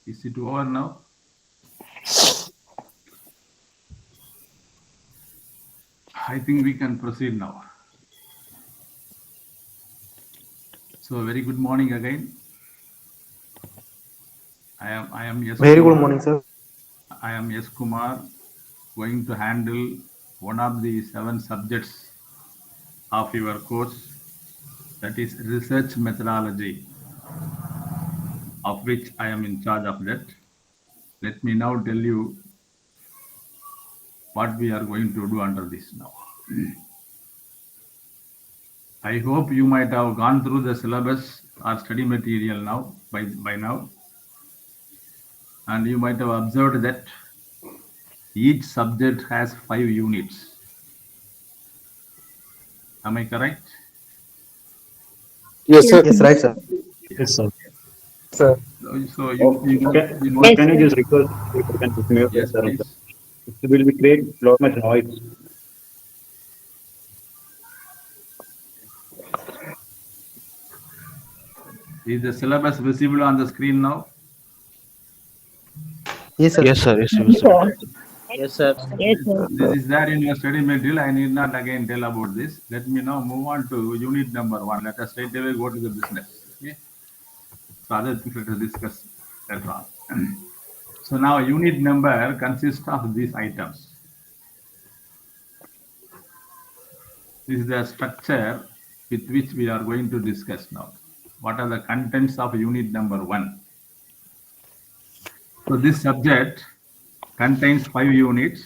Is it over now? I think we can proceed now. So very good morning again. I am yes. Very good morning, sir. I am S. Kumar, going to handle one of the 7 subjects of your course, that is research methodology, of which I am in charge of that. Let me now tell you what we are going to do under this now. I hope you might have gone through the syllabus or study material now by now, and you might have observed that each subject has 5 units. Am I correct? Yes, sir. Yes, right, sir. Yes, sir. Sir. So you know, Can you just request if you can just mute yes, sir? please. It will be create lot much noise. Is the syllabus visible on the screen now? Yes, sir. Yes, sir. Yes, sir. Yes, sir. This is there in your study material. I need not again tell about this. Let me now move on to unit number 1. Let us straight away go to the business. Okay. So other things let us discuss later on. So now unit number consists of these items. This is the structure with which we are going to discuss now. What are the contents of unit number 1? So this subject contains 5 units,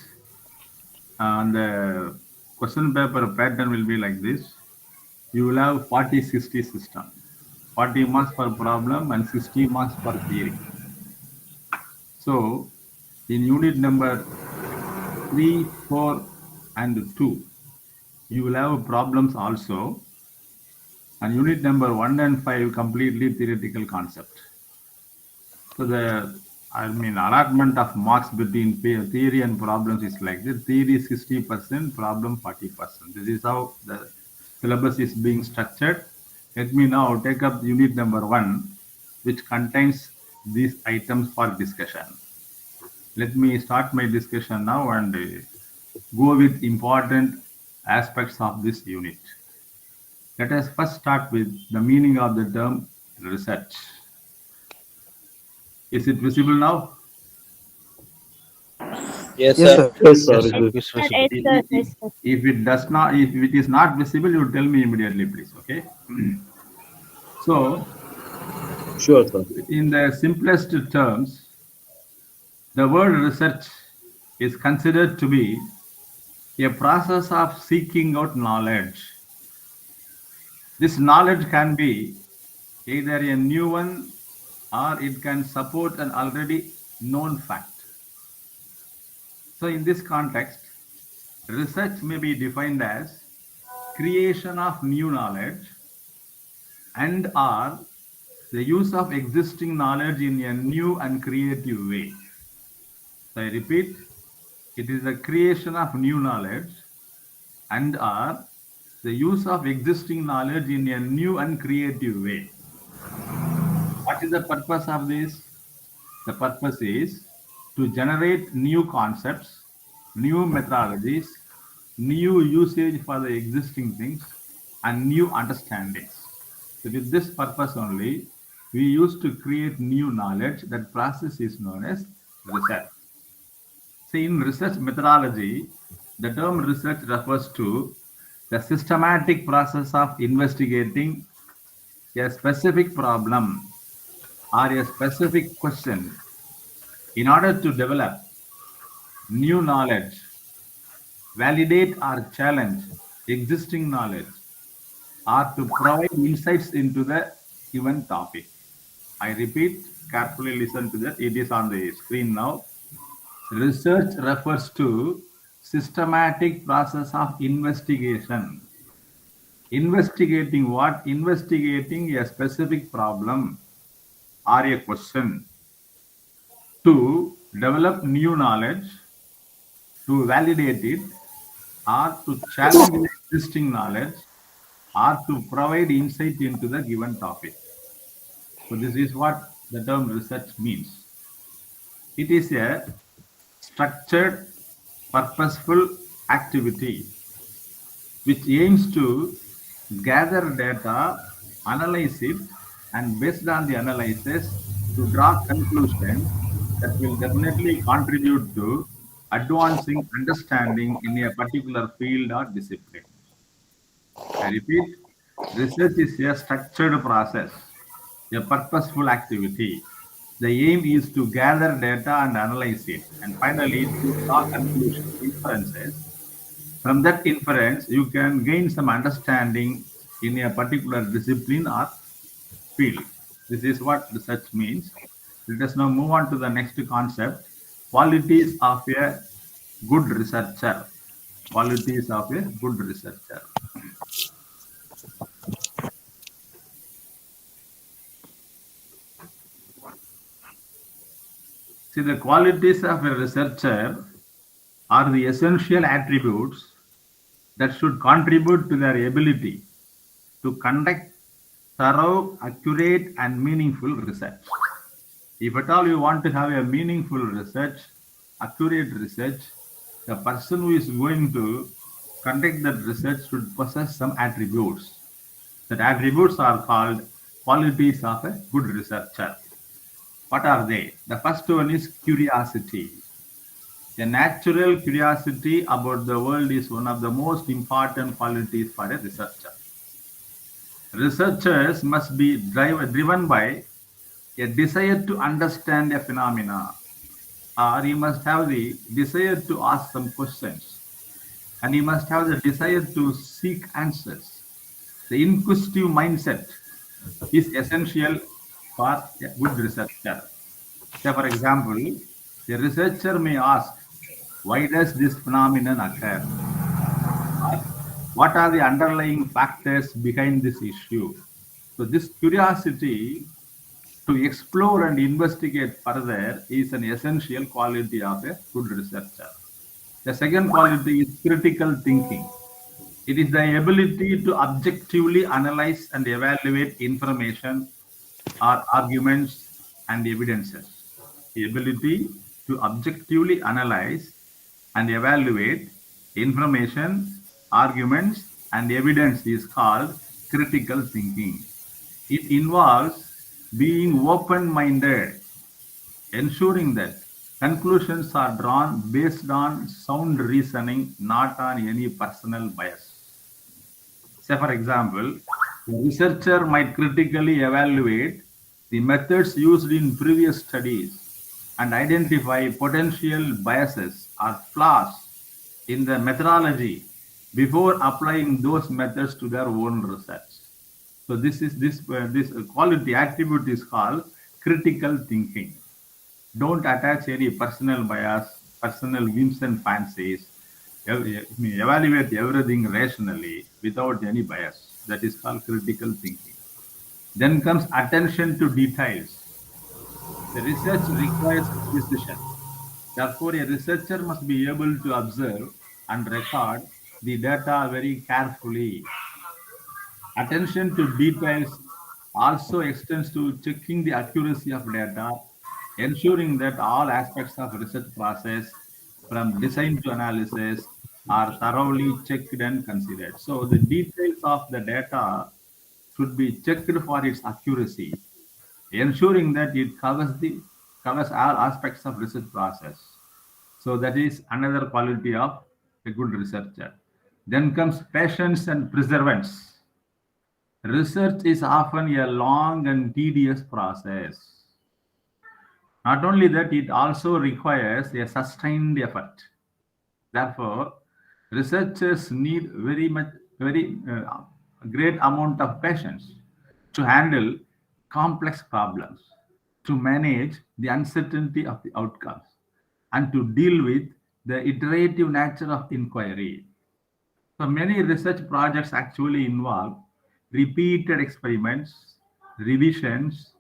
and the question paper pattern will be like this. You will have 40-60 system, 40 marks per problem and 60 marks per theory. So in unit number 3, 4 and 2, you will have problems also, and unit number 1 and 5 completely theoretical concept. So the allotment of marks between theory and problems is like this. Theory 60%, problem 40%. This is how the syllabus is being structured. Let me now take up unit number 1, which contains these items for discussion. Let me start my discussion now and go with important aspects of this unit. Let us first start with the meaning of the term research. Is it visible now? Yes, Yes, sir. sir. Yes, sir. Yes, sir. If it is not visible, you tell me immediately, please. Okay. So, Sure, sir. in the simplest terms, the word research is considered to be a process of seeking out knowledge. This knowledge can be either a new one or it can support an already known fact. So in this context, research may be defined as creation of new knowledge and or the use of existing knowledge in a new and creative way. So I repeat, it is the creation of new knowledge and or the use of existing knowledge in a new and creative way. What is the purpose of this? The purpose is to generate new concepts, new methodologies, new usage for the existing things, and new understandings. So with this purpose only, we used to create new knowledge. That process is known as research. See, in research methodology, the term research refers to the systematic process of investigating a specific problem or a specific question in order to develop new knowledge, validate or challenge existing knowledge, or to provide insights into the given topic. I repeat, carefully listen to that. It is on the screen now. Research refers to systematic process of investigation. Investigating what? Investigating a specific problem or a question to develop new knowledge, to validate it, or to challenge existing knowledge, or to provide insight into the given topic. So this is what the term research means. It is a structured, purposeful activity which aims to gather data, analyze it, and based on the analysis, to draw conclusions that will definitely contribute to advancing understanding in a particular field or discipline. I repeat, research is a structured process, a purposeful activity. The aim is to gather data and analyze it, and finally to draw conclusions, inferences. From that inference, you can gain some understanding in a particular discipline or field. This is what research means. Let us now move on to the next concept, qualities of a good researcher. Qualities of a good researcher. See, the qualities of a researcher are the essential attributes that should contribute to their ability to conduct thorough, accurate, and meaningful research. If at all you want to have a meaningful research, accurate research, the person who is going to conduct that research should possess some attributes. That attributes are called qualities of a good researcher. What are they? The first one is curiosity. A natural curiosity about the world is one of the most important qualities for a researcher. Researchers must be driven by a desire to understand a phenomena, or he must have the desire to ask some questions, and he must have the desire to seek answers. The inquisitive mindset is essential for a good researcher. Say, for example, a researcher may ask, why does this phenomenon occur? Or what are the underlying factors behind this issue? So this curiosity to explore and investigate further is an essential quality of a good researcher. The second quality is critical thinking. It is the ability to objectively analyze and evaluate information or arguments and evidences. The ability to objectively analyze and evaluate information, arguments, and evidence is called critical thinking. It involves being open-minded, ensuring that conclusions are drawn based on sound reasoning, not on any personal bias. Say, for example, a researcher might critically evaluate the methods used in previous studies and identify potential biases or flaws in the methodology before applying those methods to their own research. So this quality attribute is called critical thinking. Don't attach any personal bias, personal whims and fancies. Evaluate everything rationally without any bias. That is called critical thinking. Then comes attention to details. The research requires precision. Therefore, a researcher must be able to observe and record the data very carefully. Attention to details also extends to checking the accuracy of data, ensuring that all aspects of research process, from design to analysis, are thoroughly checked and considered. So the details of the data should be checked for its accuracy, ensuring that it covers all aspects of research process. So that is another quality of a good researcher. Then comes patience and perseverance. Research is often a long and tedious process. Not only that, it also requires a sustained effort. Therefore, researchers need very great amount of patience to handle complex problems, to manage the uncertainty of the outcomes, and to deal with the iterative nature of inquiry. So many research projects actually involve repeated experiments, revisions,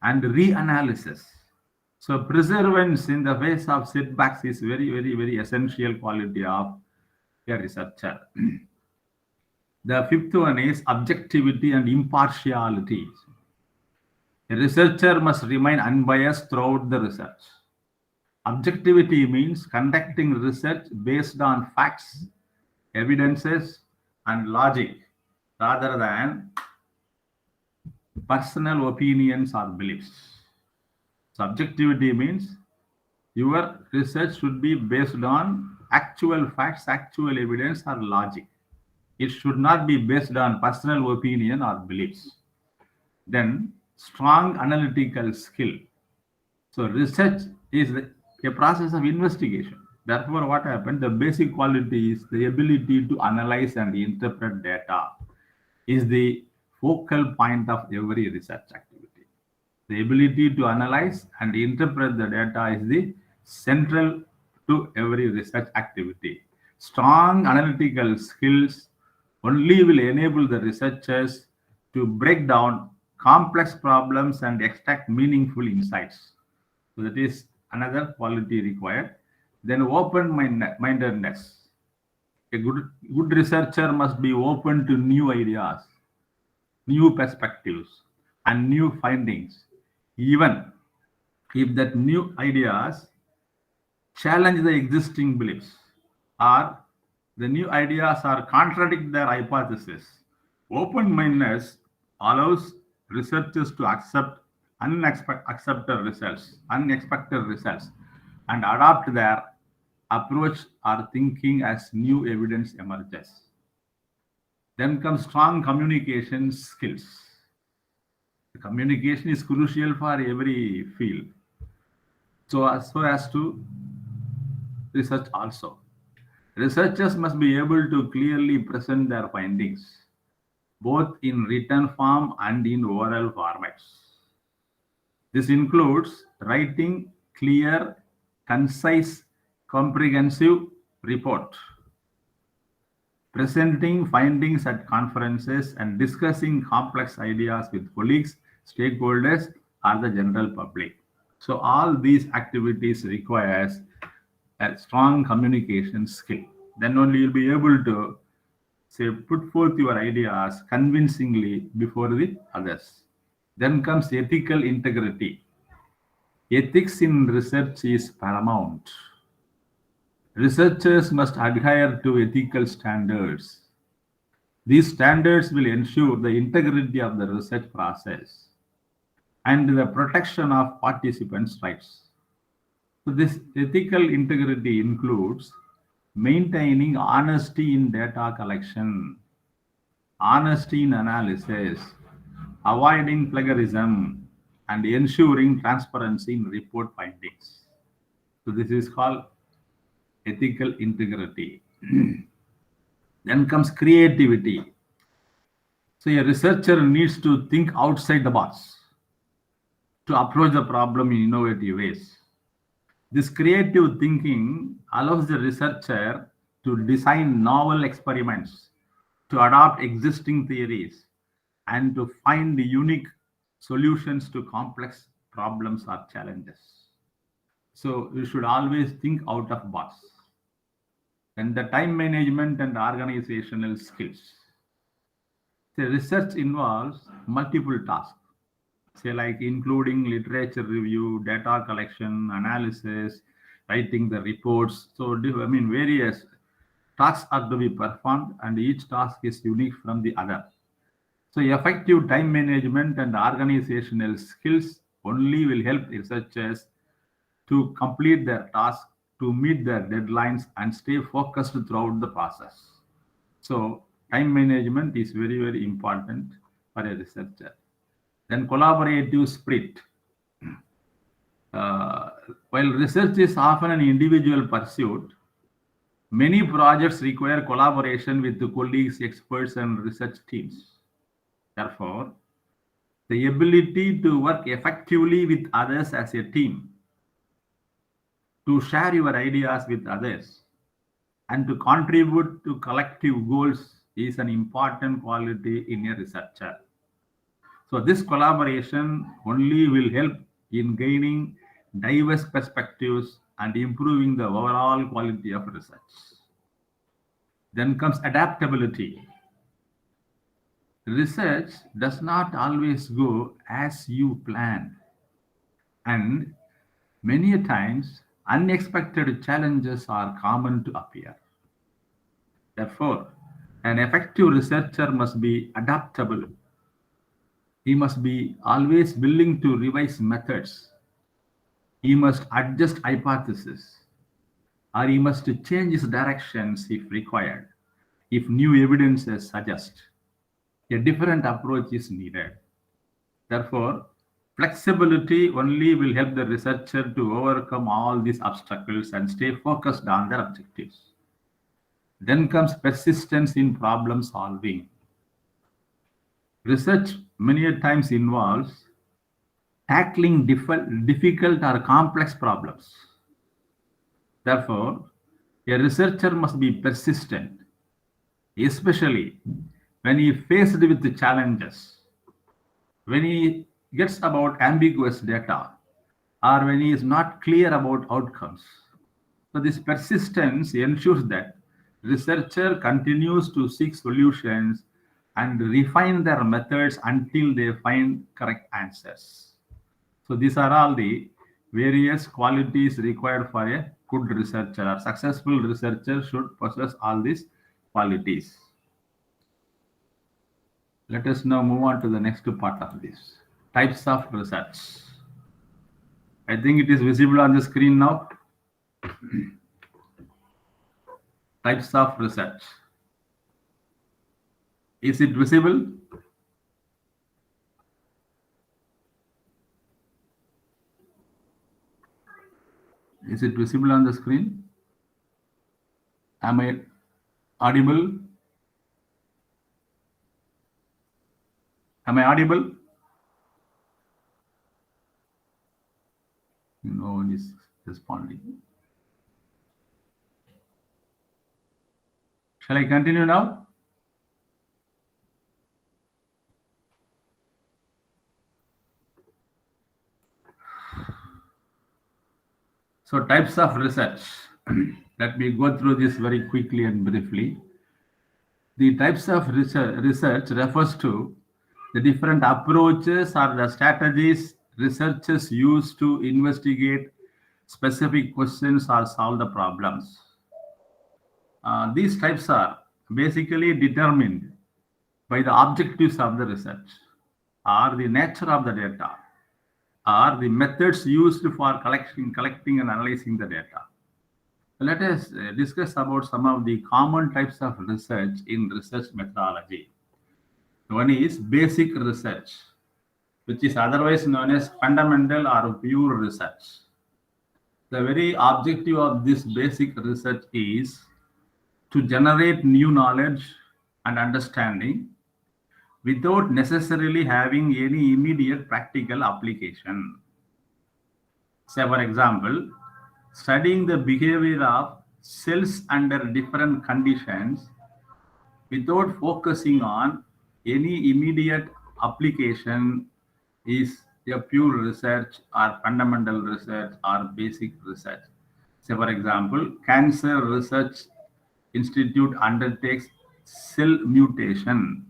and reanalysis. So perseverance in the face of setbacks is very essential quality of a researcher. The fifth one is objectivity and impartiality. A researcher must remain unbiased throughout the research. Objectivity means conducting research based on facts, evidences, and logic rather than personal opinions or beliefs. Subjectivity means your research should be based on actual facts, actual evidence, or logic. It should not be based on personal opinion or beliefs. Then, strong analytical skill. So, research is a process of investigation. Therefore, what happened? The basic quality is the ability to analyze and interpret data, is the focal point of every research activity. The ability to analyze and interpret the data is the central to every research activity. Strong analytical skills only will enable the researchers to break down complex problems and extract meaningful insights. So that is another quality required. Then open-mindedness. A good researcher must be open to new ideas, new perspectives, and new findings, even if that new ideas challenge the existing beliefs or the new ideas are contradict their hypothesis. Open-mindedness allows researchers to accept unexpected results, and adapt their approach or thinking as new evidence emerges. Then comes strong communication skills. Communication is crucial for every field. So as to research also. Researchers must be able to clearly present their findings, both in written form and in oral formats. This includes writing clear, concise, comprehensive report, presenting findings at conferences, and discussing complex ideas with colleagues, stakeholders, or the general public. So all these activities requires a strong communication skill. Then only you'll be able to say put forth your ideas convincingly before the others. Then comes ethical integrity. Ethics in research is paramount. Researchers must adhere to ethical standards. These standards will ensure the integrity of the research process and the protection of participants' rights. So, this ethical integrity includes maintaining honesty in data collection, honesty in analysis, avoiding plagiarism, and ensuring transparency in report findings. So, this is called ethical integrity. Then comes creativity. So, a researcher needs to think outside the box to approach the problem in innovative ways. This creative thinking allows the researcher to design novel experiments, to adopt existing theories, and to find unique solutions to complex problems or challenges. So you should always think out of box. And the time management and organizational skills. The research involves multiple tasks, say like including literature review, data collection, analysis, writing the reports. So various tasks are to be performed, and each task is unique from the other. So effective time management and organizational skills only will help researchers to complete their task, to meet their deadlines, and stay focused throughout the process. So time management is very, very important for a researcher. Then collaborative spirit. While research is often an individual pursuit, many projects require collaboration with the colleagues, experts, and research teams. Therefore, the ability to work effectively with others as a team, to share your ideas with others, and to contribute to collective goals is an important quality in a researcher. So this collaboration only will help in gaining diverse perspectives and improving the overall quality of research. Then comes adaptability. Research does not always go as you plan, and many a times unexpected challenges are common to appear. Therefore, an effective researcher must be adaptable. He must be always willing to revise methods. He must adjust hypotheses, or he must change his directions if required. If new evidences suggest a different approach is needed. Therefore, flexibility only will help the researcher to overcome all these obstacles and stay focused on their objectives. Then comes persistence in problem solving. Research many a times involves tackling difficult or complex problems. Therefore, a researcher must be persistent, especially when he is faced with the challenges, when he gets about ambiguous data, or when he is not clear about outcomes. So this persistence ensures that researcher continues to seek solutions and refine their methods until they find correct answers. So these are all the various qualities required for a good researcher. A successful researcher should possess all these qualities. Let us now move on to the next part of this. Types of research. I think it is visible on the screen now. Types of research. Is it visible? Is it visible on the screen? Am I audible? Am I audible? No one is responding. Shall I continue now? So types of research. Let me go through this very quickly and briefly. The types of research refers to the different approaches or the strategies researchers use to investigate specific questions or solve the problems. These types are basically determined by the objectives of the research, or the nature of the data, or the methods used for collecting and analyzing the data. Let us discuss about some of the common types of research in research methodology. One is basic research, which is otherwise known as fundamental or pure research. The very objective of this basic research is to generate new knowledge and understanding without necessarily having any immediate practical application. Say, for example, studying the behavior of cells under different conditions without focusing on any immediate application is a pure research or fundamental research or basic research. Say, for example, Cancer Research Institute undertakes cell mutation,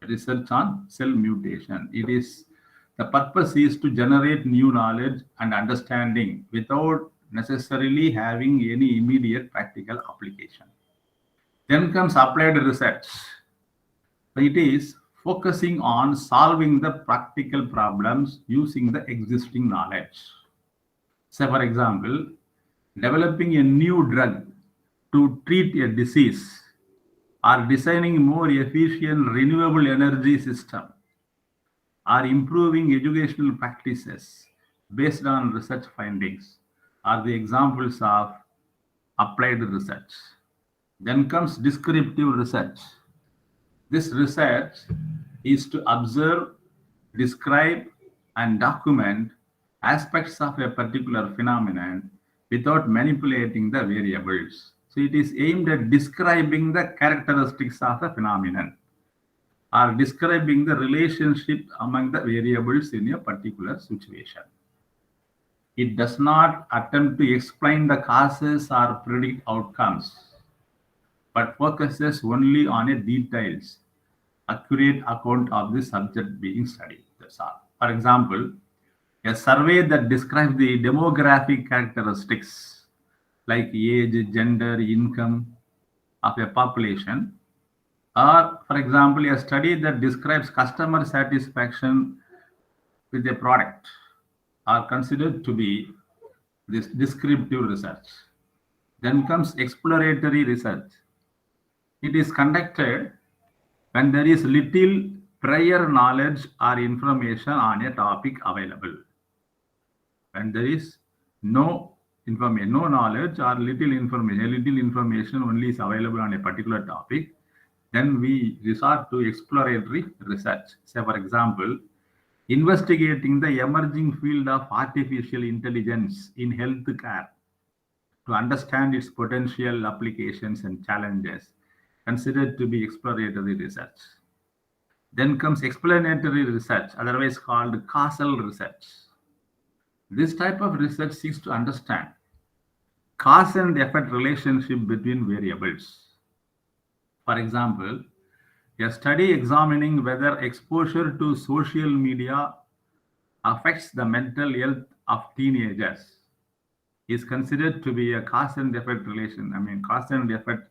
research on cell mutation. The purpose is to generate new knowledge and understanding without necessarily having any immediate practical application. Then comes applied research. It is focusing on solving the practical problems using the existing knowledge. Say, for example, developing a new drug to treat a disease, or designing more efficient renewable energy system, or improving educational practices based on research findings are the examples of applied research. Then comes descriptive research. This research is to observe, describe, and document aspects of a particular phenomenon without manipulating the variables. So it is aimed at describing the characteristics of a phenomenon or describing the relationship among the variables in a particular situation. It does not attempt to explain the causes or predict outcomes, but focuses only on a details, accurate account of the subject being studied. That's all. For example, A survey that describes the demographic characteristics like age, gender, income of a population, or for example, a study that describes customer satisfaction with a product are considered to be this descriptive research. Then comes exploratory research. It is conducted when there is little prior knowledge or information on a topic available. When there is no information, no knowledge or little information only is available on a particular topic, then we resort to exploratory research. Say, for example, investigating the emerging field of artificial intelligence in healthcare to understand its potential applications and challenges, considered to be exploratory research. Then comes explanatory research, otherwise called causal research. This type of research seeks to understand cause and effect relationship between variables. For example, a study examining whether exposure to social media affects the mental health of teenagers is considered to be a cause and effect relation. Cause and effect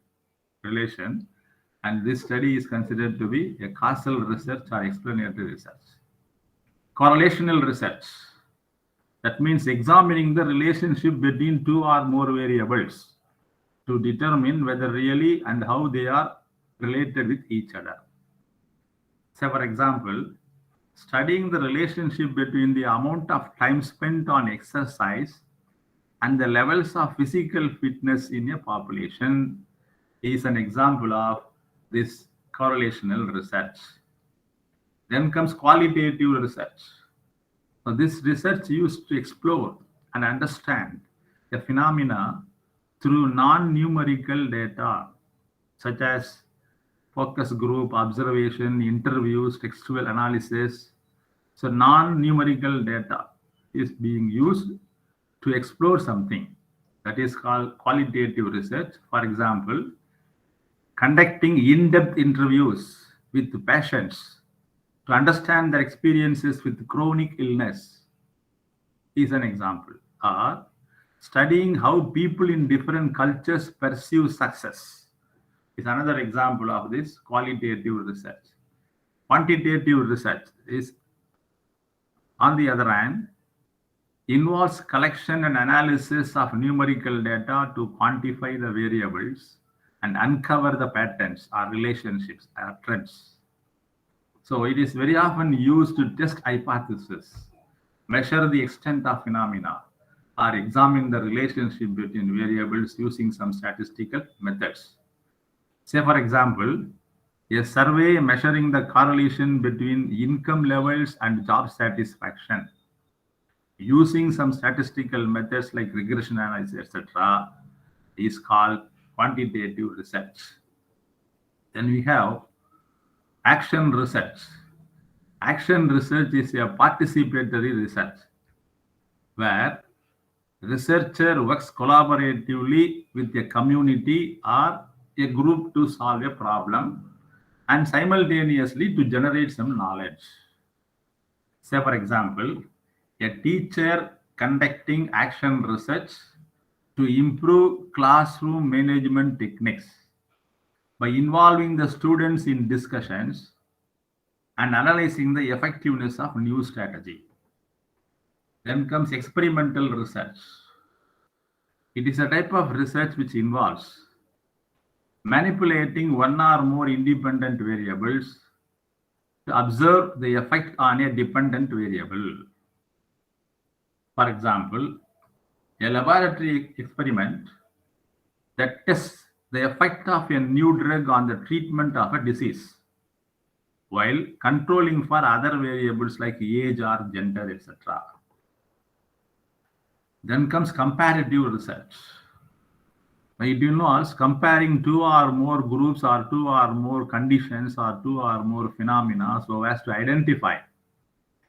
relation, and this study is considered to be a causal research or explanatory research. Correlational research. That means examining the relationship between two or more variables to determine whether really and how they are related with each other. Say, for example, studying the relationship between the amount of time spent on exercise and the levels of physical fitness in a population is an example of this correlational research. Then comes qualitative research. So this research used to explore and understand the phenomena through non-numerical data such as focus group, observation, interviews, textual analysis. So non-numerical data is being used to explore something that is called qualitative research. For example, conducting in-depth interviews with patients to understand their experiences with chronic illness is an example. Or studying how people in different cultures perceive success is another example of this qualitative research. Quantitative research is, on the other hand, involves collection and analysis of numerical data to quantify the variables and uncover the patterns or relationships or trends. So it is very often used to test hypotheses, measure the extent of phenomena, or examine the relationship between variables using some statistical methods. Say, for example, a survey measuring the correlation between income levels and job satisfaction using some statistical methods like regression analysis, etc., is called quantitative research. Then we have action research. Action research is a participatory research where researcher works collaboratively with a community or a group to solve a problem and simultaneously to generate some knowledge. Say, for example, a teacher conducting action research to improve classroom management techniques by involving the students in discussions and analyzing the effectiveness of new strategy. Then comes experimental research. It is a type of research which involves manipulating one or more independent variables to observe the effect on a dependent variable. For example, a laboratory experiment that tests the effect of a new drug on the treatment of a disease while controlling for other variables like age or gender, etc. Then comes comparative research. It involves comparing two or more groups or two or more conditions or two or more phenomena so as to identify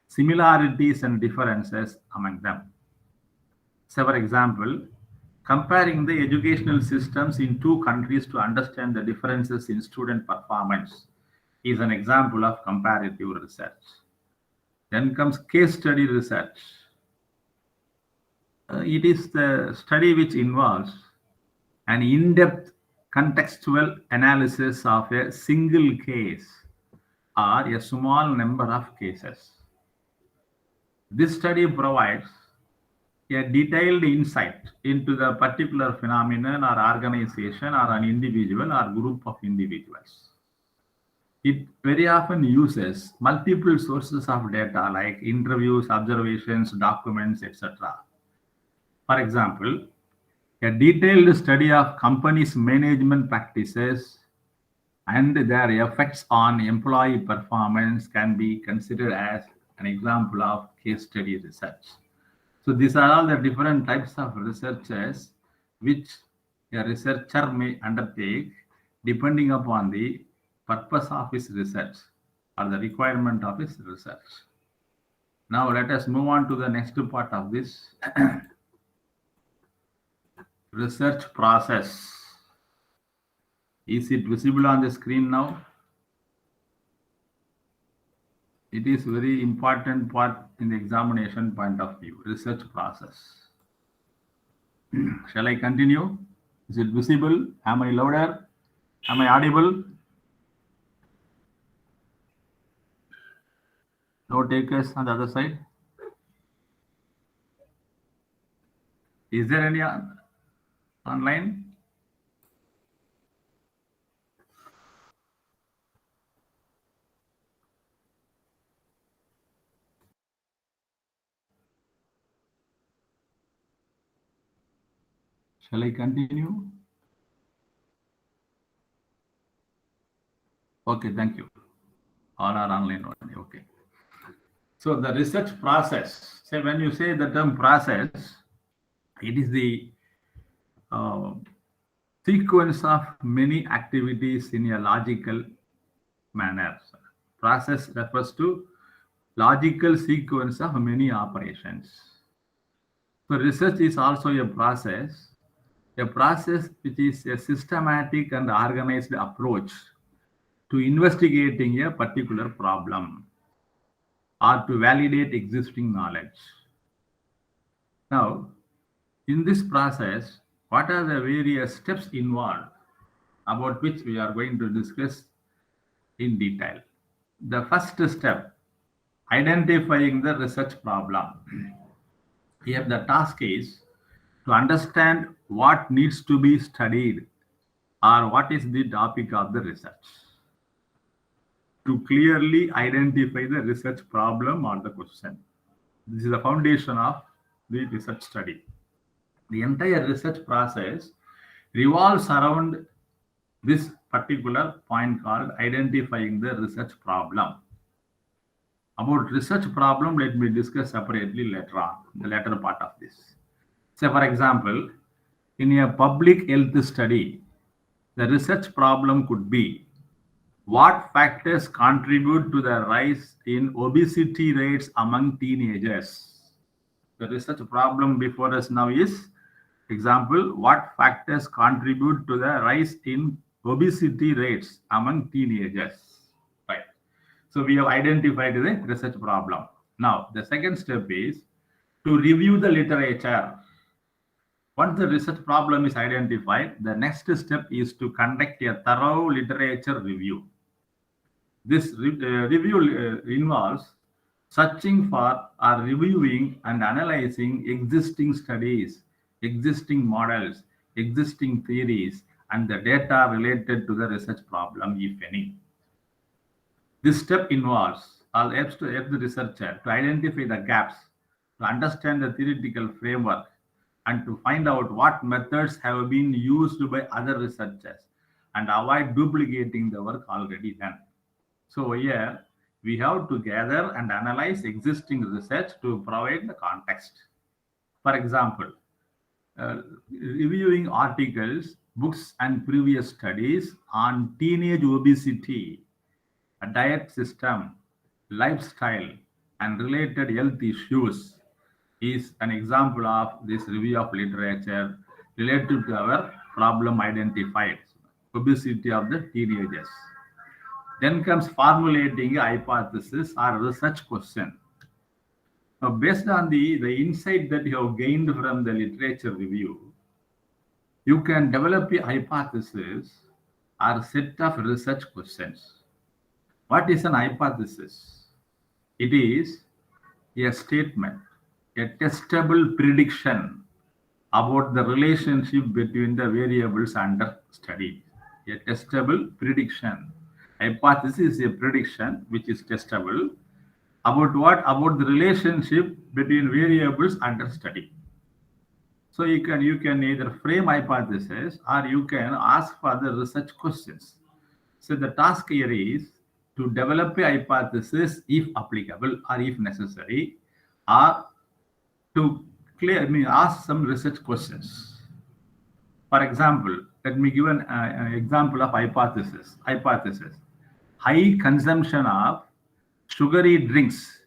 similarities and differences among them. So, for example, comparing the educational systems in two countries to understand the differences in student performance is an example of comparative research. Then comes case study research. It is the study which involves an in-depth contextual analysis of a single case or a small number of cases. This study provides a detailed insight into the particular phenomenon or organization or an individual or group of individuals. It very often uses multiple sources of data like interviews, observations, documents, etc. For example, a detailed study of companies' management practices and their effects on employee performance can be considered as an example of case study research. So these are all the different types of researches which a researcher may undertake depending upon the purpose of his research or the requirement of his research. Now let us move on to the next part of this research process. Is it visible on the screen now? It is very important part in the examination point of view, research process. Shall I continue? Is it visible? Am I louder? Am I audible? No takers on the other side? Is there any online? Shall I continue? Okay, thank you. All are online only. Okay. So the research process, say when you say the term process, it is the sequence of many activities in a logical manner. Process refers to logical sequence of many operations. So research is also a process which is a systematic and organized approach to investigating a particular problem or to validate existing knowledge. Now, in this process, what are the various steps involved about which we are going to discuss in detail? The first step, identifying the research problem. Here the task is to understand what needs to be studied or what is the topic of the research. To clearly identify the research problem or the question. This is the foundation of the research study. The entire research process revolves around this particular point called identifying the research problem. About research problem, let me discuss separately later on, the latter part of this. Say, for example, in a public health study, the research problem could be what factors contribute to the rise in obesity rates among teenagers? The research problem before us now is, example, what factors contribute to the rise in obesity rates among teenagers? Right. So we have identified the research problem. Now, the second step is to review the literature. Once the research problem is identified, the next step is to conduct a thorough literature review. This review involves searching for or reviewing and analyzing existing studies, existing models, existing theories, and the data related to the research problem, if any. This step involves or helps the researcher to identify the gaps, to understand the theoretical framework, and to find out what methods have been used by other researchers and avoid duplicating the work already done. So here we have to gather and analyze existing research to provide the context. For example, reviewing articles, books, and previous studies on teenage obesity, a diet system, lifestyle, and related health issues is an example of this review of literature related to our problem identified, obesity of the teenagers. Then comes formulating a hypothesis or research question. Based on the insight that you have gained from the literature review, you can develop a hypothesis or set of research questions. What is an hypothesis? It is a statement, a testable prediction about the relationship between the variables under study. A testable prediction. Hypothesis is a prediction which is testable about what? About the relationship between variables under study. So you can either frame hypothesis or you can ask for the research questions. So the task here is to develop a hypothesis if applicable or if necessary, or to ask some research questions. For example, let me give an example of hypothesis. Hypothesis: high consumption of sugary drinks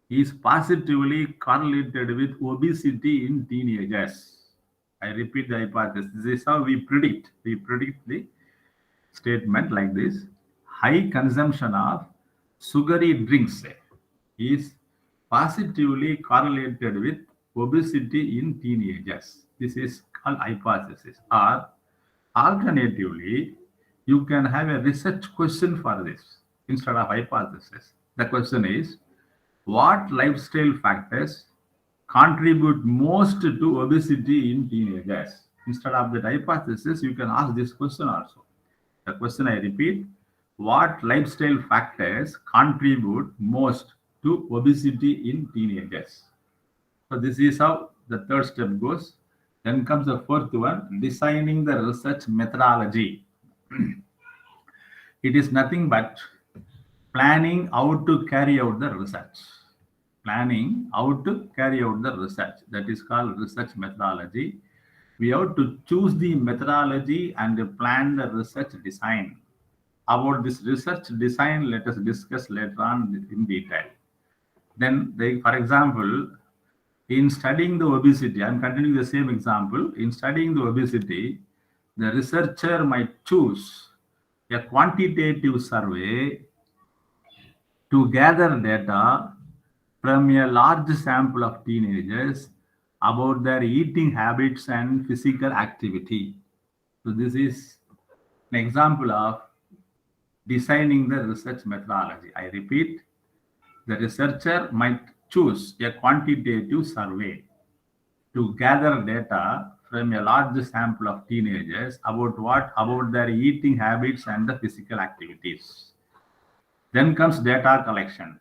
is positively correlated with obesity in teenagers. I repeat the hypothesis. This is how we predict. We predict the statement like this: high consumption of sugary drinks is positively correlated with obesity in teenagers. This is called hypothesis. Or alternatively, you can have a research question for this instead of hypothesis. The question is, what lifestyle factors contribute most to obesity in teenagers? Instead of the hypothesis, you can ask this question also. The question, I repeat: what lifestyle factors contribute most to obesity in teenagers? So this is how the third step goes. Then comes the fourth one: designing the research methodology. It is nothing but planning how to carry out the research. Planning how to carry out the research. That is called research methodology. We have to choose the methodology and plan the research design. About this research design, let us discuss later on in detail. Then, for example, in studying the obesity, I'm continuing the same example. In studying the obesity, the researcher might choose a quantitative survey to gather data from a large sample of teenagers about their eating habits and physical activity. So this is an example of designing the research methodology. I repeat, the researcher might choose a quantitative survey to gather data from a large sample of teenagers about what? About their eating habits and the physical activities. Then comes data collection.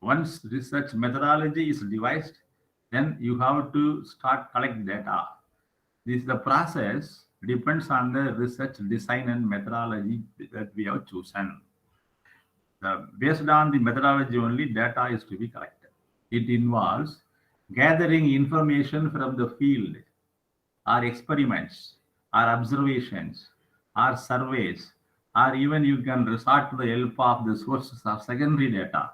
Once research methodology is devised, then you have to start collect data. The process depends on the research design and methodology that we have chosen. Based on the methodology only, data is to be collected. It involves gathering information from the field, or experiments, or observations, or surveys, or even you can resort to the help of the sources of secondary data.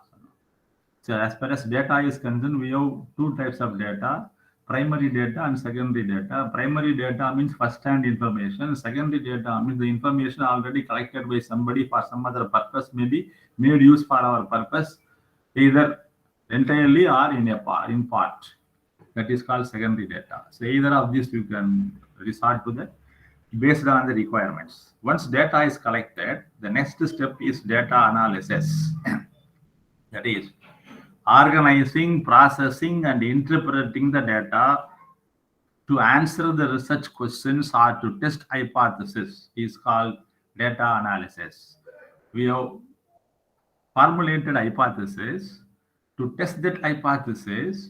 So as far as data is concerned, we have two types of data: primary data and secondary data. Primary data means first-hand information. Secondary data means the information already collected by somebody for some other purpose, maybe made use for our purpose, either entirely or in part. That is called secondary data. So either of these you can resort to that based on the requirements. Once data is collected, the next step is data analysis. That is organizing, processing, and interpreting the data to answer the research questions or to test hypothesis is called data analysis. We have formulated hypothesis. To test that hypothesis,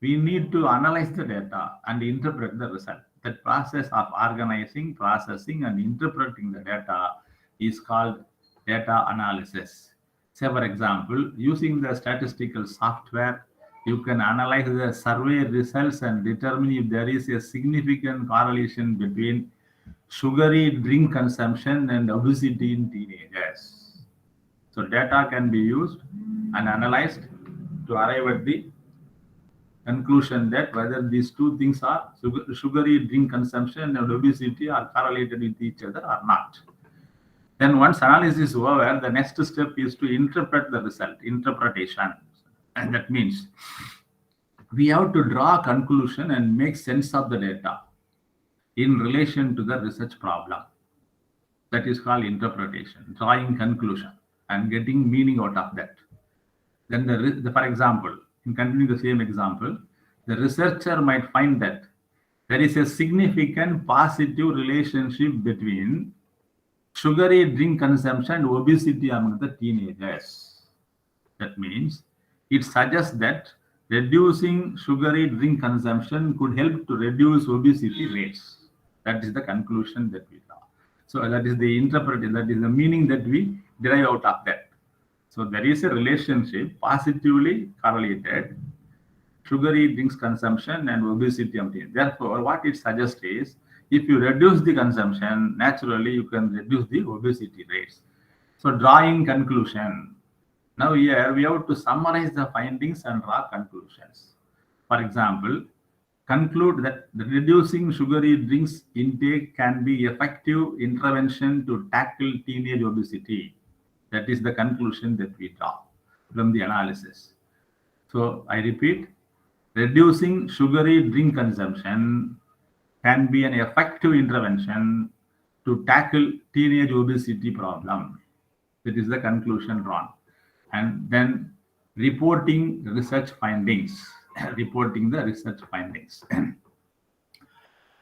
we need to analyze the data and interpret the result. That process of organizing, processing, and interpreting the data is called data analysis. Say, for example, using the statistical software, you can analyze the survey results and determine if there is a significant correlation between sugary drink consumption and obesity in teenagers. So data can be used and analyzed to arrive at the conclusion that whether these two things are sugary drink consumption and obesity are correlated with each other or not. Then once analysis is over, the next step is to interpret the result, interpretation. And that means we have to draw a conclusion and make sense of the data in relation to the research problem. That is called interpretation, drawing conclusion and getting meaning out of that. Then, for example, in continuing the same example, the researcher might find that there is a significant positive relationship between sugary drink consumption and obesity among the teenagers. That means it suggests that reducing sugary drink consumption could help to reduce obesity rates. That is the conclusion that we draw. So that is the interpretation, that is the meaning that we derive out of that. So there is a relationship positively correlated sugary drinks consumption and obesity. Therefore, what it suggests is if you reduce the consumption, naturally you can reduce the obesity rates. So drawing conclusion. Now here we have to summarize the findings and draw conclusions. For example, conclude that the reducing sugary drinks intake can be effective intervention to tackle teenage obesity. That is the conclusion that we draw from the analysis. So I repeat, reducing sugary drink consumption can be an effective intervention to tackle teenage obesity problem. That is the conclusion drawn. And then reporting research findings, reporting the research findings.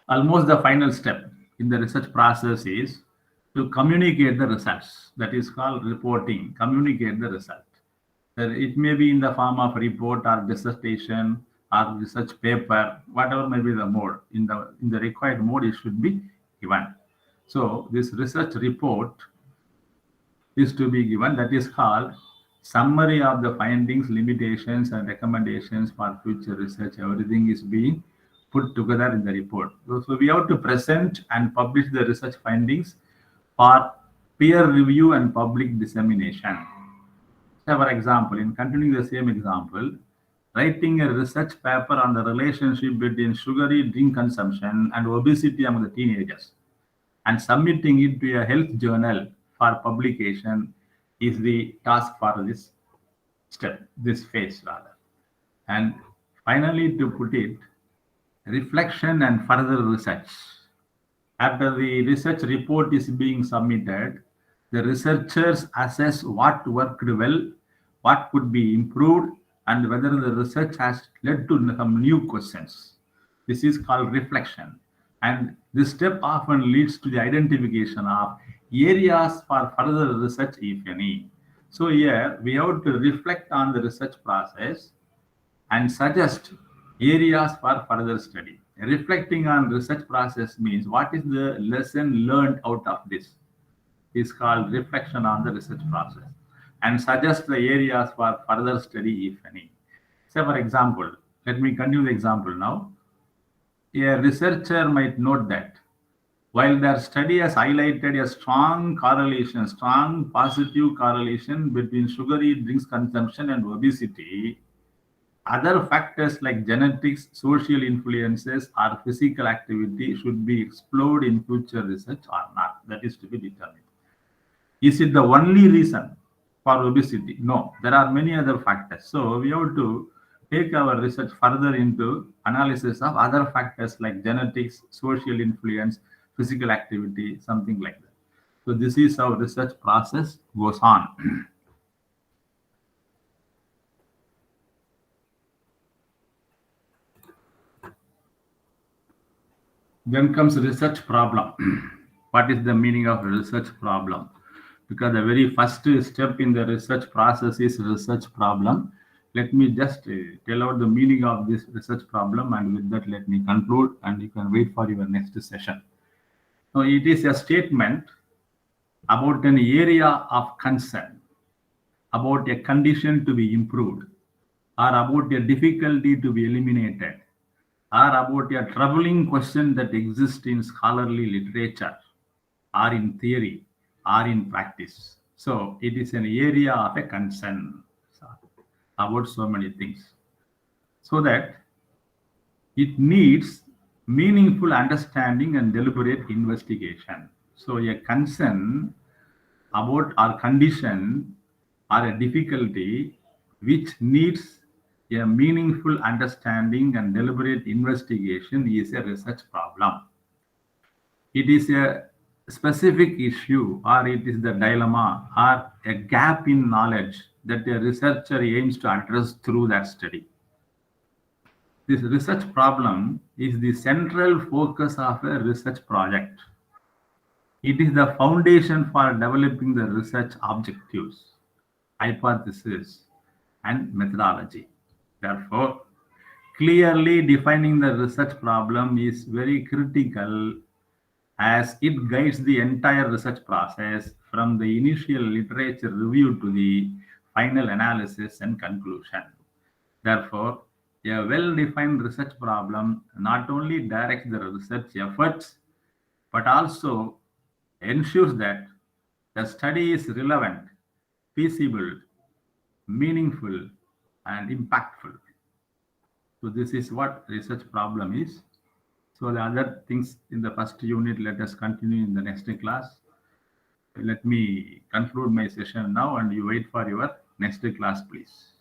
Almost the final step in the research process is to communicate the results. That is called reporting, communicate the result. It may be in the form of report or dissertation or research paper, whatever may be the mode. In the required mode, it should be given. So this research report is to be given. That is called summary of the findings, limitations, and recommendations for future research. Everything is being put together in the report. So we have to present and publish the research findings for peer review and public dissemination. So for example, in continuing the same example, writing a research paper on the relationship between sugary drink consumption and obesity among the teenagers and submitting it to a health journal for publication is the task for this step, this phase rather. And finally, to put it, reflection and further research. After the research report is being submitted, the researchers assess what worked well, what could be improved, and whether the research has led to some new questions. This is called reflection. And this step often leads to the identification of areas for further research, if any. So here we have to reflect on the research process and suggest areas for further study. Reflecting on research process means what is the lesson learned out of this is called reflection on the research process and suggest the areas for further study, if any. So for example, let me continue the example now. A researcher might note that while their study has highlighted a strong correlation, strong positive correlation between sugary drinks consumption and obesity, other factors like genetics, social influences, or physical activity should be explored in future research or not. That is to be determined. Is it the only reason for obesity? No, there are many other factors. So we have to take our research further into analysis of other factors like genetics, social influence, physical activity, something like that. So this is how research process goes on. Then comes research problem. What is the meaning of research problem? Because the very first step in the research process is research problem. Let me just tell out the meaning of this research problem, and with that let me conclude, and you can wait for your next session. Now, it is a statement about an area of concern, about a condition to be improved, or about a difficulty to be eliminated, or about a troubling question that exists in scholarly literature, or in theory, or in practice. So it is an area of a concern about so many things. So that it needs meaningful understanding and deliberate investigation. So a concern about our condition or a difficulty which needs A meaningful understanding and deliberate investigation is a research problem. It is a specific issue, or it is the dilemma, or a gap in knowledge that a researcher aims to address through that study. This research problem is the central focus of a research project. It is the foundation for developing the research objectives, hypothesis, and methodology. Therefore, clearly defining the research problem is very critical as it guides the entire research process from the initial literature review to the final analysis and conclusion. Therefore, a well defined research problem not only directs the research efforts but also ensures that the study is relevant, feasible, meaningful, and impactful. So, this is what research problem is. So, the other things in the first unit, let us continue in the next class. Let me conclude my session now and you wait for your next class, please.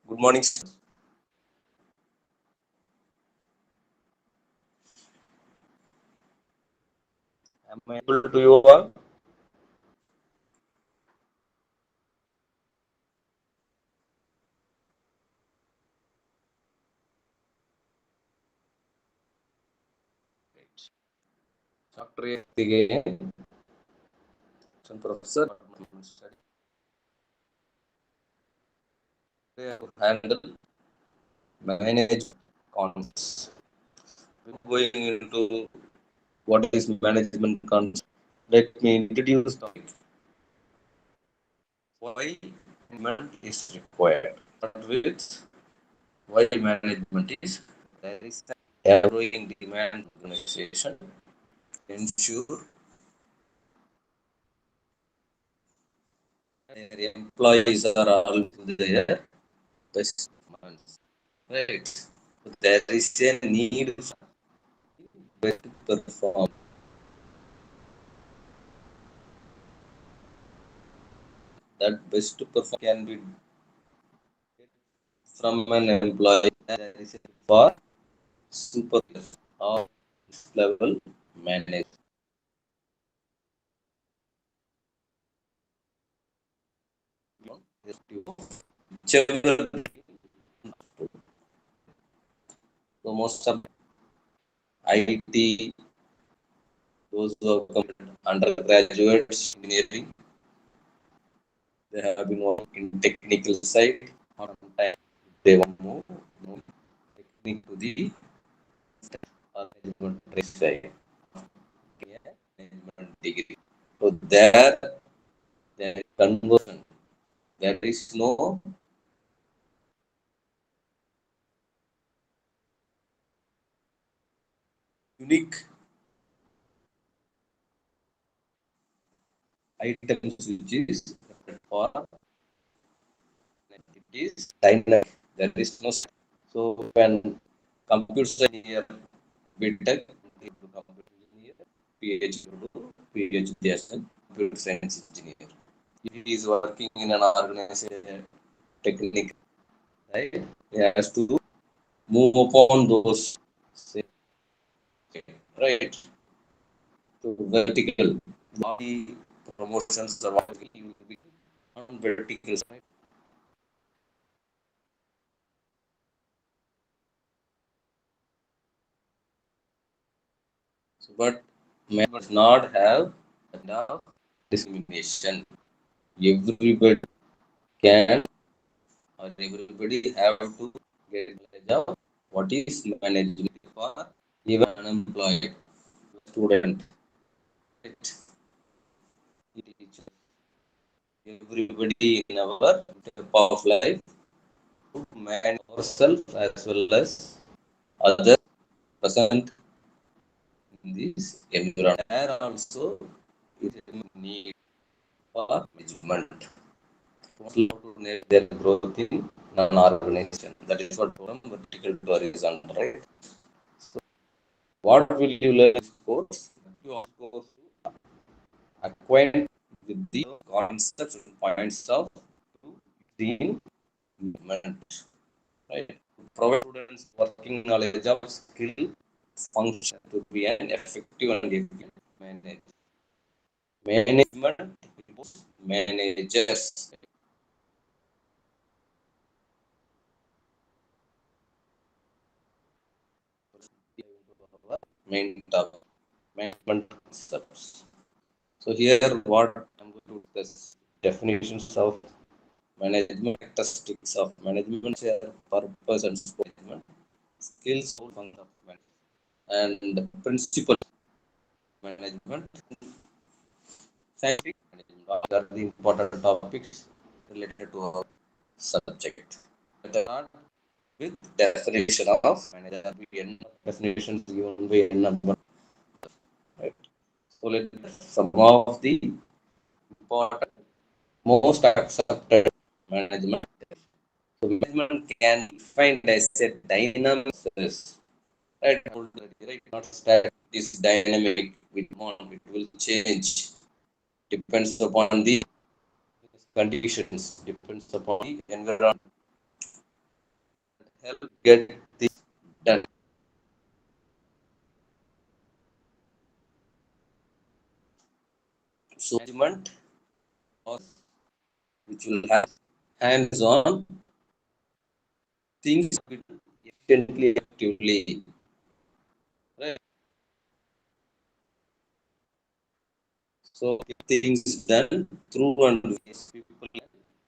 Good morning, sir. Am I able to you all? Dr. again, Professor, handle manage concepts. Going into what is management concept, let me introduce the topic. Why management is required? But with why management is there is a growing demand organization ensure their employees are all to their best minds. Right. So there is a need for best perform. That best perform can be from an employee. There is a for super or level manager. Whichever. So most of IT, those who have completed undergraduates engineering, they have been working in technical side. Or sometimes they want to move technique to the management side. Yeah, management degree. So there is conversion. There is no unique items which is for it is dynamic. There is no so when computer engineer BTech into computer engineer, PhD to PhD as a computer science engineer. If he is working in an organization technique, right? He has to move upon those right to vertical body promotions or what he will be on vertical side. So, but man does not have enough discrimination. Everybody can or everybody have to get knowledge of what is management for even unemployed student. Right? Teach everybody in our step of life to manage ourselves as well as others present in this environment. There also is a need for management. Slow to their growth in an organization. That is what from vertical to horizontal, right? So, what will you learn in this course? You of course acquaint with the concepts and points of team movement, right? Provide students working knowledge of skill function to be an effective and efficient management managers. Main topic management concepts. So here what I'm going to discuss definitions of management, characteristics of management, purpose and management, skills, function of management, and principles of management, scientific management. These are the important topics related to our subject. Let us start with definition of manager. Definitions given by n number. Right. So let some of the important, most accepted management. So management can be defined as a dynamic process. Right, right, not static. This dynamic with on it will change. Depends upon the conditions, depends upon the environment. Help get this done. So management which will have hands-on things efficiently, effectively. Right. So things done through and with people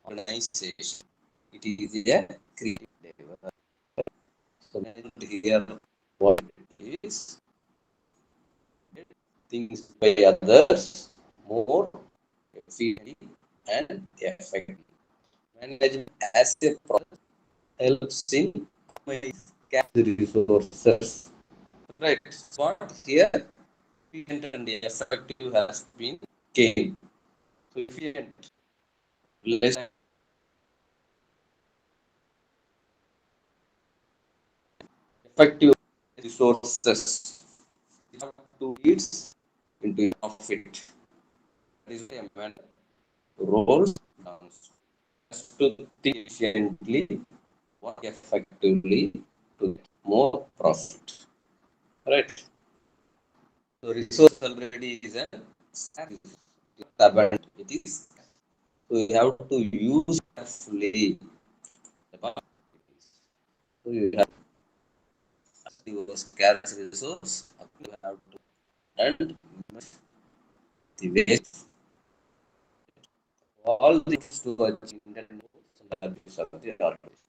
organization. It is a creative endeavor. So management here what it is things by others more efficiently and effectively. Management as a process helps in capture resources. Right. What here efficient and effective has been gained. So efficient, less effective resources. You have to leads into profit. That is the man roles down. Just to think efficiently, work effectively to get more profit. Right. So resource already is a abundant. It is so you have to use carefully. So you have your scarce resource, you have to and the waste all things to achieve intended goals and objectives of the organization.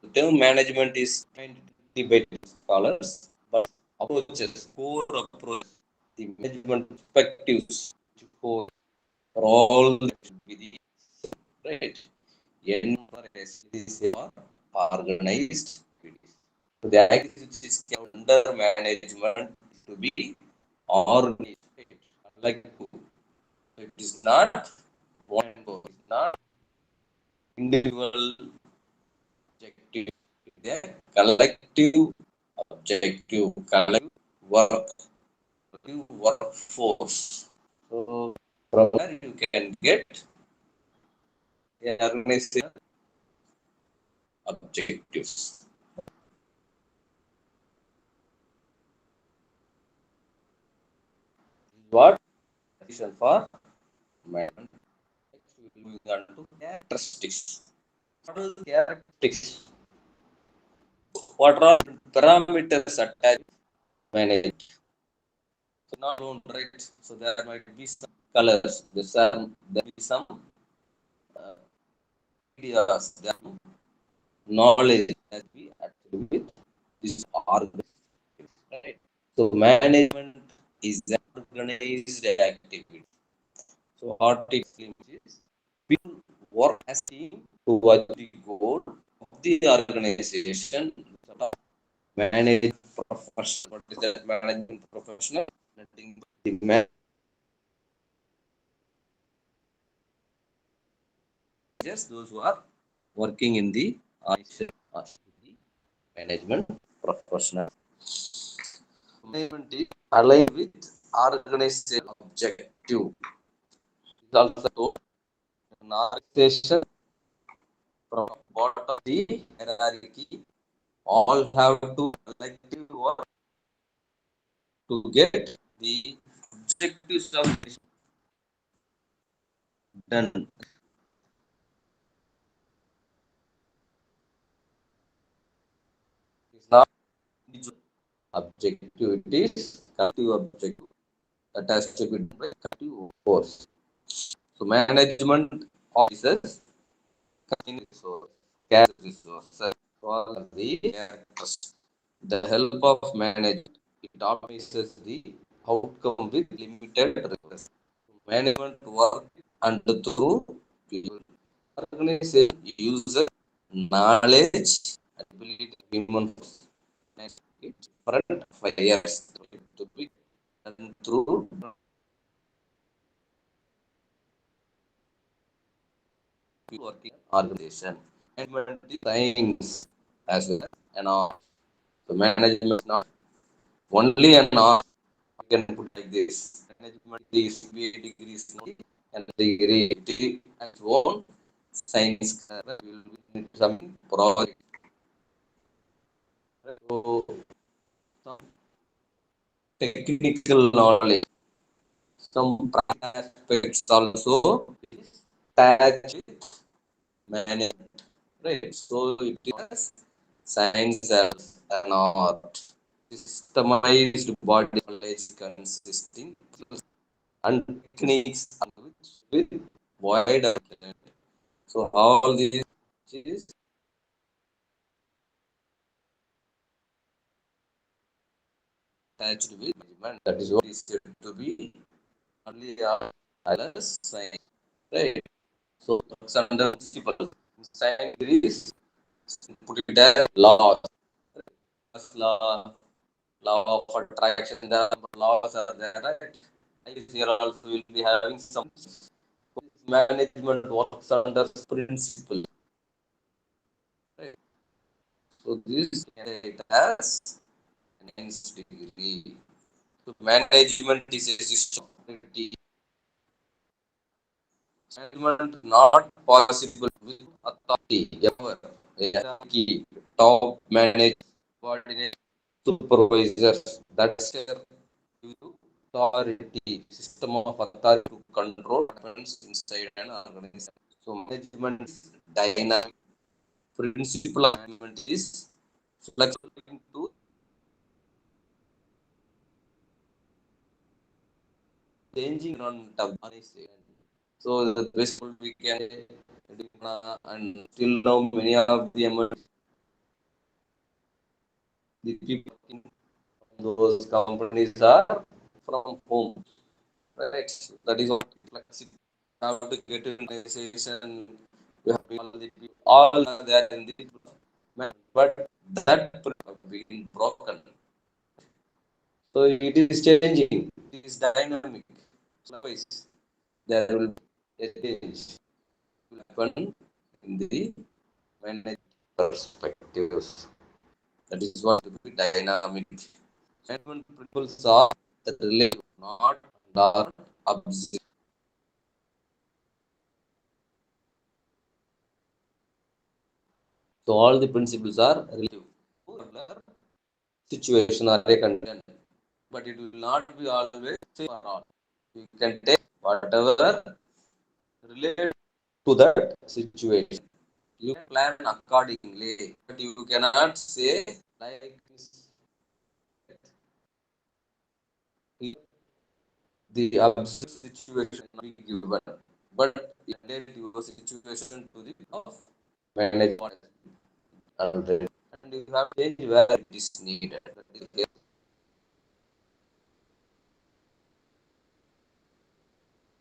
The term management is defined by scholars, but approaches, core approach, the management perspectives for all that should be the right. Enterprise is organized. So the activities which is under management to be organized. Like it is not one goal, not individual objective, the collective objective, collective work, collective workforce. So from there you can get the organization objectives. What is for management? Next we will move on to characteristics. What are the characteristics? What are parameters attached to management? So not known, right? So there might be some colors, there will be some uh, ideas, there will be knowledge that we actually with this organization, right? So management is an organized activity. So what it means is people work as a team towards the goal of the organization. Sort of management professional. What is that management professional? Nothing but the managers, those who are working in the organization are the management professional. Management is aligned with organization objective. It is also an organization from bottom of the hierarchy all have to collectively work to get the objectives of this done. It's not individual objective, it is collective objective that has to be done by collective force. So management officers in resource, cash resources for the characters. The help of management, it optimizes the outcome with limited resources. Management work and through people. Organization uses knowledge, ability, human force. Next, it's different fires to be done through working organization. Management is science as well as an art. So management is not only an art. You can put like this. Management is MBA degrees and degree as own science will be some project. So some technical knowledge, some aspects also is attached with management. Right. So it is science as an art. Systemized body knowledge consisting and techniques with wide understanding. So all these is attached with management. That is what is said to be only as science. Right. So that's under principle. Science is put it as laws. Law, law of attraction. The laws are there, right? Here also will be having some management works under principle. Right? So this it has an enhanced degree. So management is a system. Management not possible with authority ever. Hierarchy, top managers, coordinate supervisors. That's their authority, system of authority to control happens inside an organization. So management is dynamic. principle of management is flexible to changing environment of organization. So the best we can and till now many of the the people in those companies are from home, right? That is what flexible. You have to get in organization. You have all there in the but that being broken. So it is changing. It is dynamic. So there will be a change will happen in the management perspectives. That is what will be dynamic. Management principles are that relate not and are observed. So all the principles are relative to situation or a condition, but it will not be always same for all. You can take whatever relate to that situation. You plan accordingly, but you cannot say like this. The observed situation will be given, but adapt your situation to the of management already, and you have change where it is needed.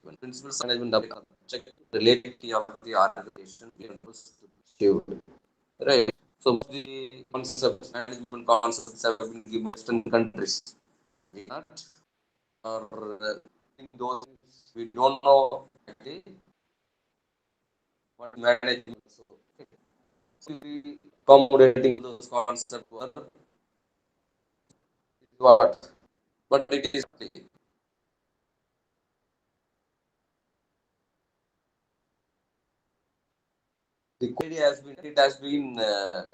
When principles management object relativity of the organization principles to be achieved. Right. So the concepts, management concepts have been given Western countries. We not or in those we don't know actually what management. So we accommodating those concepts were what, but it is the query has been it has been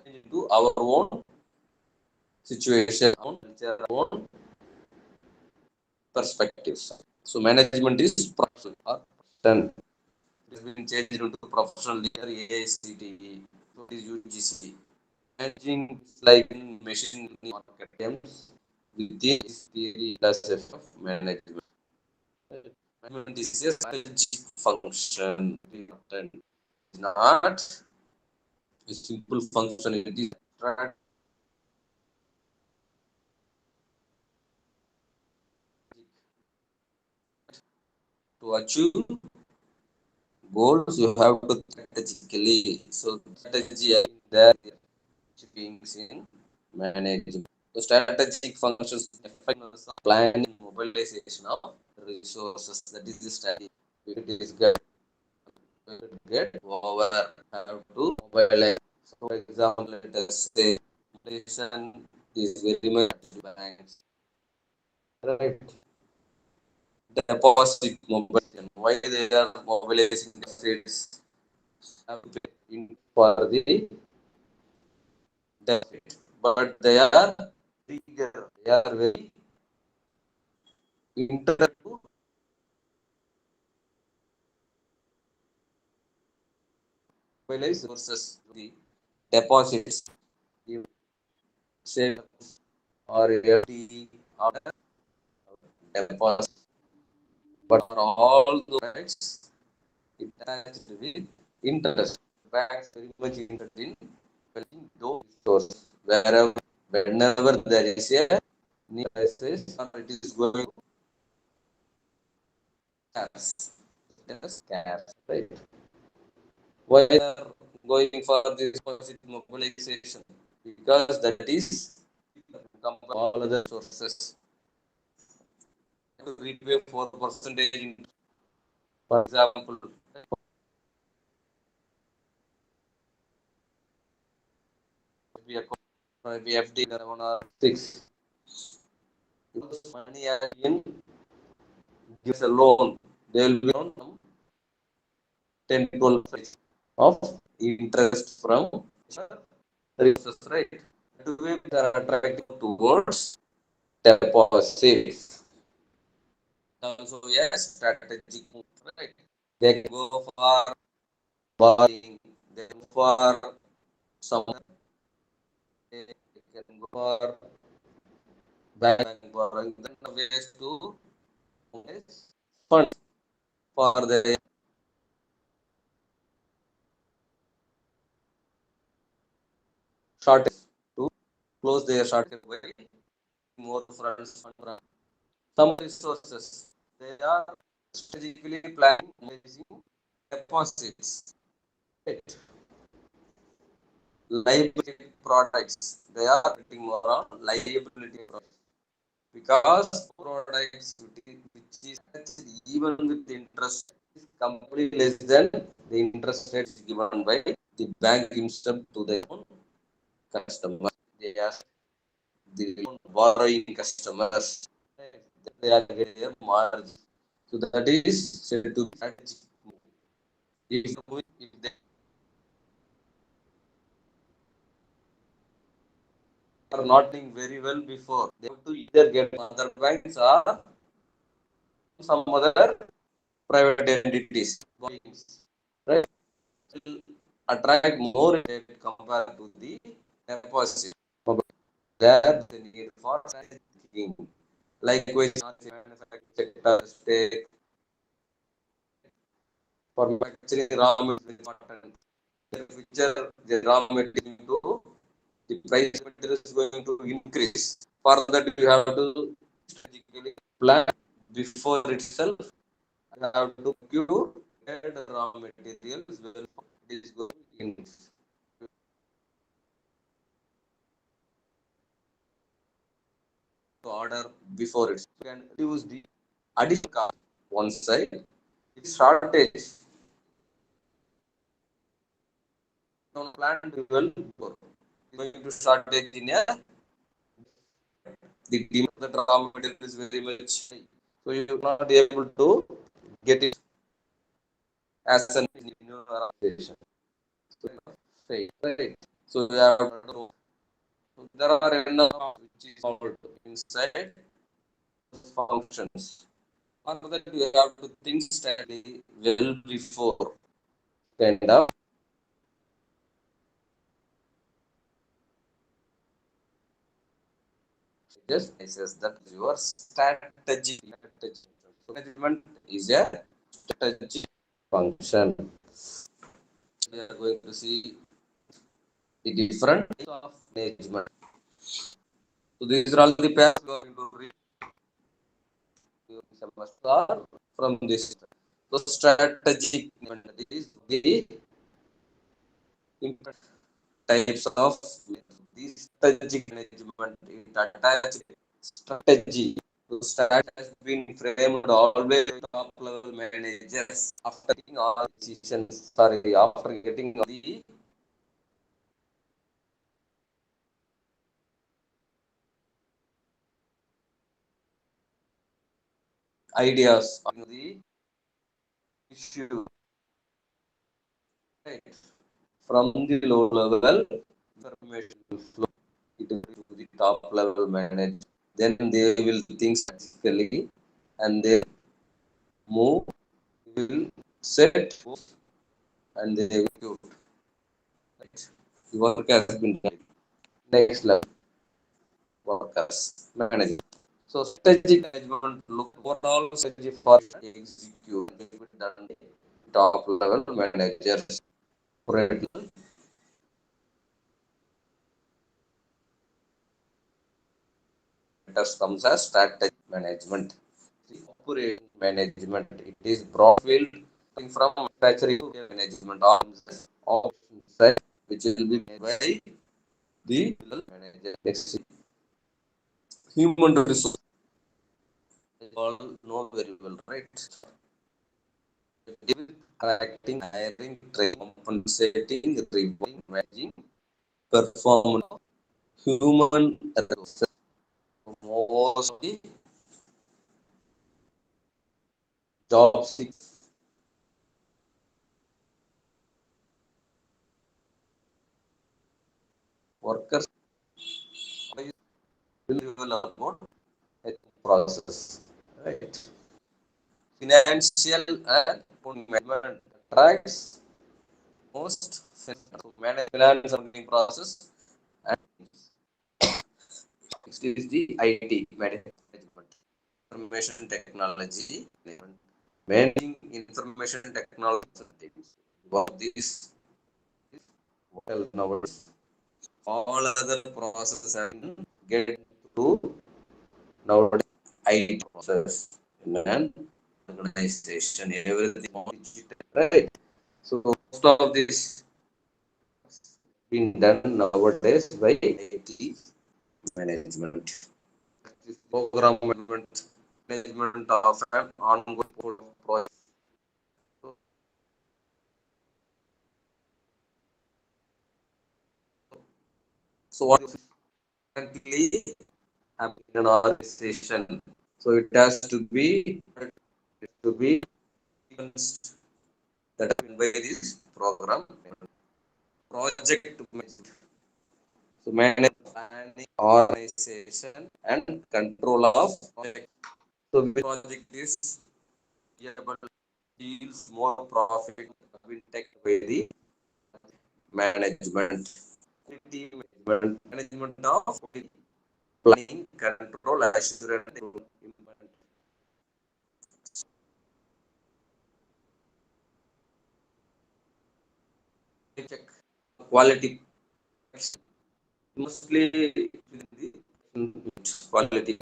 into our own situation, our own perspectives. So management is professional or done. It has been changed into professional leader AICTE, so it is UGC. Managing is like in machine learning market terms with this theory plus of management. Management is a strategic function, not a simple function. It is to achieve goals. You have to strategically. So strategy there beings in management. The strategic functions effectiveness of planning mobilization of resources. That is the strategy. It is get over have to mobilize. So for example, let us say mobilization is very much banks. Right. Deposit mobilization. Why they are mobilizing deposits in for the deficit, but they are eager. They are very interested to mobilize versus the deposits, you say, or FD or deposit. But for all those banks, it has with interest. Banks very much interested in building those stores wherever, whenever there is a need crisis or it is going cash. Yes, cash, right? Why they are going for this deposit mobilization? Because that is all other sources to repay 4%. For example, maybe FD around 6. Because money again gives a loan, they will be on 10 12% of interest from resources, right? To be they are attracting towards deposits. Also, yes, strategic move, right? They go for buying, they go for Some they can go for bank borrowing. Then ways to funds for the shortage to close their shortage by more funds from some resources. They are strategically planning using deposits. Right. Liability products. They are getting more on liability products because products which is even with interest is completely less than the interest rates given by the bank himself to their own customers. They are the borrowing customers. They are getting their margin. So that is said to be strategic. If they are not doing very well before, they have to either get other banks or some other private entities, right? Will attract more debt compared to the deposit. There the need for thinking. Likewise, manufacturing sector stake for manufacturing raw material important. In the future, the raw material the price of material is going to increase. For that, you have to strategically plan before itself. You have to procure the raw materials well. It is going in order before it. You can reduce the additional cost. One side, it's shortage. Don't plan well before. It's going to shortage in a the demand of the raw material is very much high. So you're not able to get it as an in your organization. So, right. So we have to know. So there are enough which is involved inside functions. For that you have to think strategically well before kind of just says that your strategy. So management is a strategy function. We are going to see the different types of management. So these are all the pairs we are going to read semester from this. So strategic management is the types of the strategic management is attached strategy. So strategy has been framed always by top level managers after getting all decisions. Sorry, after getting all the ideas on the issue, right? From the low level information will flow to the top level manager. Then they will think strategically and they move, will set and they execute. Right. The work has been done. Next level workers management. So strategic management look overall strategy for execute done top level managers. It comes as strategic management. The operating management, it is broad field from manufacturing management options side, which will be made by the manager. Next, human resource. You all know very well, right? Attracting, hiring, training, compensating, rewarding, managing, performance, human resources. Mostly job seekers, workers will learn about process, right? Financial and management attracts most manage finance accounting process. And next is the IT management, information technology, managing information technology. Wow, this well nowadays all other processes and get to nowadays IT process in an organization, everything digital, right? So most of this being done nowadays by IT management. This program management of an ongoing project. So, so what is currently happening in an organization? So it has to be that by this program project management. So manage planning, organization, and control of project. So the project is able to yields more profit will take by the management. Team management of planning, control, assurance, implement. Check quality, mostly the quality.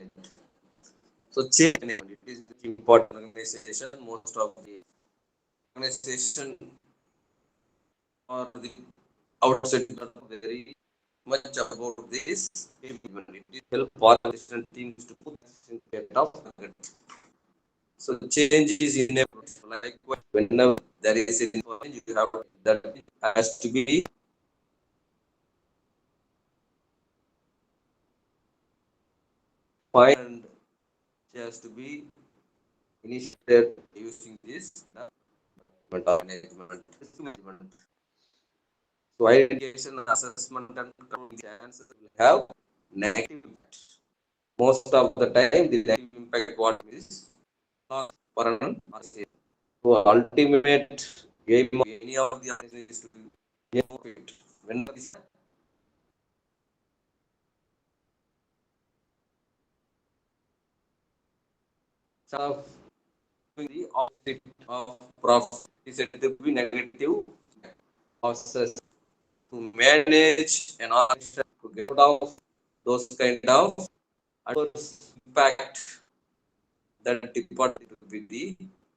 So change management, it is the important organization. Most of the organization or the outside not very much about this. It help organization teams to put in state of target. So change is inevitable. Like whenever there is a change, you have that it has to be fine and it has to be initiated using this management. So identification, assessment, and chances will have negative impact. Most of the time, the negative impact what is loss for an organization. So ultimate game of any of the organization is to gain profit. When this of the opposite of profit is said to be negative losses. To manage an organization to get out of those kind of adverse impact, that department to be the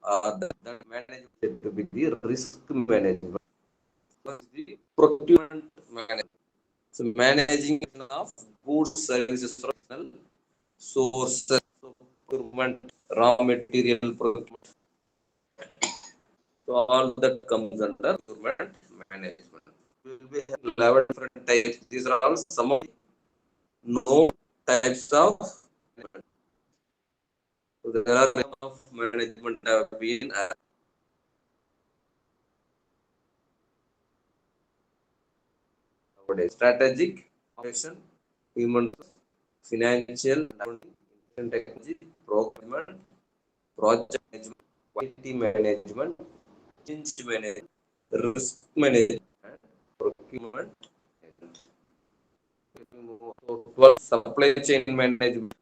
that management to be the risk management, the procurement management. So managing of goods, services, professional sources, so procurement, raw material procurement. So all that comes under procurement management. We will be having 11 different types. These are all some of the known types of management. So there are of management have been nowadays. Strategic, operation, human, financial, and technology, procurement, project management, quality management, change management, risk management, and procurement. So, supply chain management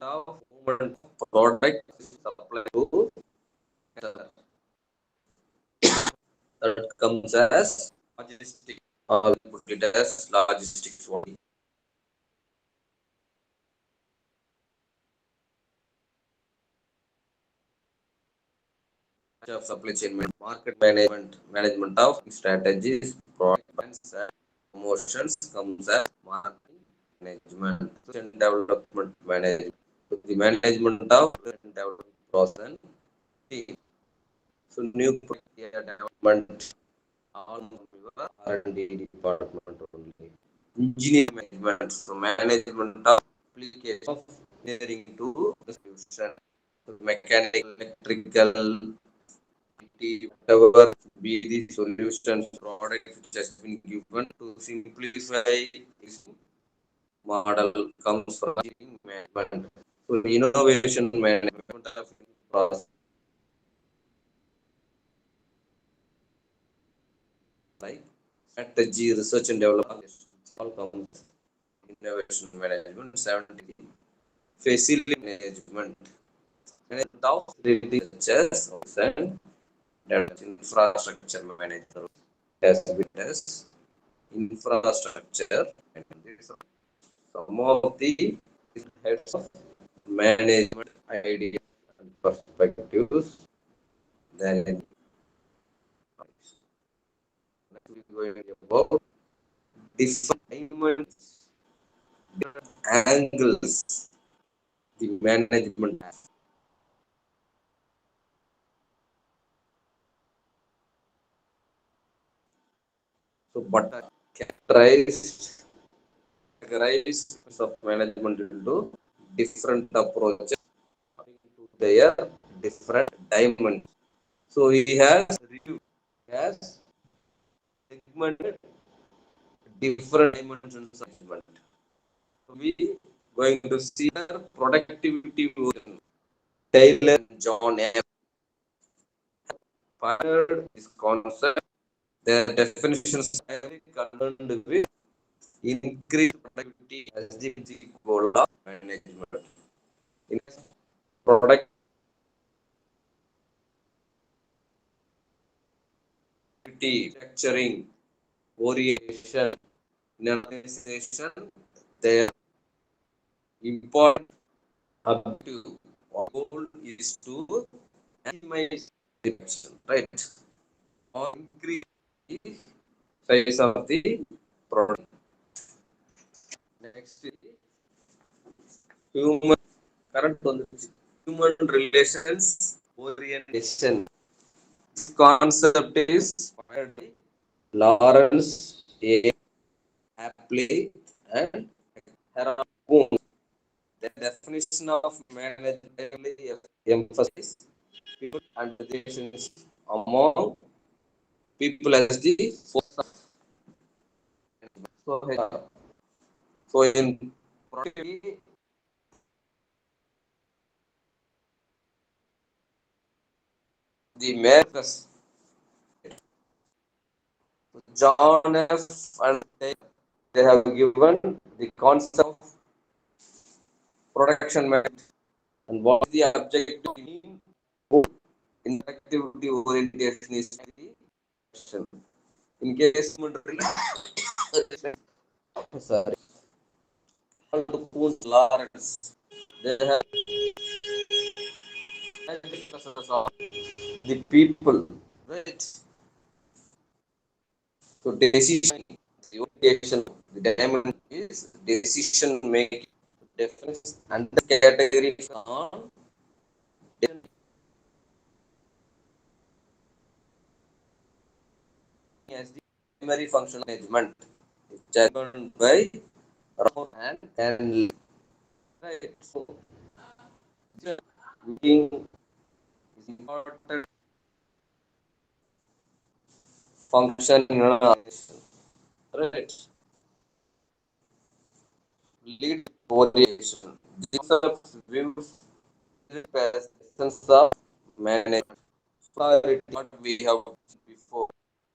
of movement product supply to that comes as logistics. Put it as logistics only. Of supply chain management, market management, management of strategies, products, and promotions comes as marketing management, and development management. So the management of development process and team. So new development all your R&D department only. Engineering management, so management of application of engineering to the solution. So mechanical, electrical, IT, whatever be the solutions product which has been given to simplify this model comes from engineering management. So innovation management of process. strategy, research and development, all comes innovation management, 70 facility management, and of researchers and infrastructure manager has been as infrastructure and these are some of the heads of management ideas and perspectives. Then we going about different dimensions, different angles the management has. So, but categorize of management into different approaches to their different dimensions. So he has reviewed, has segmented different dimensions of management. So we going to see the productivity version. Taylor and John F. pioneered this concept. Their definitions are concerned with increased productivity as the goal of management. In productivity structuring orientation in an organization, their important objective or goal is to maximize reduction, right? Or increase the size of the product. Next is human current human relations orientation. This concept is by Lawrence A. Apley and Harold Kuhn. The definition of management emphasizes people and relations among people as the force of so in productivity, the Americas, John F. and Taylor, they have given the concept of production management and what is the objective mean in activity orientation is the question. In case sorry, Lawrence, they have discussions of the people, right? So decision, the orientation, the diamond is decision making. Difference and the category on as the primary function management, governed by Rahul and right. So being is important function in an organization, right? Lead orientation. These are views as essence of management. Authority, what we have before,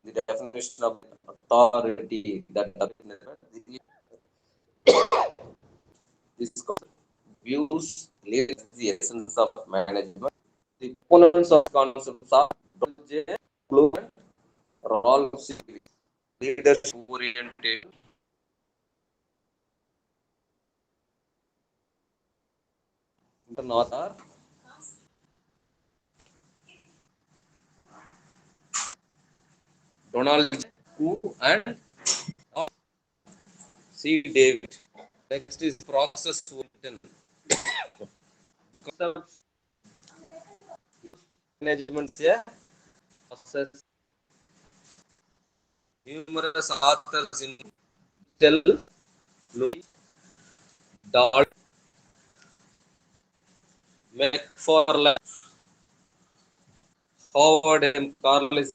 the definition of authority that this views lead the essence of management. The opponents of concepts are J. Fluent, Rolf, leadership oriented, author, Donald Who and C. David. Next is process oriented. Concept management, yeah, process. Numerous authors in Tell, Louis, Dahl, McFarlane, Howard M. Carlis,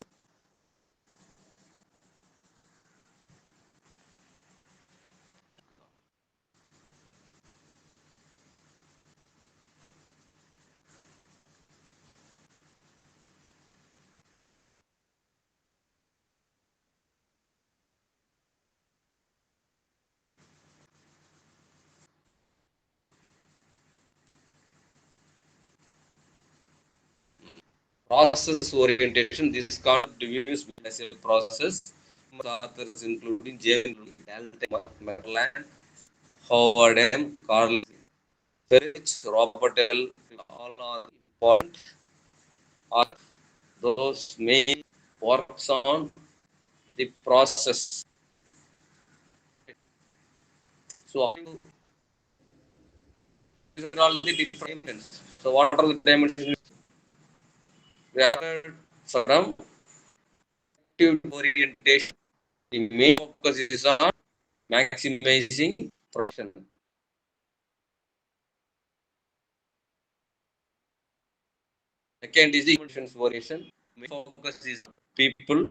process orientation. This concept views as a process. Authors including James Dalton, Maryland, Howard M. Carl, Ferrich, Robert L. All are important. Are those main works on the process. So these are all the different dimensions. So what are the dimensions? We are from active orientation. The main focus is on maximizing production. Second is the emotions orientation. Main focus is people,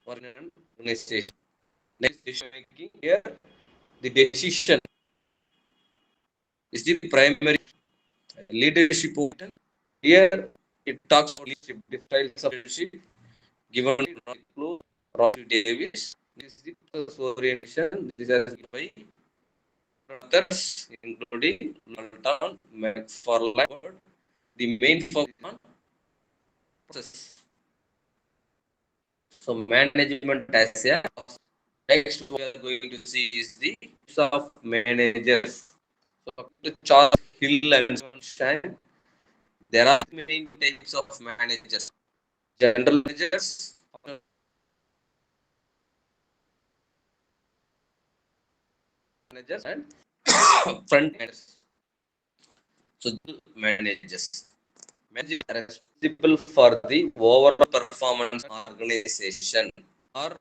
organization. Next, decision making. Here, the decision is the primary leadership. Here, it talks about leadership, different styles of leadership given Rocky Davis. This is the process orientation. This is by others, including Norton, McFarlane. The main focus on process. So management as a next we are going to see is the types of managers. So to Charles Hill and Sunshine, there are many types of managers. General managers, and front managers. So managers. Managers are responsible for the overall performance of organization or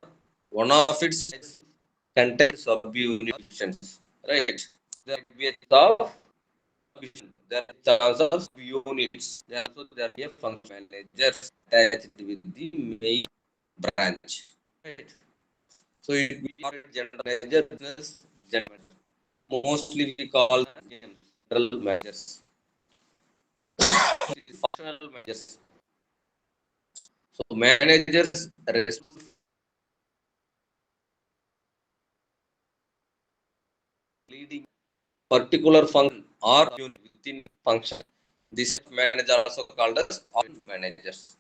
one of its content sub-units. Right? There will be a of there are thousands of units. There are function managers attached with the main branch. Right? So it we are general manager, business general. Mostly we call them general managers. Functional managers. So managers leading particular function or unit within function. This manager also called as managers.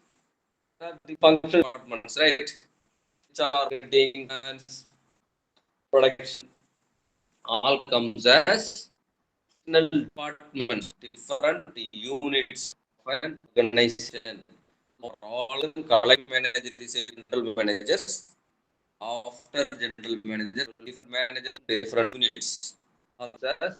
The function departments, right? Which are marketing, finance, production, all comes as departments, different units of an organization. All collect manager is a general managers. After general manager, if manager different units. As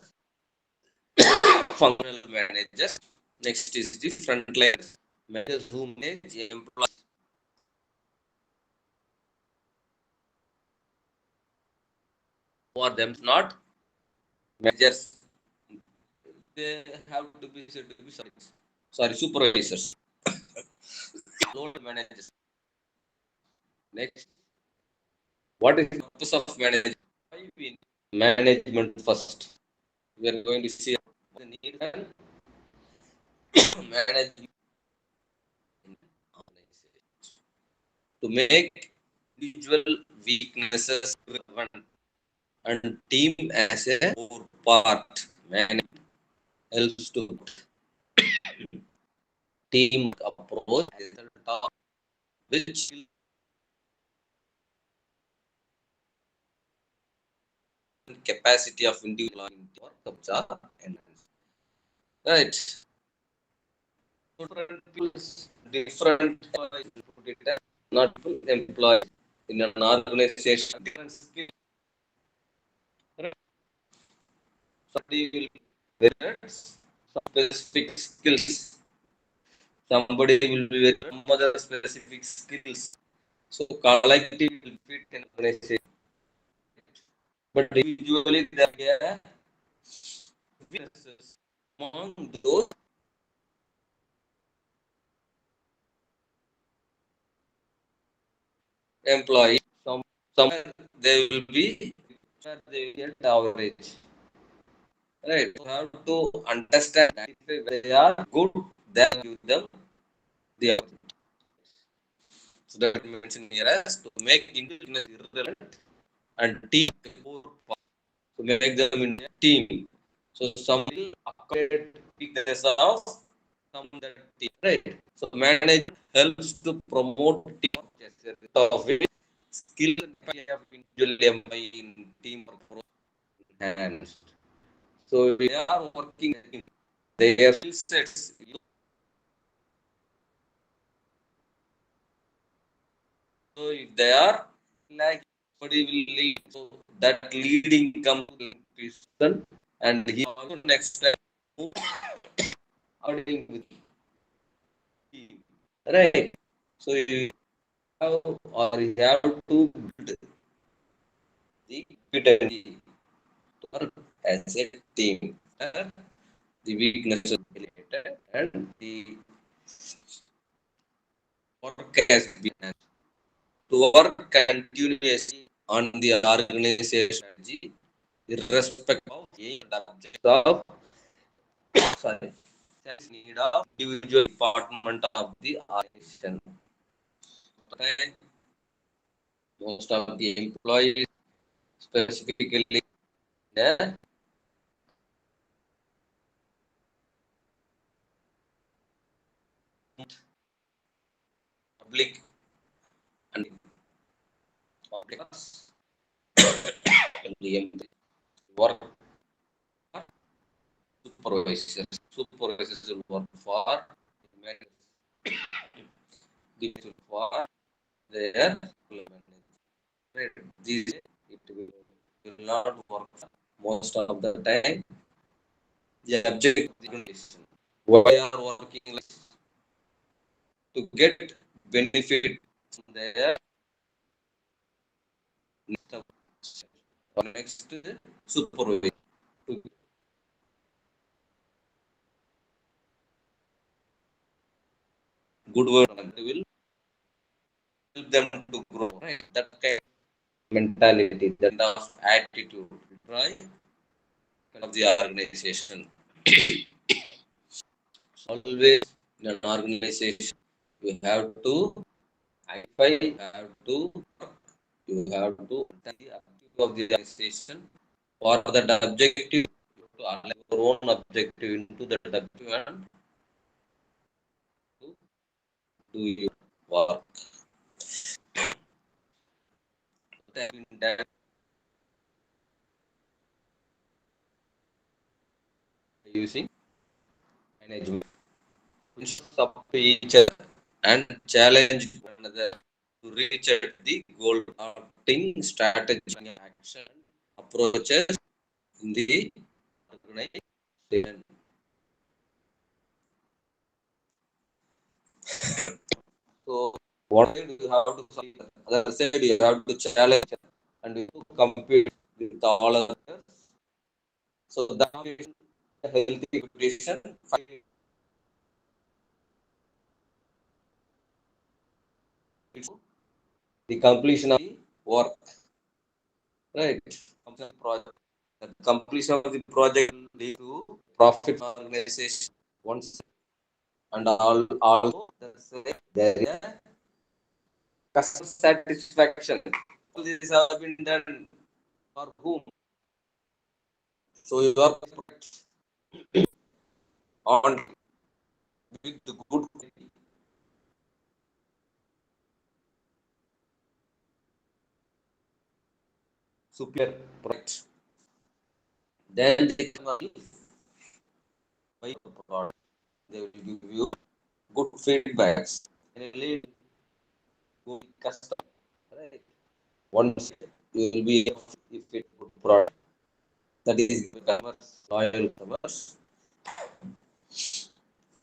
functional managers. Next is the frontliners, managers who manage employees for them, not managers. They have to be said to be supervisors, load managers. Next, what is the purpose of management? Management first. We are going to see the need and management to make individual weaknesses relevant and team as a core part. Management helps to team approach as a top, which capacity of individual work are enhanced. Right. Different not employees in an organization. Different skills. Somebody will be some specific skills. Somebody will be with some other specific skills. So collective will fit an organization. But individually there are weaknesses among those employees. Somewhere they will be they will get average. Right. You have to understand that if they are good, then give them the average. So that mentioned here as to make individuals irrelevant and team to make them in a team. So some will accommodate weakness of some that team. right? So management helps to promote team of it, skill and capacity of individual employee in teamwork enhanced. So they are working in their skill sets. So if they are like somebody will lead, so that leading comes to the person, and he also next step according with him, right? So you have or you have to build the competency to work as a team. The weaknesses related and the work has been to work continuously on the organization strategy, irrespective of aim and objects of sorry, need of individual department of the organization. Okay. Most of the employees, specifically the public and public the employees work for supervisors. Supervisors will work for this for their employment. Right. This will not work most of the time. The objective of the organization. Why are working like to get benefit from their next or next supervisor to good work and will help them to grow. Right. That kind of mentality, that kind of attitude, right? Of the organization. Always in an organization, you have to identify, you have to understand the objective of the organization. For that objective, you have to align your own objective into that objective and to do your work. That using management up to each other and challenge one another to reach at the goal, adopting strategy and action approaches in the organization. So one side you have to succeed, other side you have to challenge and you have to compete with all others. So that is a healthy competition. The completion of the work, right? Project. The completion of the project will lead to profit for organization once and also there is a customer satisfaction. All these have been done for whom? So you are on with the good quality, superior product. Then they come buy the product. They will give you good feedbacks and it lead to customer. Right. Once you will be if it good product that is customers, loyal customers.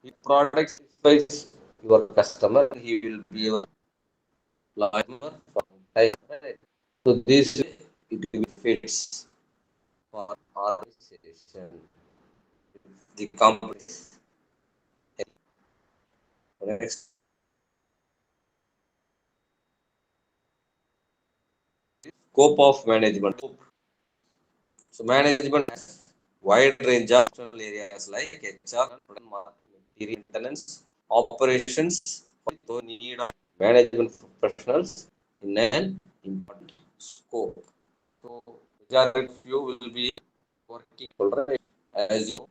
If product satisfies your customer, he will be your loyal customer for time. Right. So this it benefits for organization. The company. Next, scope of management. So management has wide range of functional areas like HR, maintenance, operations. So need of management professionals in an important scope. So majority of you will be working already as you know,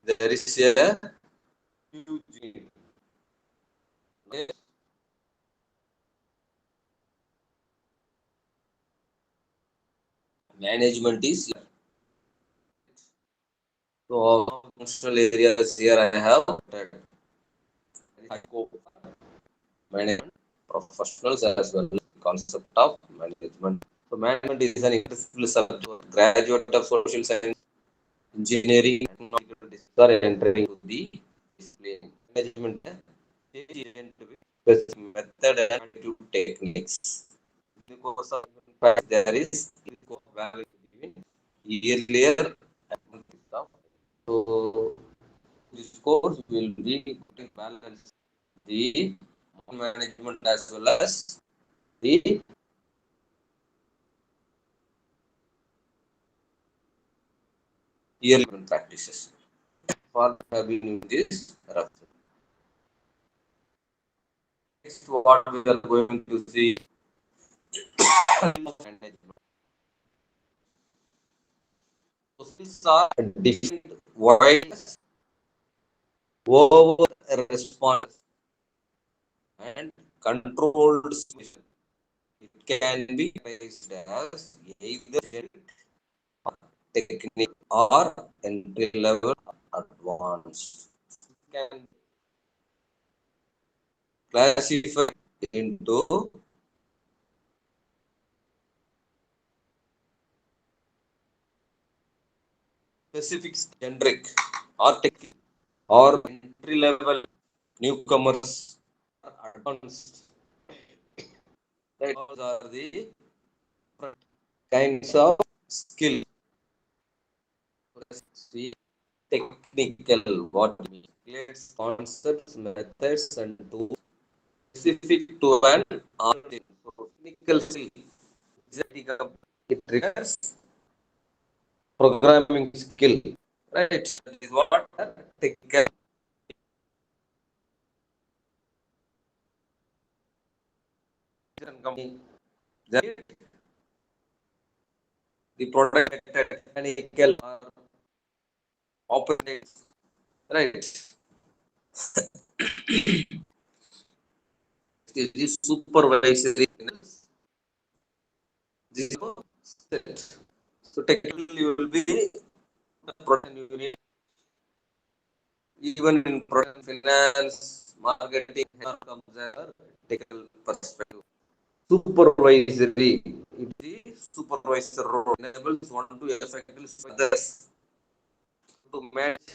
there is a huge management is so all functional areas here I have management professionals as well as concept of management. So management is an interdisciplinary subject. Graduate of social science, engineering, are entering to the discipline. Management with method and attitude techniques. In the course of there is value between earlier and so this course will be putting balance the management as well as the yearly practices for having this reference. Next, what we are going to see management. So skills are different wide over response and controlled situation. It can be raised as either technique or entry level advanced. It can be classified into specific generic or technical or entry level newcomers or advanced. Right? Those are the kinds of skill. See, technical, what means concepts, methods, and tools specific to an audience. So, technical skill it requires programming skill, right? That is what technical company. The product mechanical operates, right? It is supervisory. This is set. So technically you will be product unit, even in product finance, marketing, comes as technical perspective. Supervisory, it is supervisor role enables one to effectively others to manage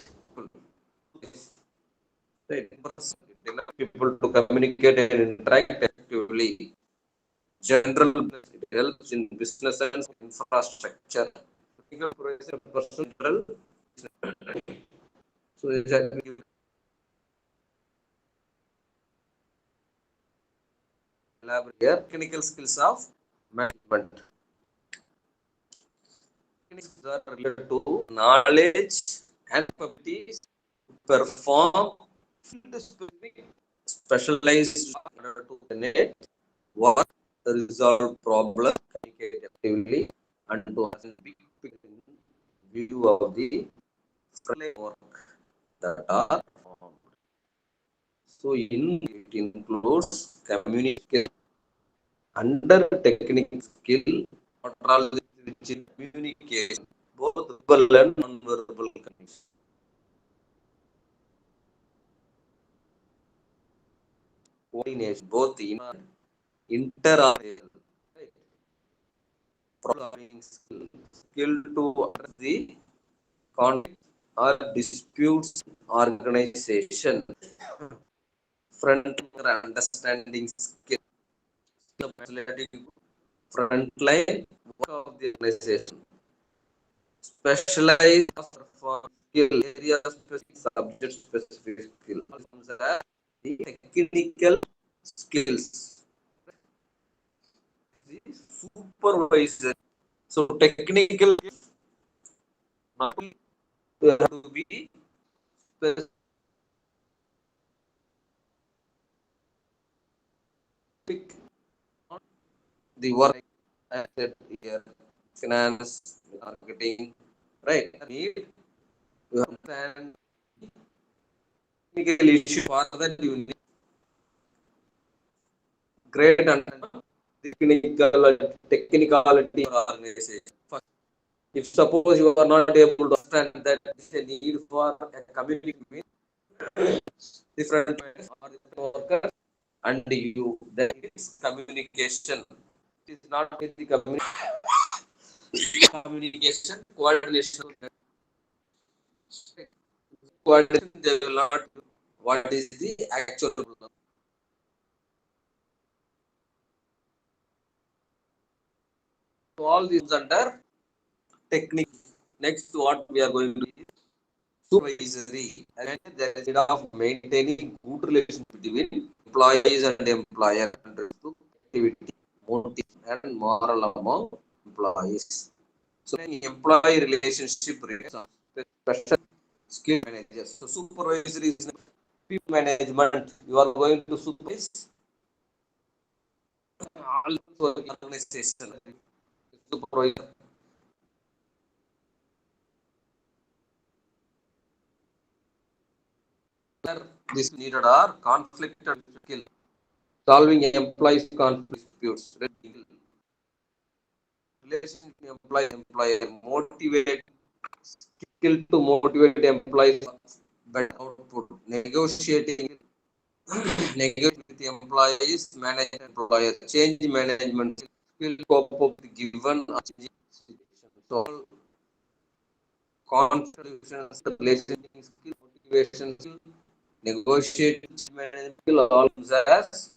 people to communicate and interact effectively. General it helps in business and infrastructure. Personal, so exactly elaborate here. Technical skills of management. Techniques are related to knowledge and abilities to perform field-specific specialized in order to coordinate work, resolve problems, communicate effectively, and to big picture view of the framework that are formed. So, it includes communication under technical skill, what are all which in communication, both verbal and non-verbal communication. Coordination, both in interoperable, right? Programming skill to address the conflict or disputes organization, frontline understanding skill, frontline work of the organization, specialized performance skill, area specific, subject specific skill, the technical skills, the supervisor. So technical not have to be specific on the work I said here, finance, marketing, right? Need to understand technical issue for that you need great understanding technicality of organization. First, if suppose you are not able to understand that there is a need for a community between different or different workers, and you there is communication. It is not the communication coordination. Coordination they will not. What is the actual problem? So all these under technique. Next, what we are going to do is supervisory. And there is need of maintaining good relation between employees and employer and to activity, motive, and moral among employees. So, an employee relationship special skill managers. So, supervisory is people management. You are going to supervise all organization. Supervisor. This needed are conflict and skill. Solving employees conflict disputes. Relation employer motivate skill to motivate employees better output. Negotiating negotiate with employees, manage employer, change management skill cope up with given situation. So contributions, relationship skill, motivation skill, negotiating management skill all as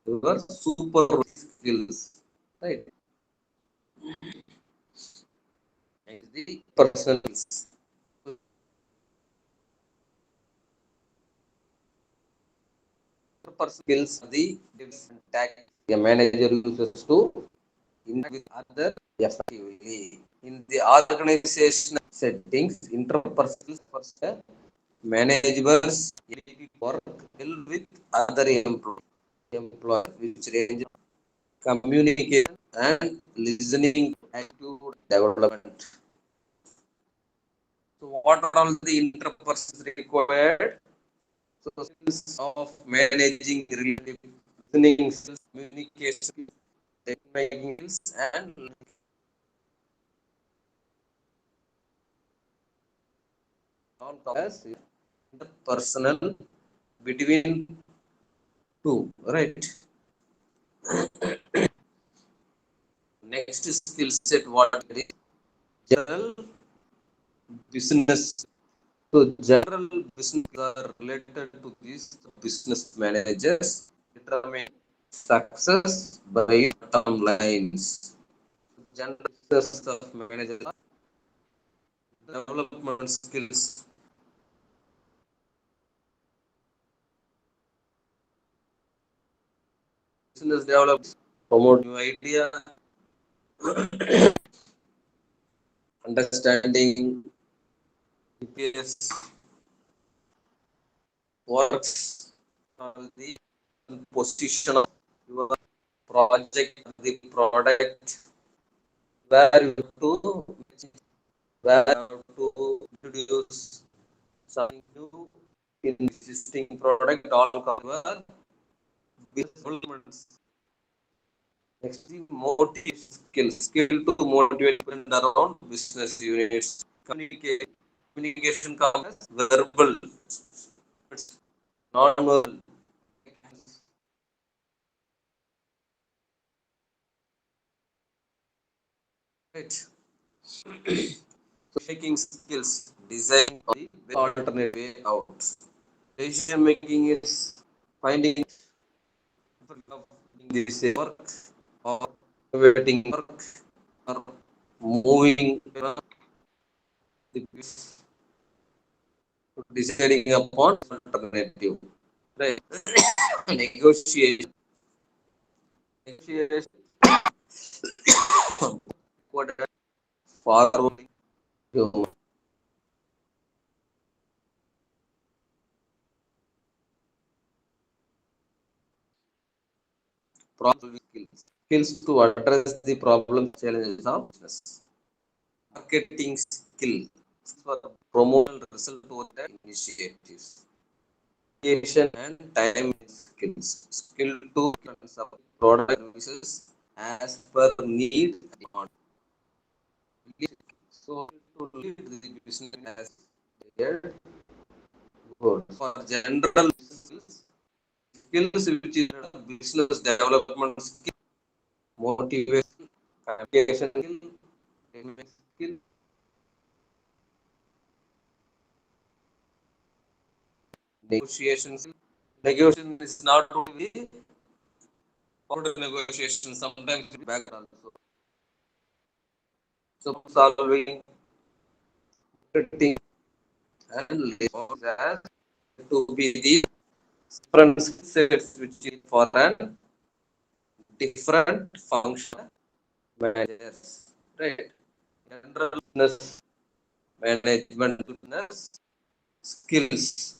your super skills. Right. And the personal skills. Personal skills are the different tactics a manager uses to interact with others effectively. In the organizational settings, interpersonal first managers work well with other employees, which range communication and listening active development. So, what are all the interpersonal required? So, skills of managing relative listening skills, communication, making skills, and all as interpersonal between two. Right. Next skill set what is general business. So general business are related to these business managers determine success by bottom lines. General business of managers development skills. Business development, promote new idea, understanding GPS works on the position of your project, the product, where you have to where you have to introduce something new in existing product all cover developments. Next, the motive skill to motivate and around business units. Communication comes verbal, non-verbal. Right. So making skills, design the alternate way out. Decision making is finding this work or innovating work or moving the deciding upon alternative. Right. Negotiation. Negotiation. What forward human problem skills to address the problem challenges of business. Marketing skill for promotional result oriented initiatives. communication and time skills. Skill to support product services as per need. So to lead the business as desired goal. For general skills which is business development skill, motivation, communication skill, payment skill, negotiation skill. Negotiation is not only about negotiation, sometimes background also. So solving, marketing, and labor as to be the different sets which is for an different function managers, right? General business management business skills.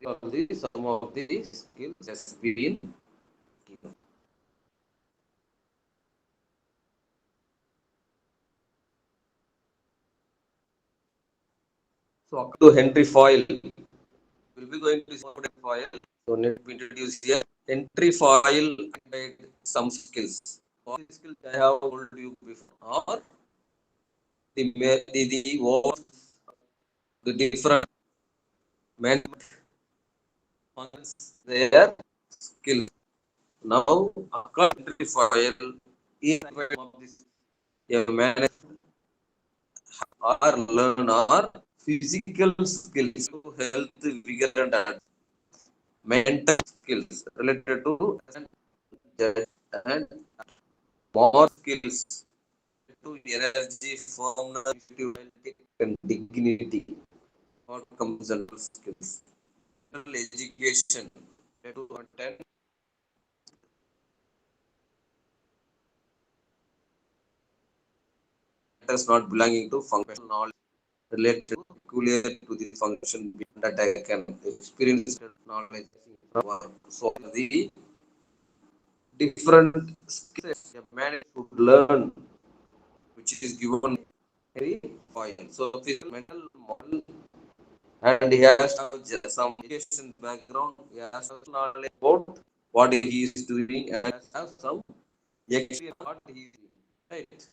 Some of the skills has been given. So to Henry Foyle, we'll be going to Henry Foyle. So need to introduce here. Henry Foyle identified some skills. All the skills I have told you before, or the different management functions, their skills. Now, according to Foyle, is of this a manager or learn or physical skills to health, vigor, and mental skills related to and more skills to energy, firmness, and dignity. What comes under skills? Education to attend matters not belonging to functional knowledge related to peculiar to the function that I can experience knowledge. So the different skills a man should learn, which is given very fine. So physical, mental, moral, and he has to have some education background. He has to have knowledge about what he is doing and has to have some experience what he is doing. Right.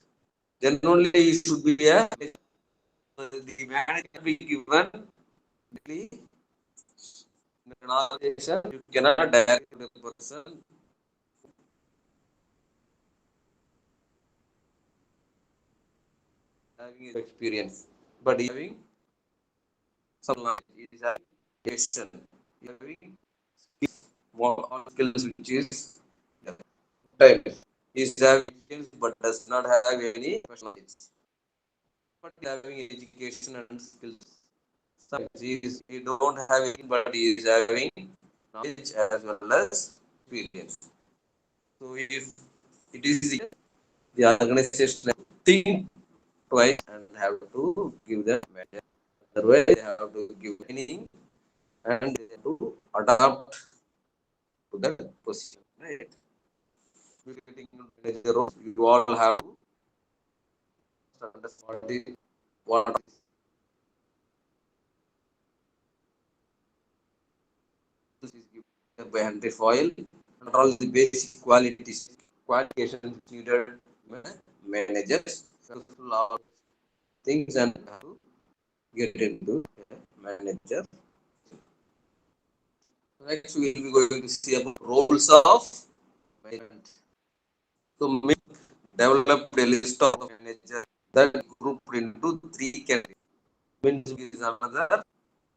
Then only he should be a the manager be given the organization. You cannot direct the person having experience, but having some knowledge. It is having education, having skills, all skills which is time. He is having skills but does not have any professional knowledge. But having education and skills. Sometimes he don't have it, but he is having knowledge as well as experience. So if it is the organization think twice and have to give them manager. Otherwise, they have to give training and they have to adapt to that position. Right? Getting manager role, you all have to understand what is given by Henry Foyle and all the basic qualities, qualifications needed managers successful all things and how to get into manager. Next, we will be going to see about roles of management. So, we developed a list of managers that grouped into three categories. Means is another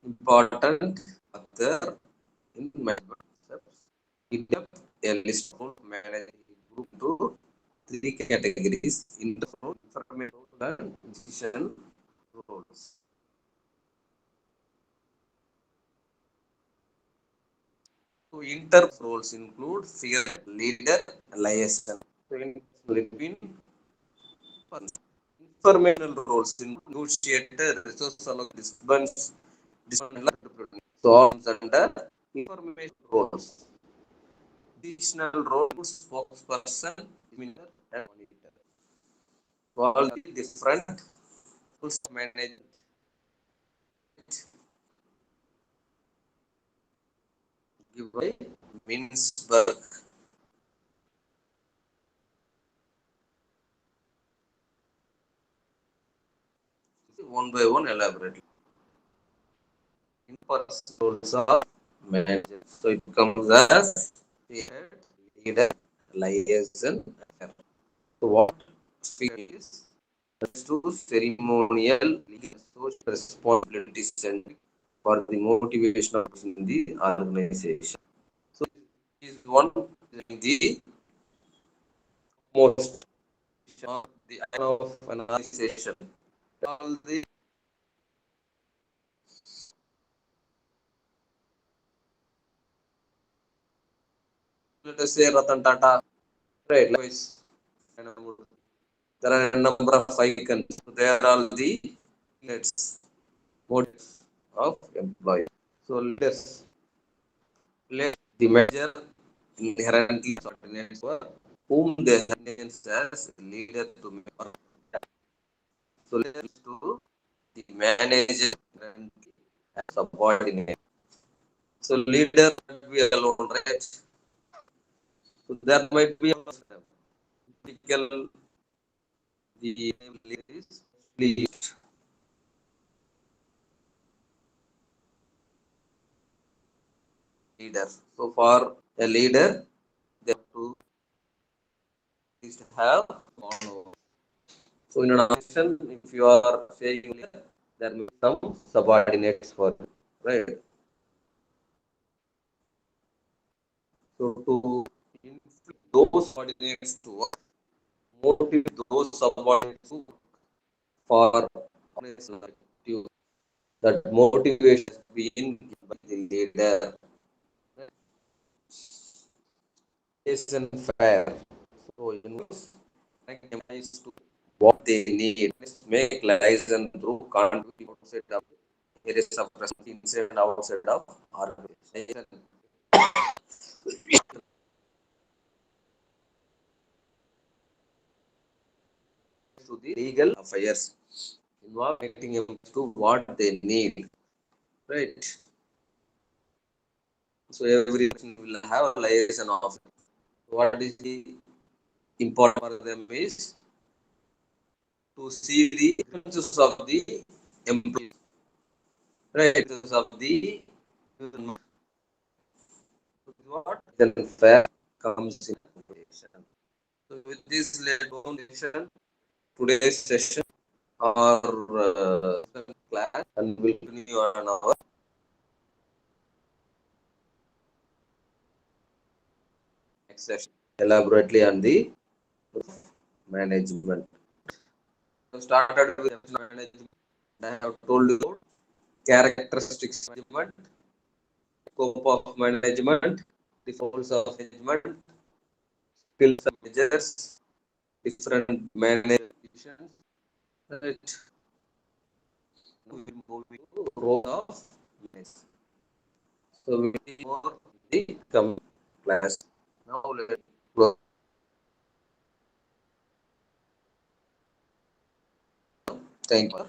important factor in management. We kept a list of managers grouped into three categories: interrole, information, and decision roles. So inter roles include figure, leader, liaison. So in between informational roles include negotiator, resource allocation, so under information roles. Additional roles, spokesperson, minister, and monitor. So all the different roles management. by Minsberg. One by one, elaborately. In roles of manager. So it comes as the head, leader, liaison. So what is to ceremonial social responsibilities and for the motivation of the organization. So is one the most of the of an organization. All the let us say Ratan Tata, right? Likewise, there are a number of icons. They are all the leaders, motives of employee. So leaders play the major inherently subordinates for whom they have as leader to make. So leaders to the manager and subordinate. So leader might be alone, right? So there might be a typical the leader is leader. So for a leader, they have to have follow. So in an organization, if you are saying leader, there may be some subordinates for you, right? So to influence those subordinates to work, motivate those subordinates to work for organizational activity, that motivation is being given by the leader. Is fair. So employees to what they need. Make license through contribute outside of areas of inside and outside of organization. To the legal affairs involved making them to what they need. Right. So every person will have a liaison of what is the important for them is to see the differences of the employees, right? Differences of the what then fair comes in application. So with this led foundation, today's session or class, and we'll continue on our next session elaborately on the management. So started with management. I have told you about characteristics of management, scope of management, the forms of management, skills of managers, different management. Right. We will move to role of managers. So we will see more in the coming class. Now let's close. Thank you.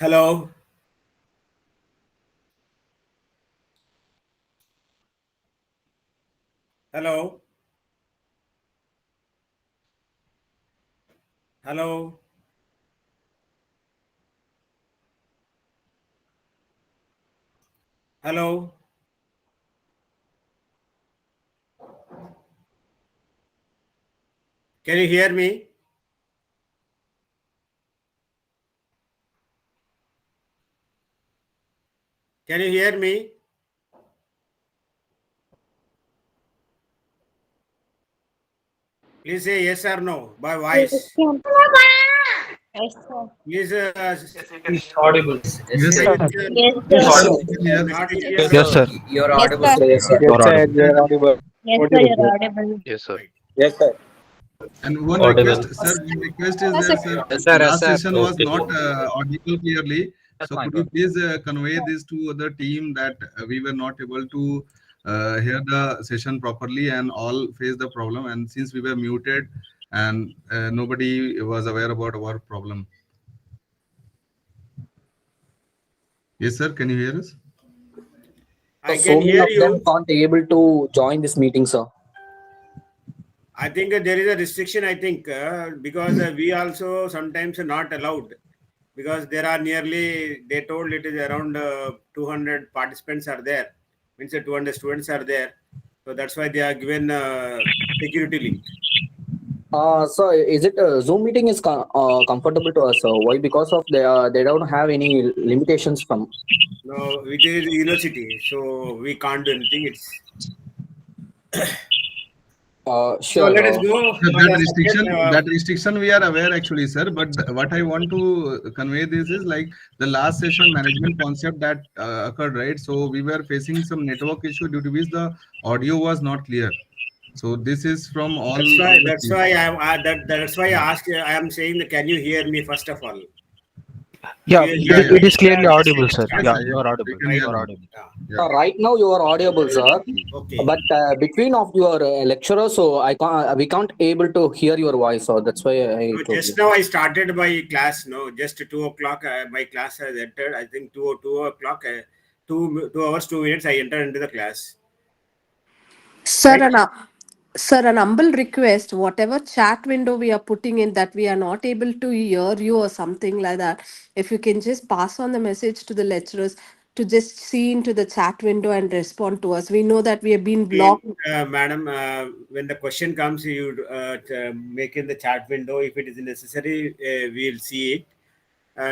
Hello. Hello. Hello. Hello. Can you hear me? Can you hear me? Please say yes or no by voice. Yes, sir. Please. It's audible. Yes, sir. Yes, It's sir. audible. Not clear. Yes, sir. You're Yes, audible, sir. sir. Yes, sir. You're audible. You're audible. Yes, sir. Audible, You're sir. audible. Yes, sir. Right. Yes, sir. And one Audible. request, sir. One request is Yes, there, sir. sir. Yes, sir. Yes, Last sir. session was Okay. not audible clearly. That's So my could you God. please convey this to the team that we were not able to hear the session properly and all faced the problem. And since we were muted and nobody was aware about our problem. Yes, sir. Can you hear us? I So can many hear of them you. can't able to join this meeting, sir. I think there is a restriction. I think because we also sometimes are not allowed because there are nearly, they told it is around 200 participants are there. Means 200 students are there. So that's why they are given security link. So is it Zoom meeting is comfortable to us? Why? Because of they don't have any limitations from. No, it is university, so we can't do anything. It's so Sure. let us go Sir, for the subject. that restriction we are aware actually, sir. But what I want to convey this is like the last session management concept that occurred, right? So we were facing some network issue due to which the audio was not clear. So this is from all That's why. of the That's team. why that's why I asked. I am saying that. Can you hear me first of all? Yeah, You Yeah, hear yeah. it is clearly just audible, sir. Yes, Yeah, sir, you yes. are We audible. can right. hear You are you. audible. Yeah. Right now you are audible, sir. Okay. But between of your lecturer, so I can't. We can't able to hear your voice. So that's why I So told just you. now I started my class. No, just 2 o'clock. My class has entered. I think 2 o'clock. 2 hours 2 minutes. I entered into the class. Sir, Right. sir, an humble request, whatever chat window we are putting in that we are not able to hear you or something like that, if you can just pass on the message to the lecturers to just see into the chat window and respond to us. We know that we have been blocked. Madam, when the question comes, you make in the chat window. If it is necessary, we'll see it.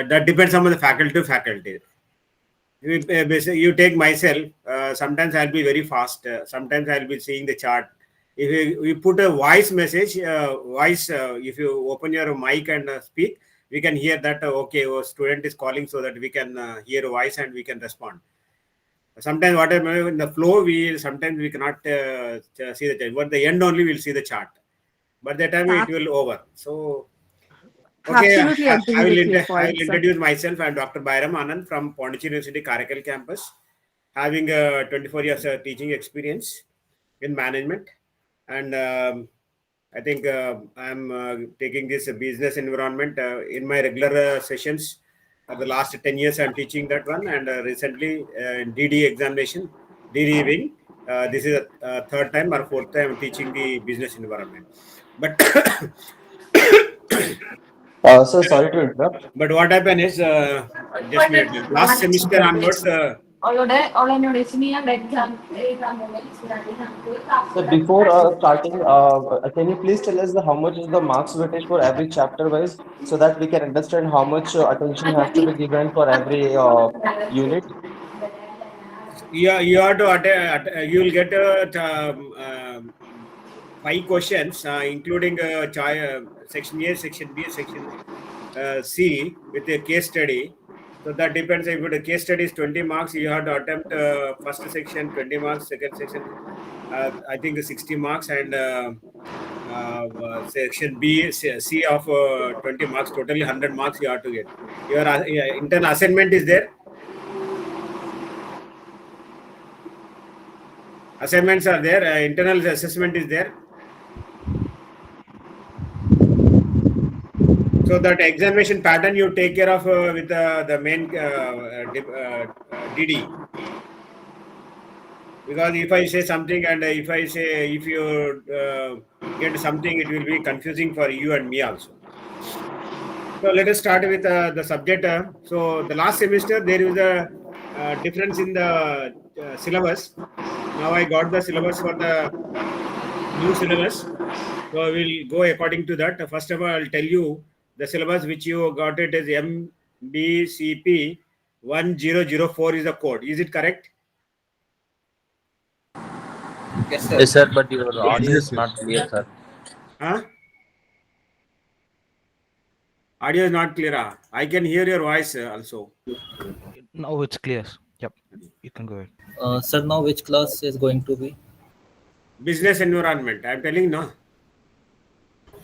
That depends on the faculty to faculty. You take myself. Sometimes I'll be very fast. Sometimes I'll be seeing the chart. If you put a voice message, if you open your mic and speak, we can hear that. Okay, a student is calling, so that we can hear a voice and we can respond. Sometimes whatever in the flow, we sometimes we cannot see the chart. But the end only we'll see the chart. But the time it Ab- will over. So okay, Absolutely agree with your I point, will sir. introduce myself. I'm Dr. Bairam Anand from Pondicherry University, Karaikal campus, having 24 years teaching experience in management. And I think I'm taking this business environment in my regular sessions. For the last 10 years, I'm teaching that one. And recently, in DD examination, DD wing, this is a third time or fourth time I'm teaching the business environment. But Sir, sorry to interrupt. But what happened is, just made last semester onwards, So before starting, can you please tell us how much is the marks weightage for every chapter wise so that we can understand how much attention has to be given for every unit? you have to attend, you will get 5 questions, including section A, section B, section C with a case study. So that depends. If the case study is 20 marks, you have to attempt first section 20 marks, second section I think 60 marks, and section B, C of 20 marks, totally 100 marks you have to get. Your internal assignment is there. Assignments are there. Internal assessment is there. So that examination pattern you take care of with the main DD. Because if I say something and if you get something, it will be confusing for you and me also. So let us start with the subject. So the last semester there is a difference in the syllabus. Now I got the syllabus for the new syllabus. So I will go according to that. First of all, I'll tell you the syllabus which you got it is MBCP 1004 is the code. Is it correct? Yes, sir. Yes, sir, but your Yes, audio yes, is yes. not clear, sir. Huh? Audio is not clear. I can hear your voice also. Now it's clear. Yep, you can go ahead. Sir, now which class is going to be? Business environment. I'm telling no.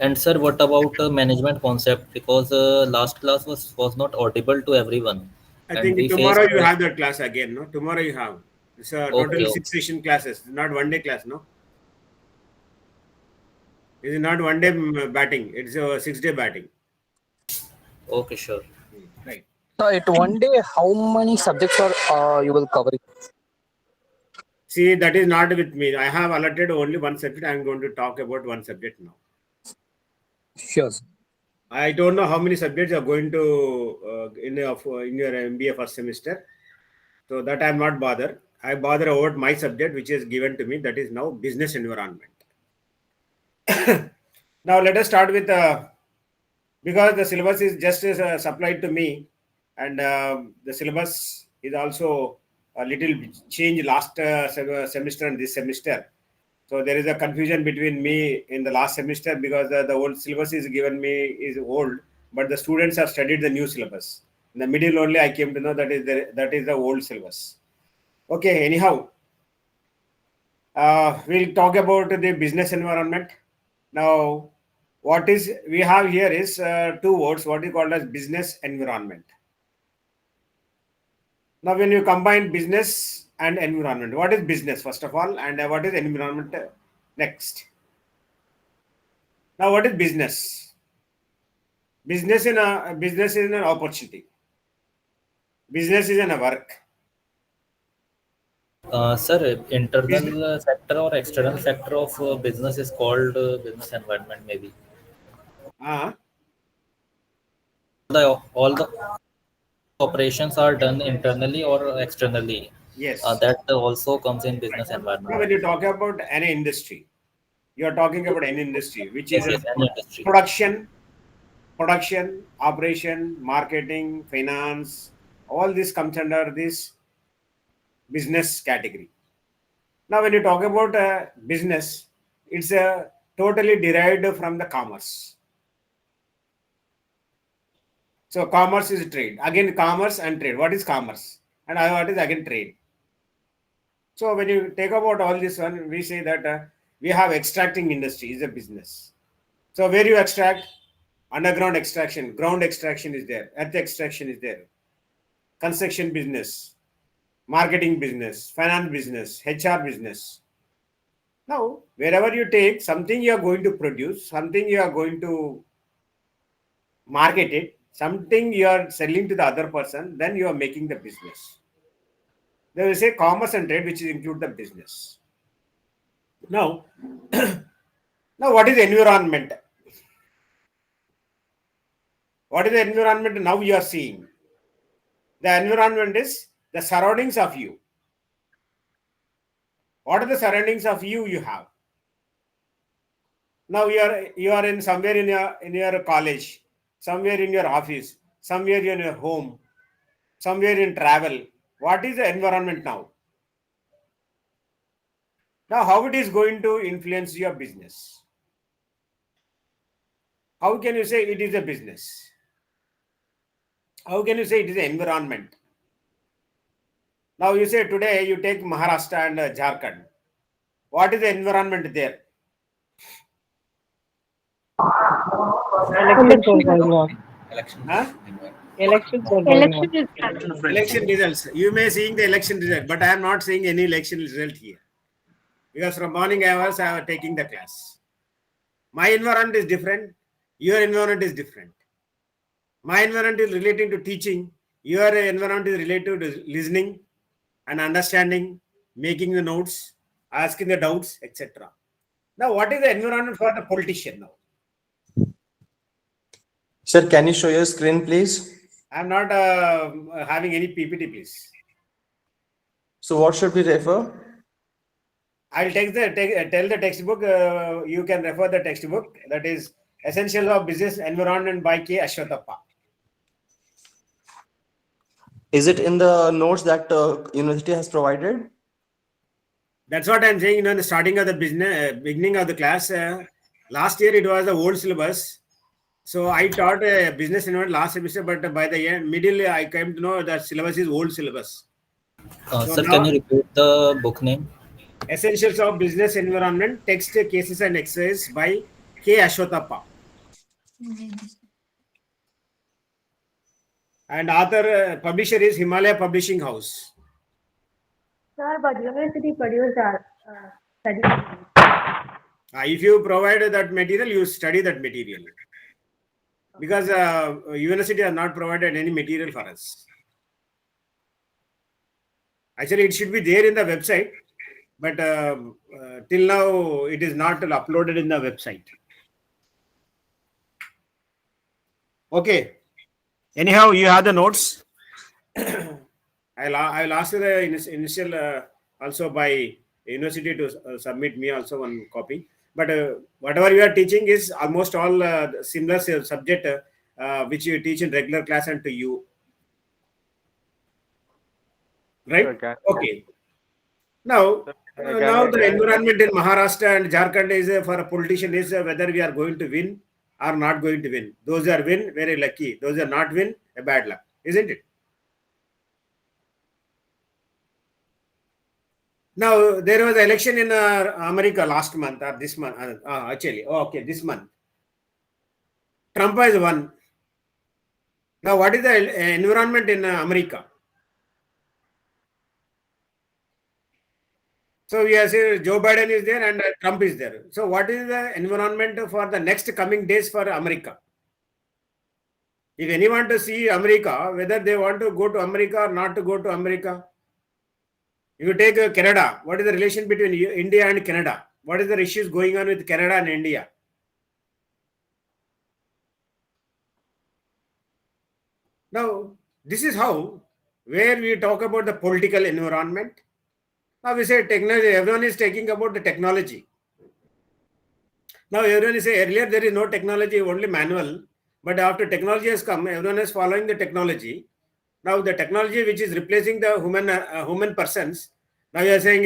And sir, what about management concept? Because last class was not audible to everyone, I and think we tomorrow faced. you have that class again. No, tomorrow you have. It's a total Okay, 6 session classes, not 1 day class. No, it's not 1 day batting. It's a 6 day batting. okay, sure. Right. So at one day, how many subjects are you will cover it? See, that is not with me. I have allotted only one subject. I'm going to talk about one subject now. Sure. Sir. I don't know how many subjects are going to in your MBA first semester. So that I'm not bothered. I bother about my subject, which is given to me. That is now business environment. Now let us start with because the syllabus is just supplied to me, and the syllabus is also a little change last semester and this semester. So there is a confusion between me in the last semester because the old syllabus is given me is old, but the students have studied the new syllabus. In the middle only I came to know that is the old syllabus. Okay, anyhow, we'll talk about the business environment. Now, what is we have here is two words, what is called as business environment. Now, when you combine business and environment, what is business first of all, and what is environment next? Now, what is business? Business is an opportunity. Business is a work. Sir, internal sector or external sector of business is called business environment, maybe. Uh, All the operations are done internally or externally. yes. That also comes in Right. business Now, environment. when you talk about any industry, you are talking about any industry, which is Yes, a yes, any industry. production, operation, marketing, finance, all this comes under this business category. Now, when you talk about business, it's totally derived from the commerce. So, commerce is trade. Again, commerce and trade. What is commerce? And what is again trade? So, when you take about all this one, we say that we have extracting industry is a business. So, where you extract? Underground extraction, ground extraction is there, earth extraction is there, construction business, marketing business, finance business, HR business. Now, wherever you take something you are going to produce, something you are going to market it, something you are selling to the other person, then you are making the business. They will say commerce and trade, which include the business. Now, now what is environment? What is the environment now you are seeing? The environment is the surroundings of you. What are the surroundings of you have? Now you are in somewhere in your college, somewhere in your office, somewhere in your home, somewhere in travel. What is the environment now? Now how it is going to influence your business? How can you say it is a business? How can you say it is an environment? Now you say today you take Maharashtra and Jharkhand. What is the environment there? Elections are going on. Election. Huh? Elections are going Election on. is happening. Election results. You may seeing the election result, but I am not seeing any election result here. Because from morning hours I was taking the class. My environment is different. Your environment is different. My environment is relating to teaching. Your environment is related to listening and understanding, making the notes, asking the doubts, etc. Now, what is the environment for the politician now? Sir, can you show your screen, please? I'm not having any PPT, please. So what should we refer? I'll tell the textbook. You can refer the textbook. That is Essentials of Business Environment by K. Ashwatappa. Is it in the notes that university has provided? That's what I'm saying. In the starting of the business, beginning of the class, last year it was the old syllabus. So I taught business environment last semester, but by the end, middle, I came to know that syllabus is old syllabus. So Sir, now, can you repeat the book name? Essentials of Business Environment, Text, Cases and Exercises by K. Ashwatappa. And author, publisher is Himalaya Publishing House. Sir, but university produced our study. If you provide that material, you study that material. Because university has not provided any material for us. Actually, it should be there in the website, but till now it is not uploaded in the website. Okay. Anyhow, you have the notes. I'll ask the initial also by university to submit me also one copy. But whatever you are teaching is almost all similar subject which you teach in regular class and to you. Right? Okay. Now, now the environment in Maharashtra and Jharkhand is for a politician is whether we are going to win or not going to win. Those are win, very lucky. Those are not win, a bad luck, isn't it? Now there was an election in America last month or this month. Actually, okay, this month. Trump has won. Now, what is the environment in America? So we are saying Joe Biden is there and Trump is there. So what is the environment for the next coming days for America? If anyone to see America, whether they want to go to America or not to go to America. If you take Canada, what is the relation between India and Canada? What is the issues going on with Canada and India? Now, this is how, where we talk about the political environment. Now we say technology, everyone is talking about the technology. Now everyone is saying earlier there is no technology, only manual. But after technology has come, everyone is following the technology. Now the technology which is replacing the human persons, now you are saying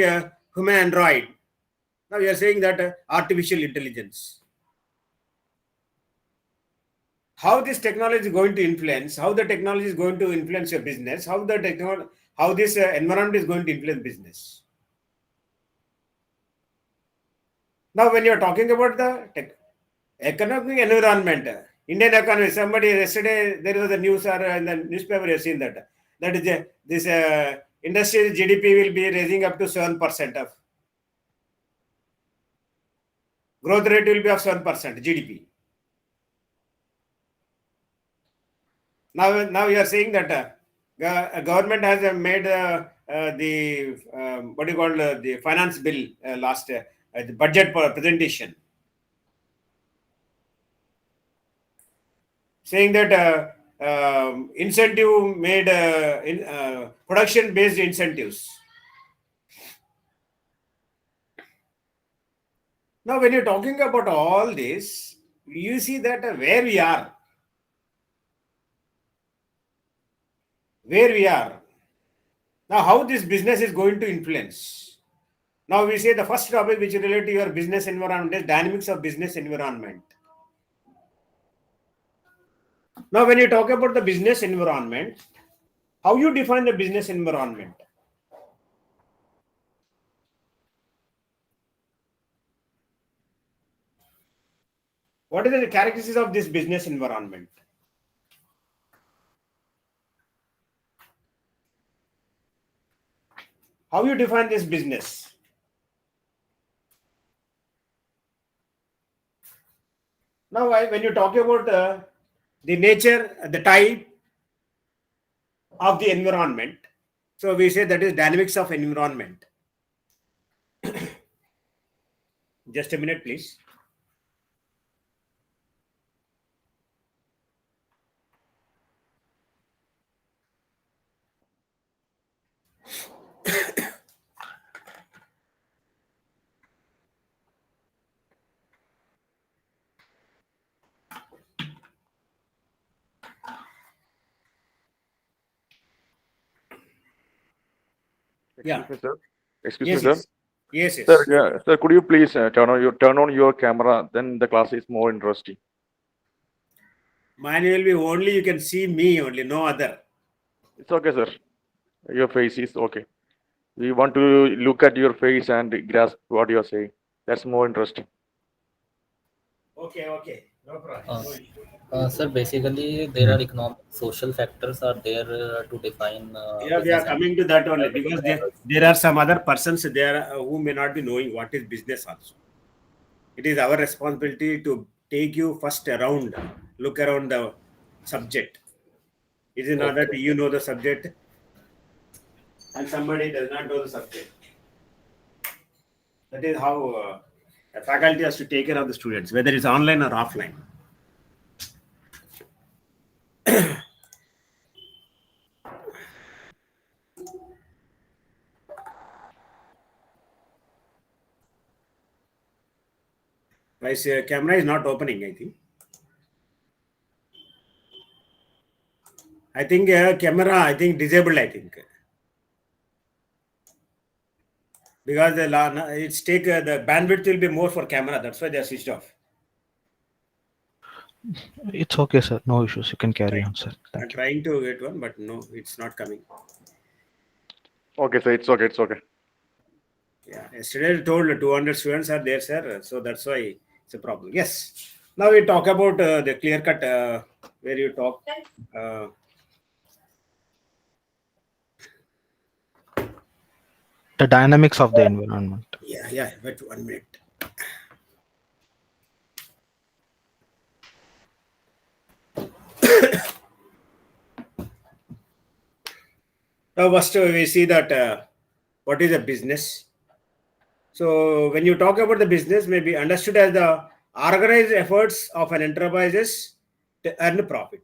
human android. Now you are saying that artificial intelligence. How this technology is going to influence, how the technology is going to influence your business, how this environment is going to influence business. Now, when you are talking about the economic environment, Indian economy, somebody yesterday there was a news or in the newspaper you have seen that is this industrial GDP will be raising up to 7% of growth rate will be of 7% GDP. Now you are saying that government has made the what do you call the finance bill last the budget presentation, saying that incentive made production based incentives. Now, when you're talking about all this, you see that where we are. Now, how this business is going to influence. Now, we say the first topic which relate to your business environment is dynamics of business environment. Now, when you talk about the business environment, how you define the business environment? What are the characteristics of this business environment? How you define this business? Now, when you talk about the nature, the type of the environment. So we say that is dynamics of environment. Just a minute, please. Yeah. Excuse me, sir. Excuse Yes, me, sir. yes. Yes, Sir, yes. yeah, sir, could you please turn on your camera? Then the class is more interesting. Mine will be only you can see me only, no other. It's okay, sir. Your face is okay. We want to look at your face and grasp what you are saying. That's more interesting. Okay, no problem. Uh, No issue. Sir, basically, there are economic, social factors are there to define Yeah, we are business coming to that only because there are some other persons there who may not be knowing what is business also. It is our responsibility to take you first around, look around the subject. It is not Okay. that you know the subject and somebody does not know the subject. That is how a faculty has to take care of the students, whether it's online or offline. My camera is not opening, I think. Camera, I think disabled, I think. Because it's take the bandwidth will be more for camera. That's why they are switched off. It's okay, sir. No issues. You can carry Right. on, sir. I'm Thank you. trying to get one, but no, it's not coming. Okay, sir. It's okay. It's okay. Yeah, yesterday I told 200 students are there, sir. So that's why it's a problem. Yes. Now we talk about the clear cut where you talk. The dynamics of the environment. Yeah. Wait 1 minute. Now first we see that what is a business. So when you talk about the business, may be understood as the organized efforts of an enterprises to earn profit.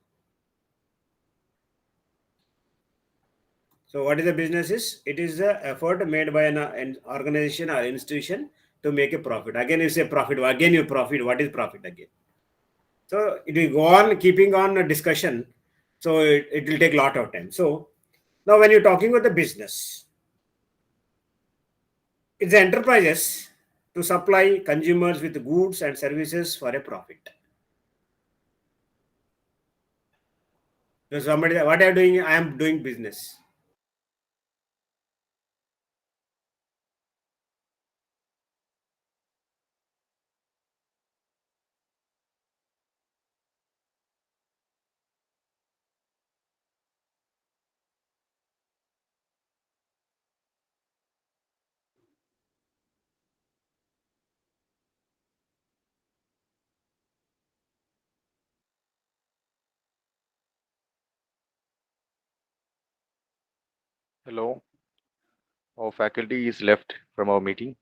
So what is the business is? It is the effort made by an organization or institution to make a profit. Again, you say profit. Again, you profit. What is profit again? So it will go on keeping on a discussion. So it will take a lot of time. So now when you're talking about the business, it's the enterprises to supply consumers with goods and services for a profit. So somebody, what are you doing? I am doing business. Hello. Our faculty is left from our meeting.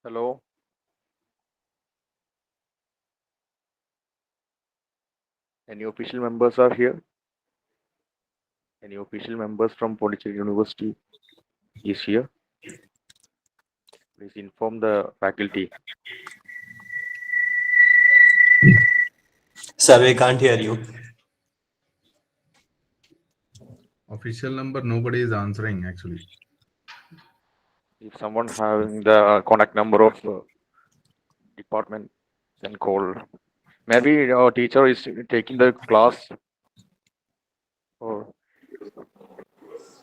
Hello. Any official members are here? Any official members from Pondicherry University is here? Please inform the faculty. Sir, we can't hear you. Official number, nobody is answering actually. If someone having the contact number of department, then call. Maybe our teacher is taking the class. Or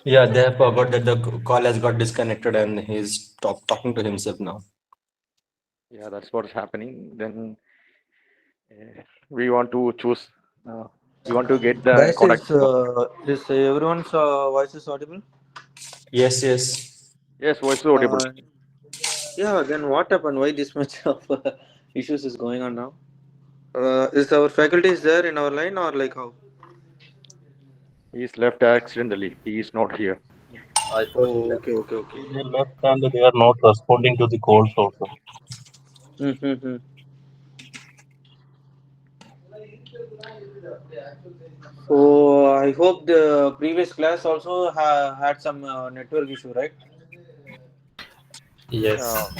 Yeah, they have forgot that the call has got disconnected and he's stopped talking to himself now. yeah, that's what's happening. Then we want to choose. We want to get the Guys, contact. is everyone's voice is audible? Yes, yes. Yes, voice is audible. Yeah, then what happened? Why this much of issues is going on now? Is our faculty is there in our line or like how? He is left accidentally. He is not here. I thought Okay. They left and they are not responding to the calls also. Mm-hmm. So I hope the previous class also had some network issue, right? yes.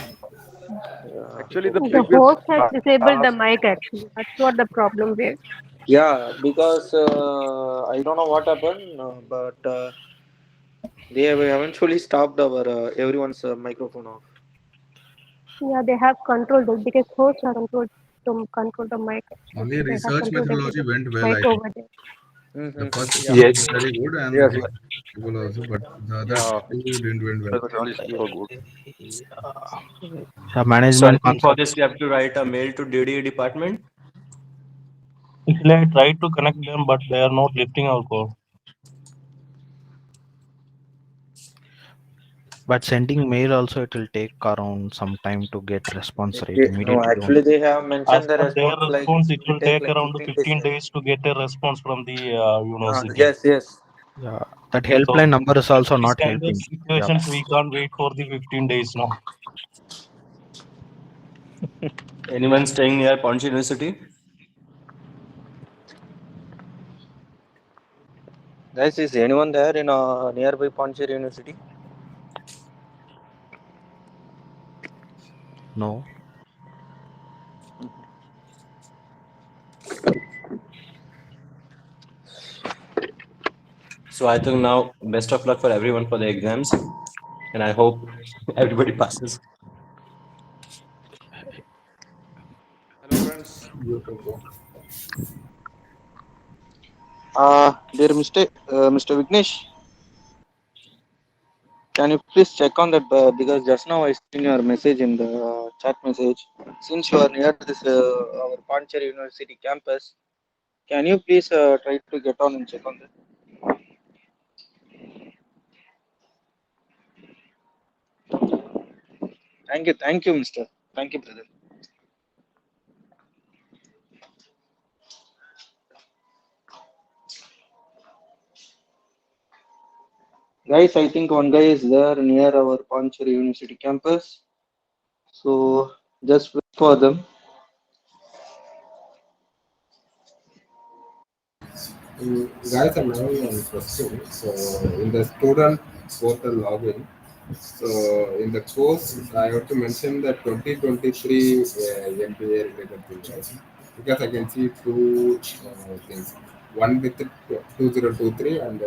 Actually, the The previous host has disabled the class. mic actually. That's what the problem is. Yeah, because I don't know what happened, but they have eventually stopped our everyone's microphone off. Yeah, they have controlled it because hosts are controlled to control the mic actually. Only So they have research controlled methodology everything. went well, Mic I think. over there. The first Yeah. two Yes. were very good and Yes. first two also, but the other Yeah. two didn't went well. Methodology were good. The So I management think for concept. this we have to write a mail to DD department. Actually, I tried to connect them, but they are not lifting our call. But sending mail also, it will take around some time to get response rate. No, Immediately don't. actually they have As mentioned the per their response like response, it it will will take take like around 15 days. 15 days to get a response from the university. Yes. Yeah, that So helpline number is also these not kind of helping. Yeah. situations, we can't wait for the 15 days now. Anyone staying near Pondicherry University? Guys, is anyone there in nearby Pondicherry University? No. So I think now best of luck for everyone for the exams, and I hope everybody passes. Hello, friends. Dear Mr. Vignesh, can you please check on that because just now I seen your message in the chat message. Since you are near this our Pondicherry University campus, can you please try to get on and check on that? Thank you, Mister. Thank you, brother. Guys, I think one guy is there near our Pondicherry University campus. So just wait for them. Guys, I'm having one question. So, in the student portal login, so in the course, I have to mention the 2023 MBA related thing, right? Because I can see two things. One with 2023 and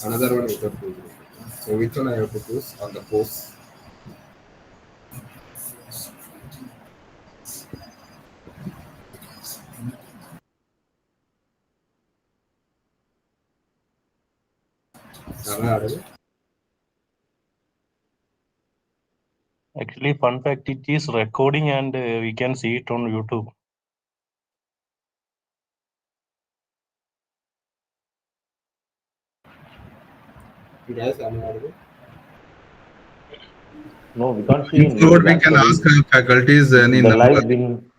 another one without 2023. So, which one I have to choose on the course? Actually, fun fact, it is recording and we can see it on YouTube. Guys, am I audible? No, we can't see in Include, YouTube we can actually. ask our faculties any The number. We live being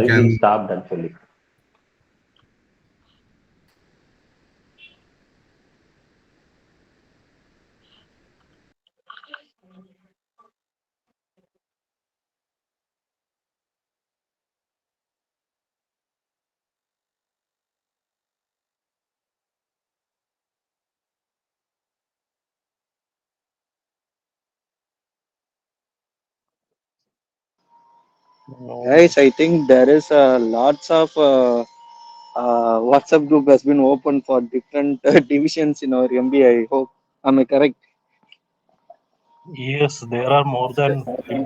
can. stopped actually. Guys, I think there is lots of WhatsApp group has been opened for different divisions in our MBA. I hope. Am I correct? Yes, there are more than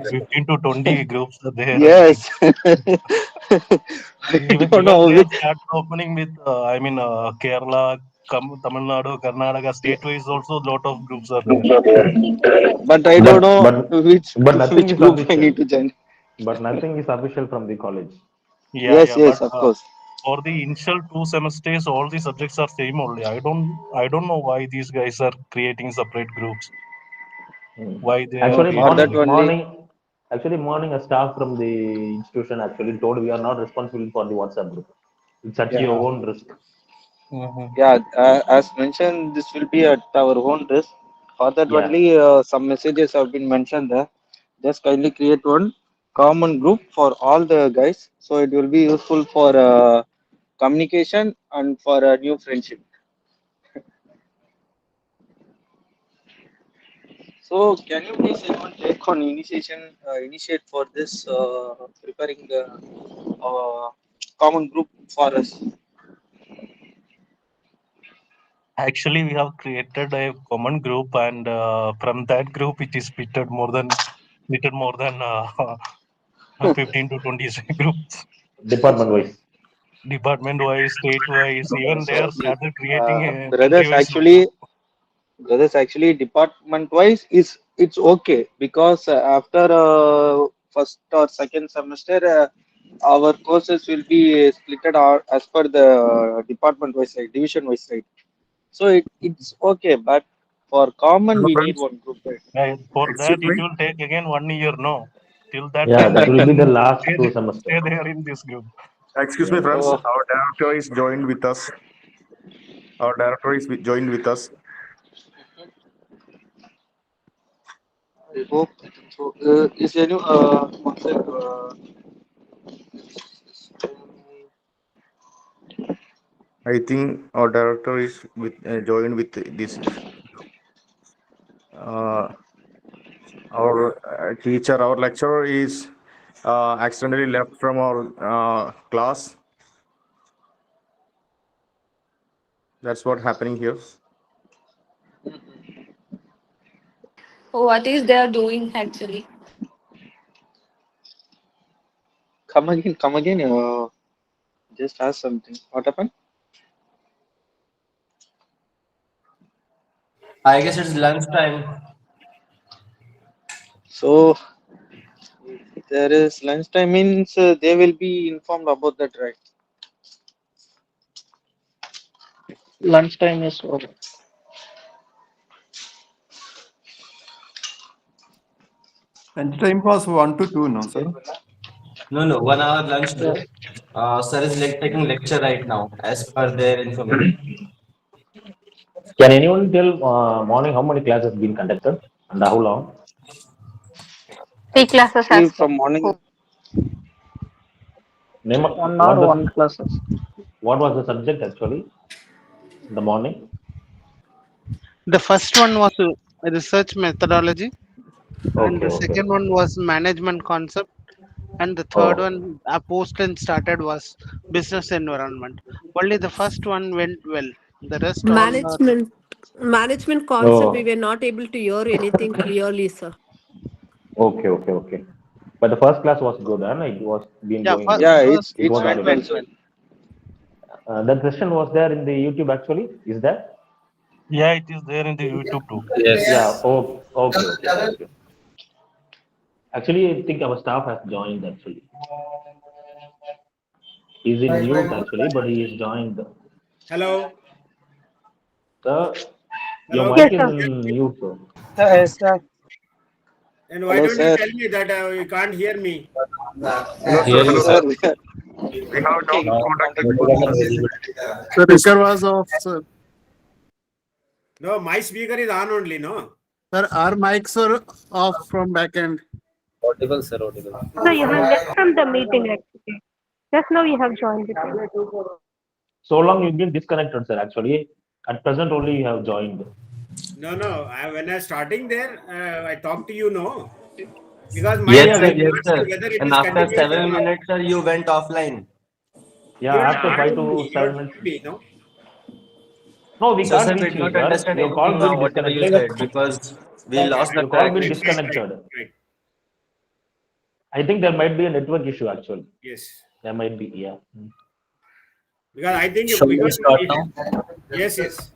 15 to 20 groups are there. Yes. I Even don't know they which. have started opening with, Kerala, Tamil Nadu, Karnataka, state-wise also lot of groups are there. But I don't know which but nothing which is group I official. need to join. But nothing is official from the college. Yes, But yes, of course. for the initial 2 semesters, all the subjects are same only. I don't know why these guys are creating separate groups. Why they are Actually, For that creating only. morning, a staff from the institution actually told we are not responsible for the WhatsApp group. It's at your Yeah. own risk. Yeah, as mentioned, this will be at our own risk. For that Yeah. only, some messages have been mentioned there. Just kindly create one common group for all the guys, so it will be useful for communication and for a new friendship. So, can you please anyone take on initiate for this preparing the common group for us? Actually, we have created a common group, and from that group, it is splitted more than 15 to 20 groups. Department wise. Department wise, state wise, even they So, are started creating a country brothers, wise also. actually department wise is it's okay because after first or second semester our courses will be splitted out as per the department wise side, division wise side, so it's okay, but for common Hello, we need friends. one group, right? For Excuse that, it me. will take again 1 year. No, till that Yeah, time that we will be the can last 2 semesters. stay there in this group. Excuse me, Yeah. friends. So Our director is joined with us. Our director is joined with us. I hope so, is any one sec, I think our director is joined with this. Uh, our teacher, our lecturer is accidentally left from our class. That's what happening here. What is they are doing actually? come again, just ask something. What happened? I guess it's lunchtime. So if there is lunchtime means they will be informed about that, right? Lunchtime is over. Lunch time was 1 to 2, no, sir? No, 1 hour lunch Yes. break. Sir is taking lecture right now, as per their information. Can anyone tell morning how many classes been conducted and how long? 3 classes Actually, as per. from morning, Name 1 hour, 1 classes. what was the subject actually in the morning? The first one was research methodology, and Okay, the okay. second one was management concept, and the third Oh, one post and started was business environment. Only the first one went well. The rest all are Management concept, we oh, were not able to hear anything clearly, sir. okay. But the first class was good, and it was been yeah. going. yeah, First It it's was class went audible. well, went sir. well. That session was there in the YouTube actually. Is that? Yeah, it is there in the YouTube too. Yeah. Yes. Oh, okay. Actually, I think our staff has joined actually. He's in mute actually, but he is joined. Hello. Sir, your Hello. mic Yes, is Can you sir. hear in me? mute, sir. Yes, sir. And why Hello, don't you sir. tell me that you can't hear me? Hello, sir. Hear Yes, you, Hello, sir. sir. sir. We have Okay. not Now, contacted for notification this. visible. The speaker was off, sir. No, my speaker is on only, no? Sir, our mics are off from back end. Audible, sir. Audible. So you have left from the meeting actually. Just now you have joined it. So long you've been disconnected, sir. Actually, at present only you have joined. No. When I was starting there, I talked to you, no? Because my Yes, sir. question Yes, was sir. whether it And is after continuous or 7 minutes, sir, you went offline. Yeah, You have after 5 added to me. You 7 have minutes. told me, no? No, we So, can't sir, we reach did you, not sir. understand Your call anything been whatever you disconnected. said because we lost the Your call track. been Right, right, disconnected. right. I think there might be a network issue actually. Yes. There might be, yeah. Because I think Shall we because start if, now? yes, yes.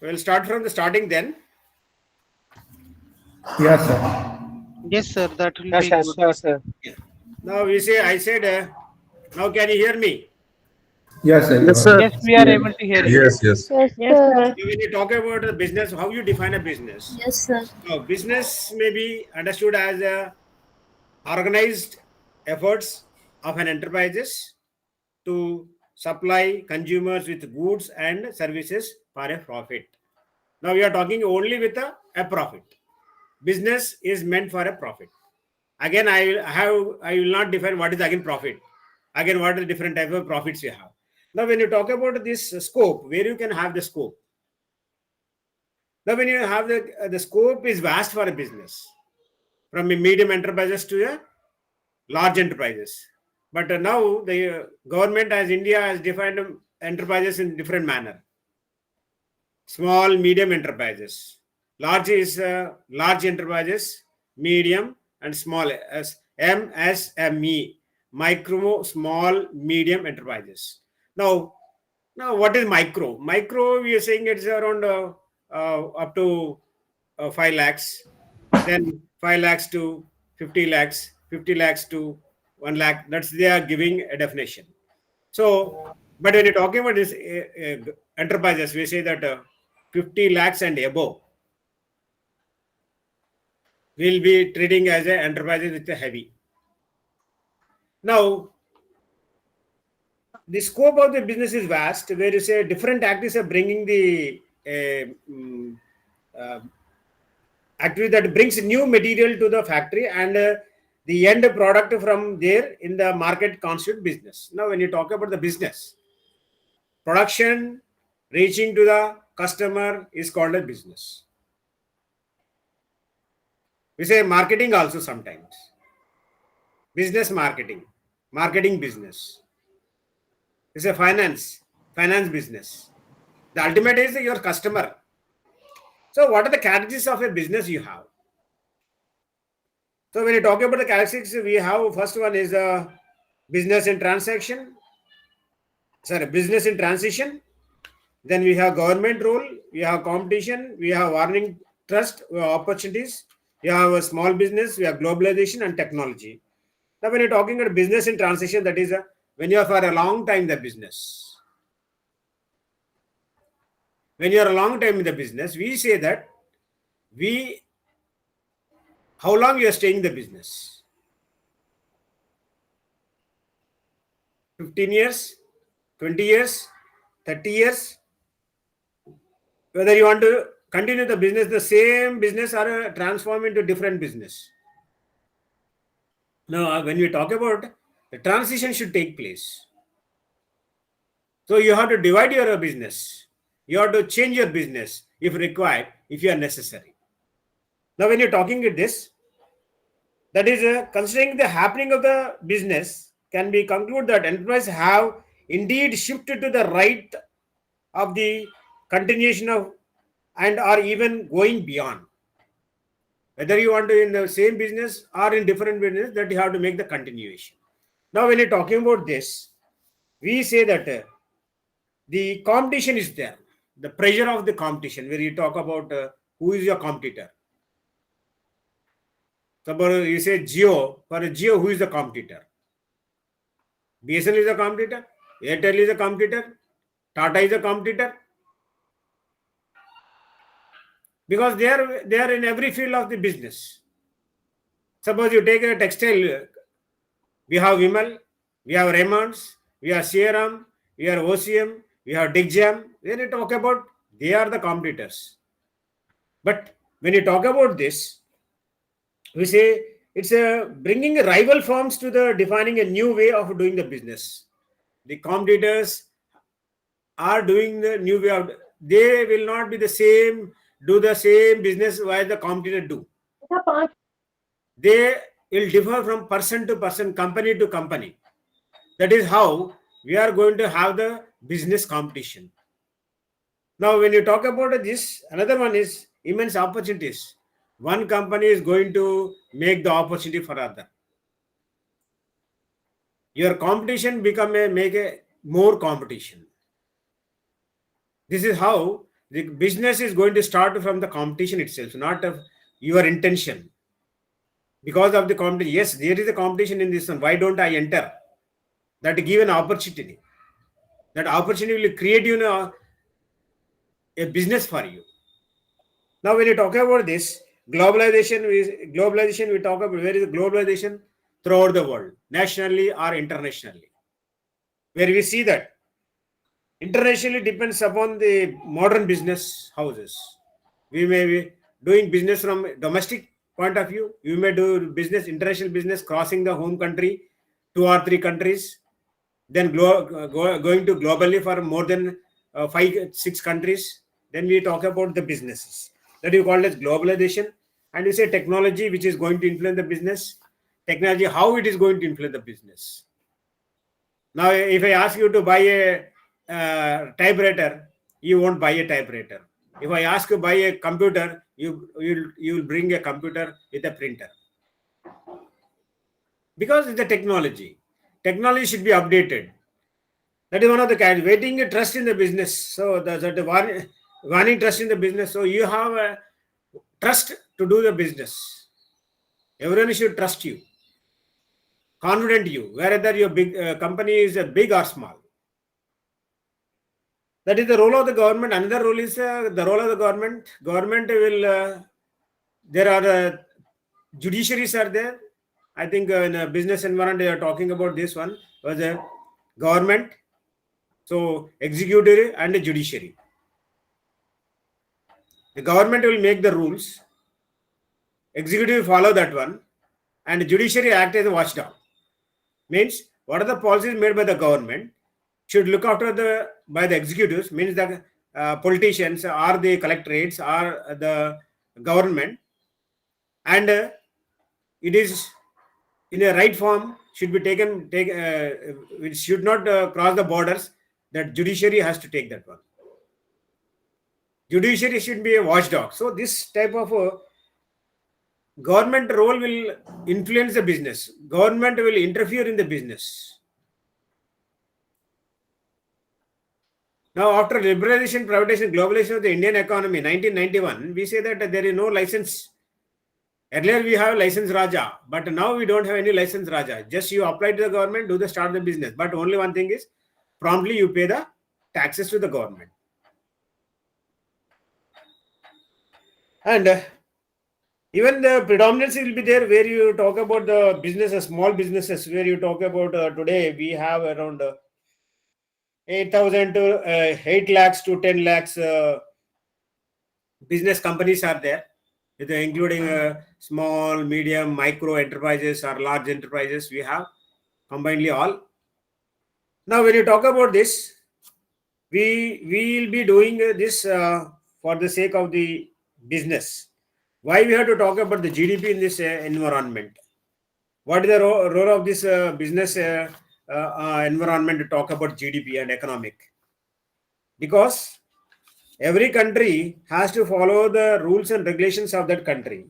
We'll start from the starting then. Yes, sir. Yes, sir. That will Yes, be yes, good. sure, sir. Now I said, now can you hear me? Yes, sir. Yes, sir. Yes, we are able to hear you. Yes, yes. Yes, Yes, sir. sir. When you talk about a business, how you define a business? Yes, sir. Now, business may be understood as a organized efforts of an enterprises to supply consumers with goods and services for a profit. Now we are talking only with a profit. Business is meant for a profit. Again, I will not define what is again profit. Again, what are the different type of profits you have. Now, when you talk about this scope, where you can have the scope. Now, when you have the scope is vast for a business, from a medium enterprises to a large enterprises. But now the government as India has defined enterprises in different manner. Small, medium enterprises. Large is large enterprises, medium and small as MSME, micro, small, medium enterprises. Now, what is micro? Micro, we are saying it's around up to 5 lakhs, then 5 lakhs to 50 lakhs, 50 lakhs to 1 lakh. That's they are giving a definition. So, but when you're talking about this enterprises, we say that 50 lakhs and above will be treating as an enterprises with a heavy. Now, the scope of the business is vast, where you say different actors are bringing the activity that brings new material to the factory and the end product from there in the market constitute business. Now, when you talk about the business, production reaching to the customer is called a business. We say marketing also sometimes. Business marketing, marketing business. We say finance business. The ultimate is your customer. So, what are the categories of a business you have? So, when you talk about the characteristics, we have first one is business in transaction. Sorry, business in transition. Then we have government role, we have competition, we have warning trust, we have opportunities, we have a small business, we have globalization and technology. Now, when you're talking about business in transition, that is when you are for a long time the business. When you are a long time in the business, we say that how long you are staying in the business? 15 years, 20 years, 30 years. Whether you want to continue the business, the same business, or transform into different business. Now, when we talk about the transition should take place. So you have to divide your business. You have to change your business if required, if you are necessary. Now, when you're talking with this, that is considering the happening of the business, can be concluded that enterprise have indeed shifted to the right of the continuation of and are even going beyond. Whether you want to in the same business or in different business, that you have to make the continuation. Now, when you're talking about this, we say that the competition is there. The pressure of the competition, where you talk about who is your competitor. Suppose you say Geo, for a Geo, who is the competitor? BSNL is a competitor, Airtel is a competitor, Tata is a competitor. Because they are in every field of the business. Suppose you take a textile, we have Vimal, we have Raymonds, we have CRM, we have OCM, we have Digjam. When you talk about, they are the competitors. But when you talk about this, we say it's bringing rival firms to the defining a new way of doing the business. The competitors are doing the new way of, they will not be the same, do the same business while the competitor do. They will differ from person to person, company to company. That is how we are going to have the business competition. Now, when you talk about this, another one is immense opportunities. One company is going to make the opportunity for other. Your competition make a more competition. This is how the business is going to start from the competition itself, not of your intention. Because of the competition, yes, there is a competition in this one. Why don't I enter? That give an opportunity. That opportunity will create a business for you. Now, when you talk about this globalization, we talk about where is globalization throughout the world, nationally or internationally, where we see that internationally depends upon the modern business houses. We may be doing business from domestic point of view. You may do business, international business, crossing the home country, 2 or 3 countries, then going to globally for more than 5, 6 countries. Then we talk about the businesses that you call as globalization, and we say technology which is going to influence the business. Technology, how it is going to influence the business. Now, if I ask you to buy a typewriter, you won't buy a typewriter. If I ask you to buy a computer, you will bring a computer with a printer. Because it's the technology. Technology should be updated. That is one of the kinds. Waiting a trust in the business. So that's the warning trust in the business. So you have a trust to do the business. Everyone should trust you, confident you, whether your big company is big or small. That is the role of the government. Another role is the role of the government. Government will, there are judiciaries are there. I think in a business environment, they are talking about this one, was a government, so executive and a judiciary. The government will make the rules, executive follow that one, and judiciary act as a watchdog. Means what are the policies made by the government should look after by the executives, means the politicians or the collectorates or the government, and it is in a right form, should be taken, it should not cross the borders. That judiciary has to take that one. Judiciary should be a watchdog. So this type of government role will influence the business. Government will interfere in the business. Now, after liberalization, privatization, globalization of the Indian economy, 1991, we say that there is no license. Earlier we have license Raja, but now we don't have any license Raja. Just you apply to the government, do the start the business. But only one thing is, promptly you pay the taxes to the government. And even the predominance will be there where you talk about the businesses, small businesses, where you talk about today we have around 8,000 to 8 lakhs to 10 lakhs business companies are there, including small, medium, micro enterprises or large enterprises. We have combinedly all. Now, when you talk about this, we will be doing this for the sake of the business. Why we have to talk about the GDP in this environment? What is the role of this business environment to talk about GDP and economic? Because every country has to follow the rules and regulations of that country.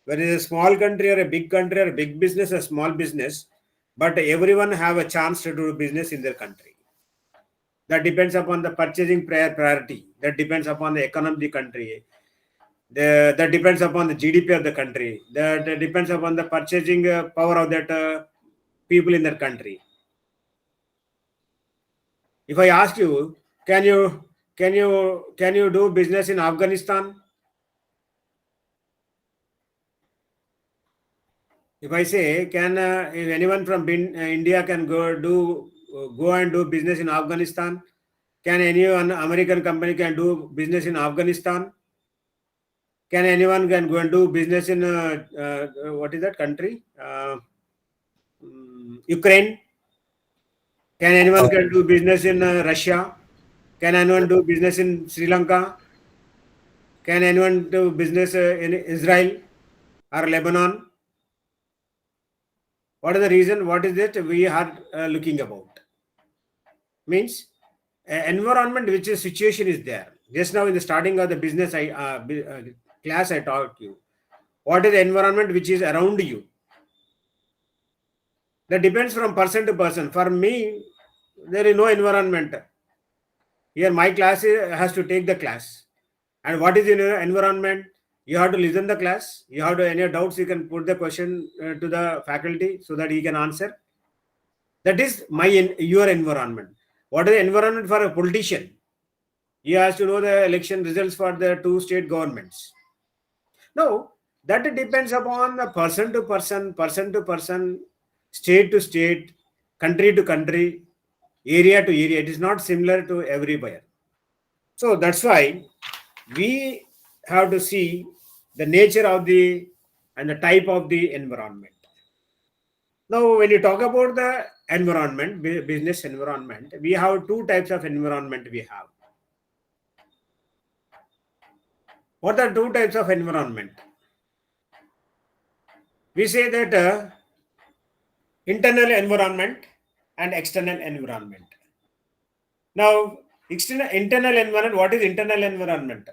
Whether it's a small country or a big country or a big business or small business, but everyone have a chance to do business in their country. That depends upon the purchasing priority. That depends upon the economy of the country. That depends upon the GDP of the country. That depends upon the purchasing power of that people in that country. If I ask you, can you do business in Afghanistan? If I say, if anyone from India can go and do business in Afghanistan, can anyone American company can do business in Afghanistan? Can anyone can go and do business in what is that country? Ukraine. Can anyone can do business in Russia? Can anyone do business in Sri Lanka? Can anyone do business in Israel or Lebanon? What is the reason? What is it we are looking about? Means environment which is situation is there. Just now in the starting of the business class I taught you. What is the environment which is around you? That depends from person to person. For me, there is no environment. Here my class has to take the class. And what is in your environment? You have to listen the class. You have to any doubts, you can put the question to the faculty so that he can answer. That is your environment. What is the environment for a politician? He has to know the election results for the 2 state governments. No, that depends upon the person to person, state to state, country to country, area to area. It is not similar to everywhere. So that's why we have to see the nature of and the type of the environment. Now, when you talk about the environment, business environment, we have 2 types of environment we have. What are 2 types of environment? We say that internal environment and external environment. Now, internal environment, what is internal environment?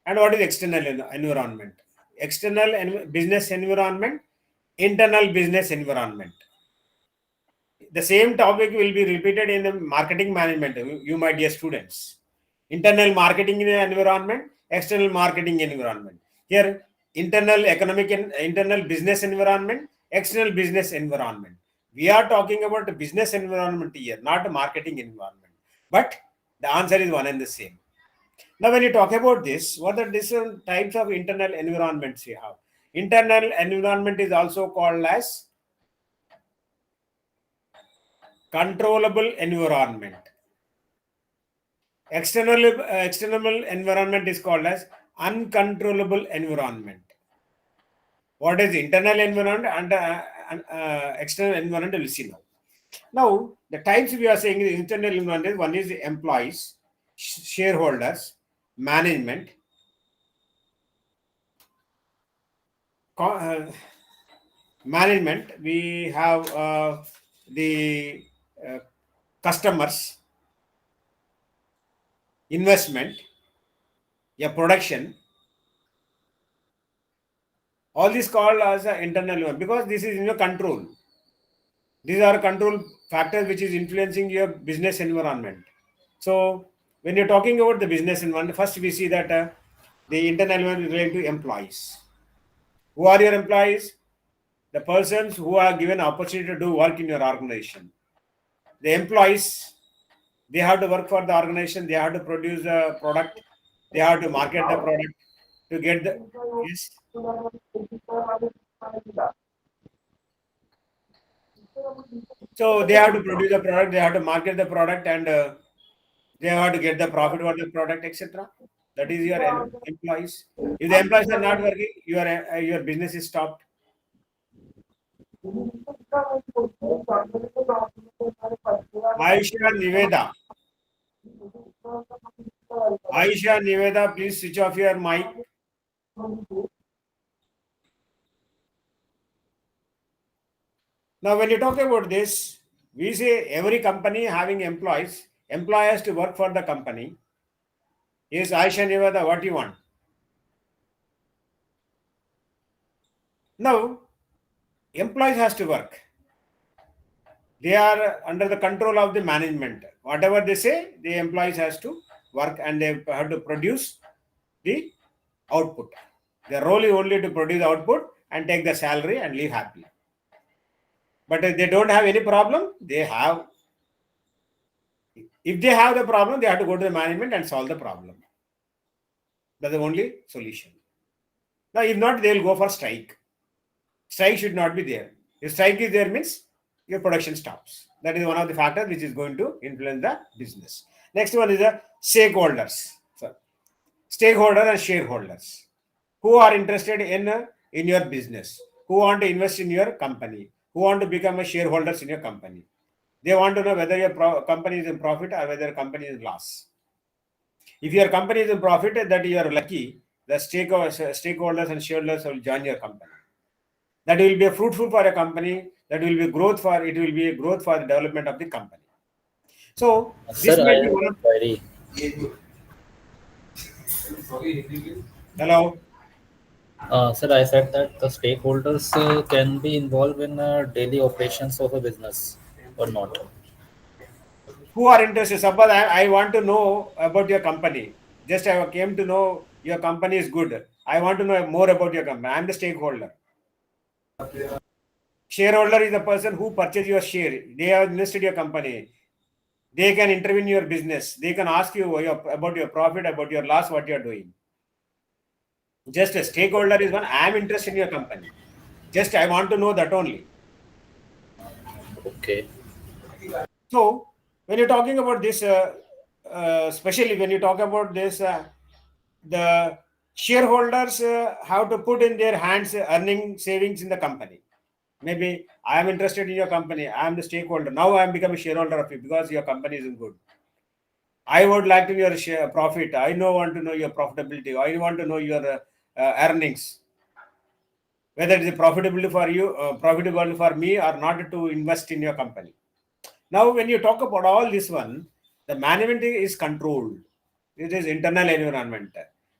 And what is external environment? External business environment, internal business environment. The same topic will be repeated in the marketing management, you my dear students. Internal marketing environment, external marketing environment. Here, internal economic and internal business environment, external business environment. We are talking about the business environment here, not a marketing environment. But the answer is one and the same. Now, when you talk about this, what are different types of internal environments you have? Internal environment is also called as controllable environment. External environment is called as uncontrollable environment. What is internal environment and external environment? We'll see now. Now, the types we are saying is internal environment. One is the employees, shareholders, management, management. We have the customers, investment, production. All this called as an internal one because this is in your control. These are control factors which is influencing your business environment. So when you're talking about the business environment, first we see that the internal environment is related to employees. Who are your employees? The persons who are given opportunity to do work in your organization. The employees, they have to work for the organization. They have to produce a product. They have to market the product to get the yes. So they have to produce the product, they have to market the product, and they have to get the profit for the product, etc. That is your employees. If the employees are not working, your business is stopped. Aisha Niveda, please switch off your mic. Now, when you talk about this, we say every company having employees to work for the company. Yes, Aisha Niveda, what do you want? Now, employees has to work. They are under the control of the management. Whatever they say, the employees has to work and they have to produce the output. Their role is only to produce output and take the salary and live happily. But if they don't have any problem, if they have the problem, they have to go to the management and solve the problem. That's the only solution. Now, if not, they will go for strike. Strike should not be there. If strike is there, means your production stops. That is one of the factors which is going to influence the business. Next one is the stakeholders. So, stakeholder and shareholders who are interested in your business, who want to invest in your company, who want to become a shareholders in your company. They want to know whether your company is in profit or whether your company is loss. If your company is in profit, that you are lucky. The stakeholders and shareholders will join your company. That will be a fruitful for a company. That will be growth for it. Will be a growth for the development of the company. So this Sir, I may be have one a of. query. Hello. Sir, I said that the stakeholders can be involved in daily operations of a business or not. Who are interested? Suppose I want to know about your company. Just I came to know your company is good. I want to know more about your company. I am the stakeholder. Shareholder is the person who purchased your share. They have invested your company. They can intervene in your business. They can ask you about your profit, about your loss, what you are doing. Just a stakeholder is one. I am interested in your company. Just I want to know that only. Okay. So when you're talking about this, especially when you talk about this, the shareholders have to put in their hands earning savings in the company. Maybe I am interested in your company. I am the stakeholder. Now I am becoming a shareholder of you because your company is good. I would like to know your share profit. I want to know your profitability. I want to know your earnings. Whether it is profitable for you, profitable for me, or not to invest in your company. Now, when you talk about all this one, the management is controlled. It is internal environment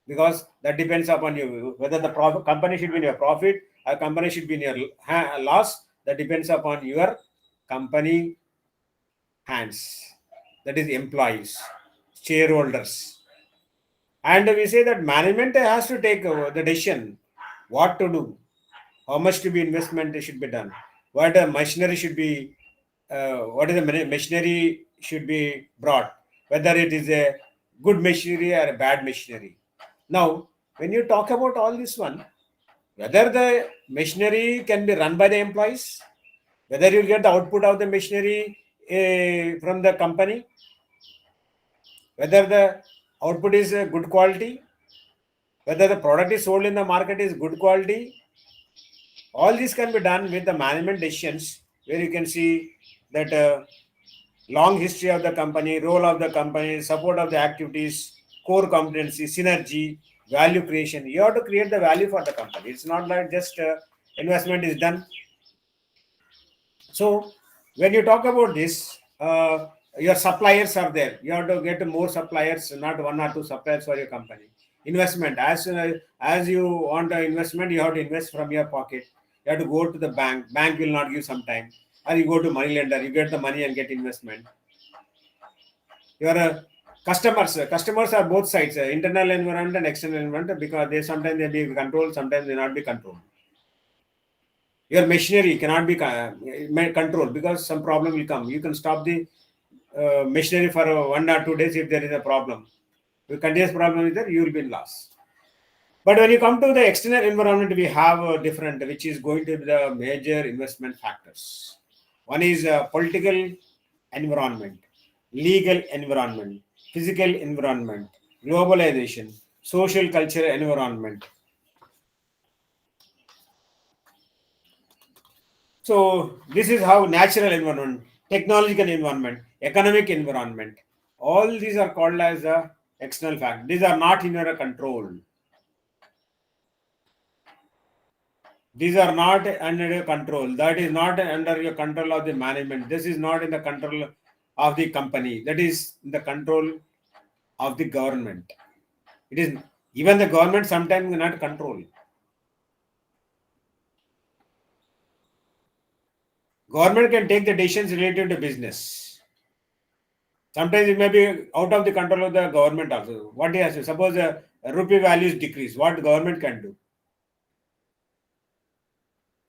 because that depends upon you. Whether the company should be in your profit or company should be in your loss, that depends upon your company hands. That is employees, shareholders. And we say that management has to take the decision what to do, how much to be investment should be done, what machinery should be, what is the machinery should be brought, whether it is a good machinery or a bad machinery. Now, when you talk about all this one, whether the machinery can be run by the employees, whether you get the output of the machinery from the company, whether the output is good quality, whether the product is sold in the market is good quality, all this can be done with the management decisions where you can see that long history of the company, role of the company, support of the activities, core competency, synergy, value creation. You have to create the value for the company. It's not like just investment is done. So when you talk about this, your suppliers are there. You have to get more suppliers, not one or two suppliers for your company. Investment, as you want an investment, you have to invest from your pocket. You have to go to the bank. Bank will not give some time. Or you go to money lender, you get the money and get investment. Your customers are both sides, internal environment and external environment, because they sometimes they be controlled, sometimes they not be controlled. Your machinery cannot be controlled because some problem will come. You can stop the machinery for 1 or 2 days if there is a problem. If continuous problem is there, you will be in loss. But when you come to the external environment, we have a different, which is going to be the major investment factors. One is political environment, legal environment, physical environment, globalization, social cultural environment. So this is how natural environment, technological environment, economic environment, all these are called as the external factors. These are not in your control. These are not under your control. That is not under your control of the management. This is not in the control of the company. That is in the control of the government. It is even the government sometimes not control. Government can take the decisions related to business. Sometimes it may be out of the control of the government also. What he has to suppose a rupee values decrease, what the government can do?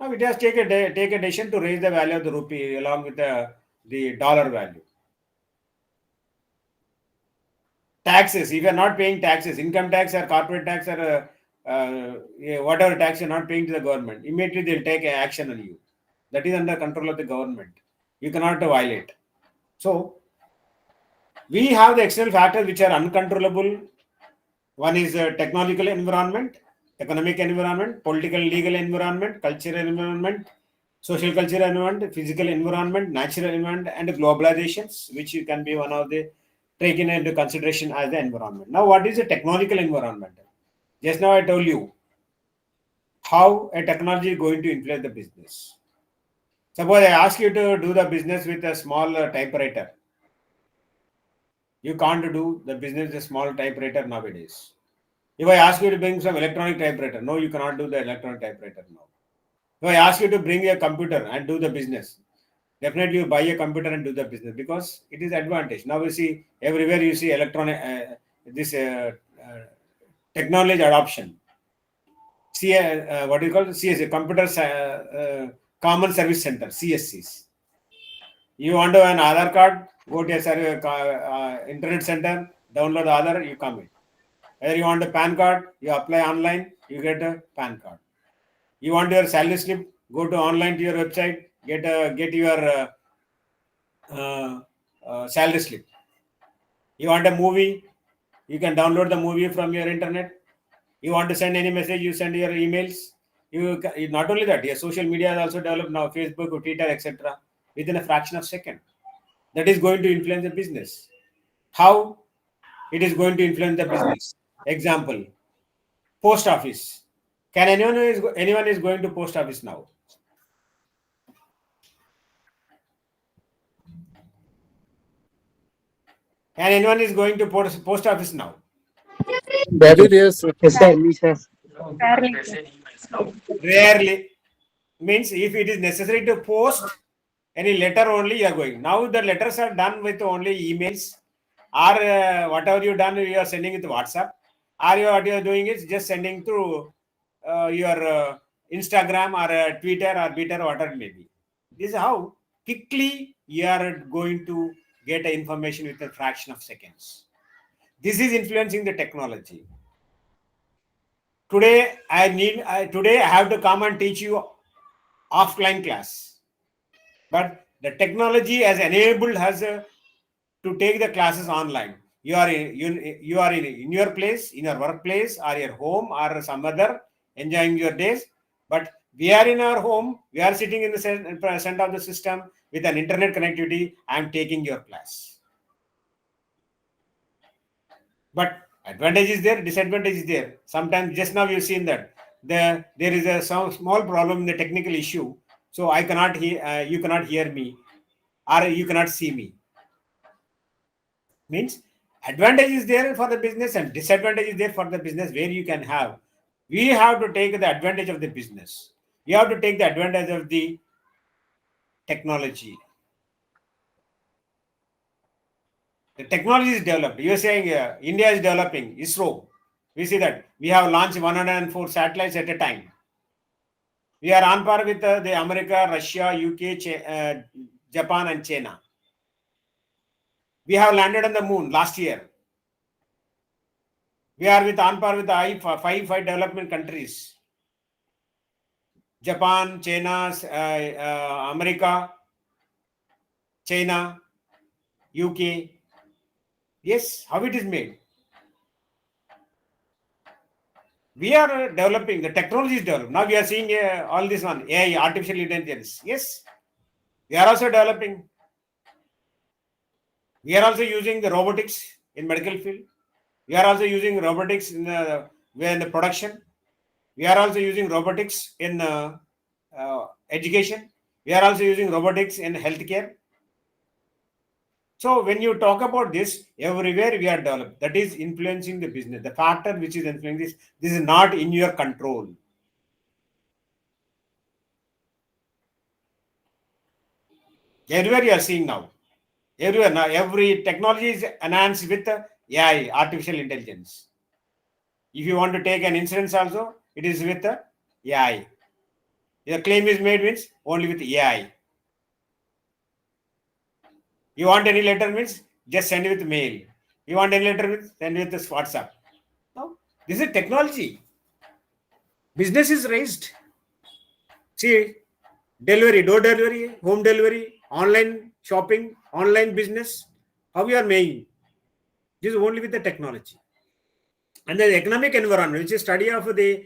Now it has take a decision to raise the value of the rupee along with the dollar value. Taxes, if you are not paying taxes, income tax or corporate tax or whatever tax you are not paying to the government, immediately they will take action on you. That is under control of the government. You cannot violate. So we have the external factors which are uncontrollable. One is technological environment, economic environment, political legal environment, cultural environment, social cultural environment, physical environment, natural environment, and globalizations, which can be one of the taken into consideration as the environment. Now, what is a technological environment? Just now I told you how a technology is going to influence the business. Suppose I ask you to do the business with a small typewriter. You can't do the business with a small typewriter nowadays. If I ask you to bring some electronic typewriter, no, you cannot do the electronic typewriter now. If I ask you to bring a computer and do the business, definitely you buy a computer and do the business because it is advantage. Now we see everywhere you see electronic technology adoption. See what do you call CSC, Computer Common Service Center, CSCs. You want to an Aadhaar card, go to a internet center, download the Aadhaar, you come in. Whether you want a PAN card, you apply online, you get a PAN card. You want your salary slip, go to online to your website, get your salary slip. You want a movie, you can download the movie from your internet. You want to send any message, you send your emails. Not only that, your social media has also developed now, Facebook, Twitter, etc. within a fraction of a second. That is going to influence the business. How it is going to influence the business? Example, post office. Can anyone is going to post office now? And anyone is going to post office now? Very rare, sir. Rarely. Means if it is necessary to post any letter only, you are going. Now the letters are done with only emails or whatever you done, you are sending it to WhatsApp. Or what you are doing is just sending through your Instagram or Twitter or Twitter, whatever it may be. This is how quickly you are going to get information with a fraction of seconds. This is influencing the technology. Today I have to come and teach you offline class, but the technology has enabled us to take the classes online. You are in your place, in your workplace, or your home, or some other enjoying your days. But we are in our home. We are sitting in the center of the system with an internet connectivity. I am taking your class. But advantage is there, disadvantage is there. Sometimes just now you've seen that there is a small problem in the technical issue. So I cannot hear, you cannot hear me, or you cannot see me. Means advantage is there for the business and disadvantage is there for the business where you can have. We have to take the advantage of the business. We have to take the advantage of the technology. The technology is developed. You are saying India is developing, ISRO. We see that we have launched 104 satellites at a time. We are on par with the America, Russia, UK, Japan and China. We have landed on the moon last year. We are on par with the five development countries. Japan, China, America, China, UK. Yes, how it is made? We are developing, the technology is developed. Now we are seeing all this one, AI, artificial intelligence. Yes, we are also developing. We are also using the robotics in medical field. We are also using robotics in the production. We are also using robotics in education. We are also using robotics in healthcare. So when you talk about this, everywhere we are developed. That is influencing the business. The factor which is influencing this is not in your control. Everywhere you are seeing now. Everywhere now, every technology is enhanced with AI, artificial intelligence. If you want to take an insurance also, it is with AI. The claim is made means only with AI. You want any letter means just send it with mail. You want any letter means send it with WhatsApp. No, this is technology. Business is raised. See, delivery, door delivery, home delivery, online shopping, online business. How we are making? This is only with the technology. And the economic environment, which is study of the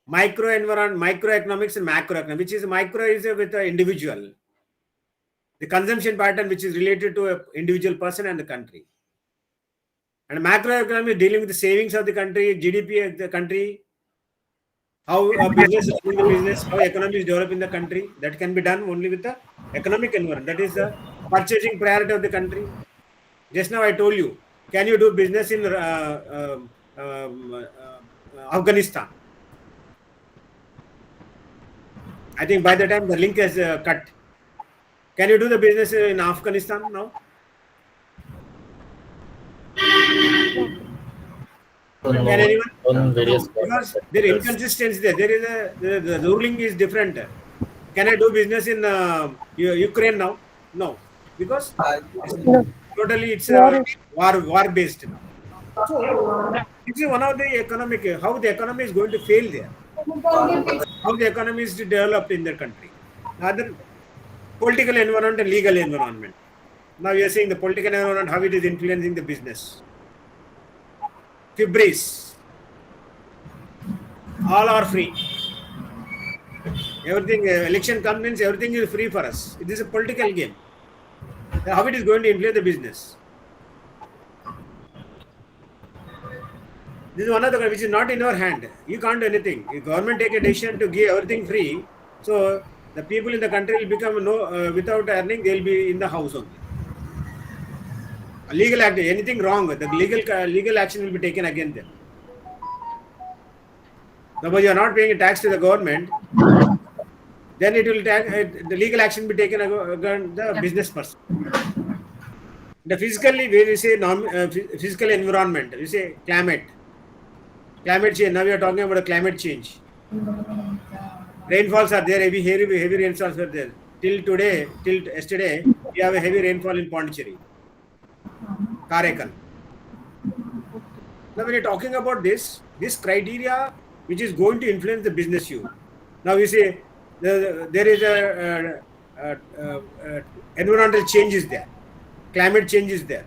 microeconomics and macroeconomics, which is micro is with the individual. The consumption pattern which is related to an individual person and the country. And macroeconomy is dealing with the savings of the country, GDP of the country, how a business is running the business, how economy is developing the country. That can be done only with the economic environment. That is the purchasing priority of the country. Just now I told you, can you do business in Afghanistan? I think by the time the link is cut. Can you do the business in Afghanistan now? Can anyone? On various No, because there is inconsistency there. There is the ruling is different. Can I do business in Ukraine now? No, because it's totally it's war based now. So this is one of the economic how the economy is going to fail there. How the economy is developed in their country. Other political environment and legal environment. Now you are saying the political environment, how it is influencing the business. Fibris. All are free. Everything, election comes means everything is free for us. It is a political game. How it is going to influence the business. This is one of the which is not in our hand. You can't do anything. If government take a decision to give everything free, so the people in the country will become without earning, they will be in the house only. A legal act, anything wrong, the legal action will be taken against them. Suppose you are not paying a tax to the government, then it will the legal action be taken against the business person. The physically, we say physical environment, we say climate change. Now we are talking about a climate change. Rainfalls are there, heavy rainfalls are there. Till yesterday, we have a heavy rainfall in Pondicherry, Karaikal. Now when you're talking about this criteria which is going to influence the business you. Now you say there is a environmental change is there, climate change is there.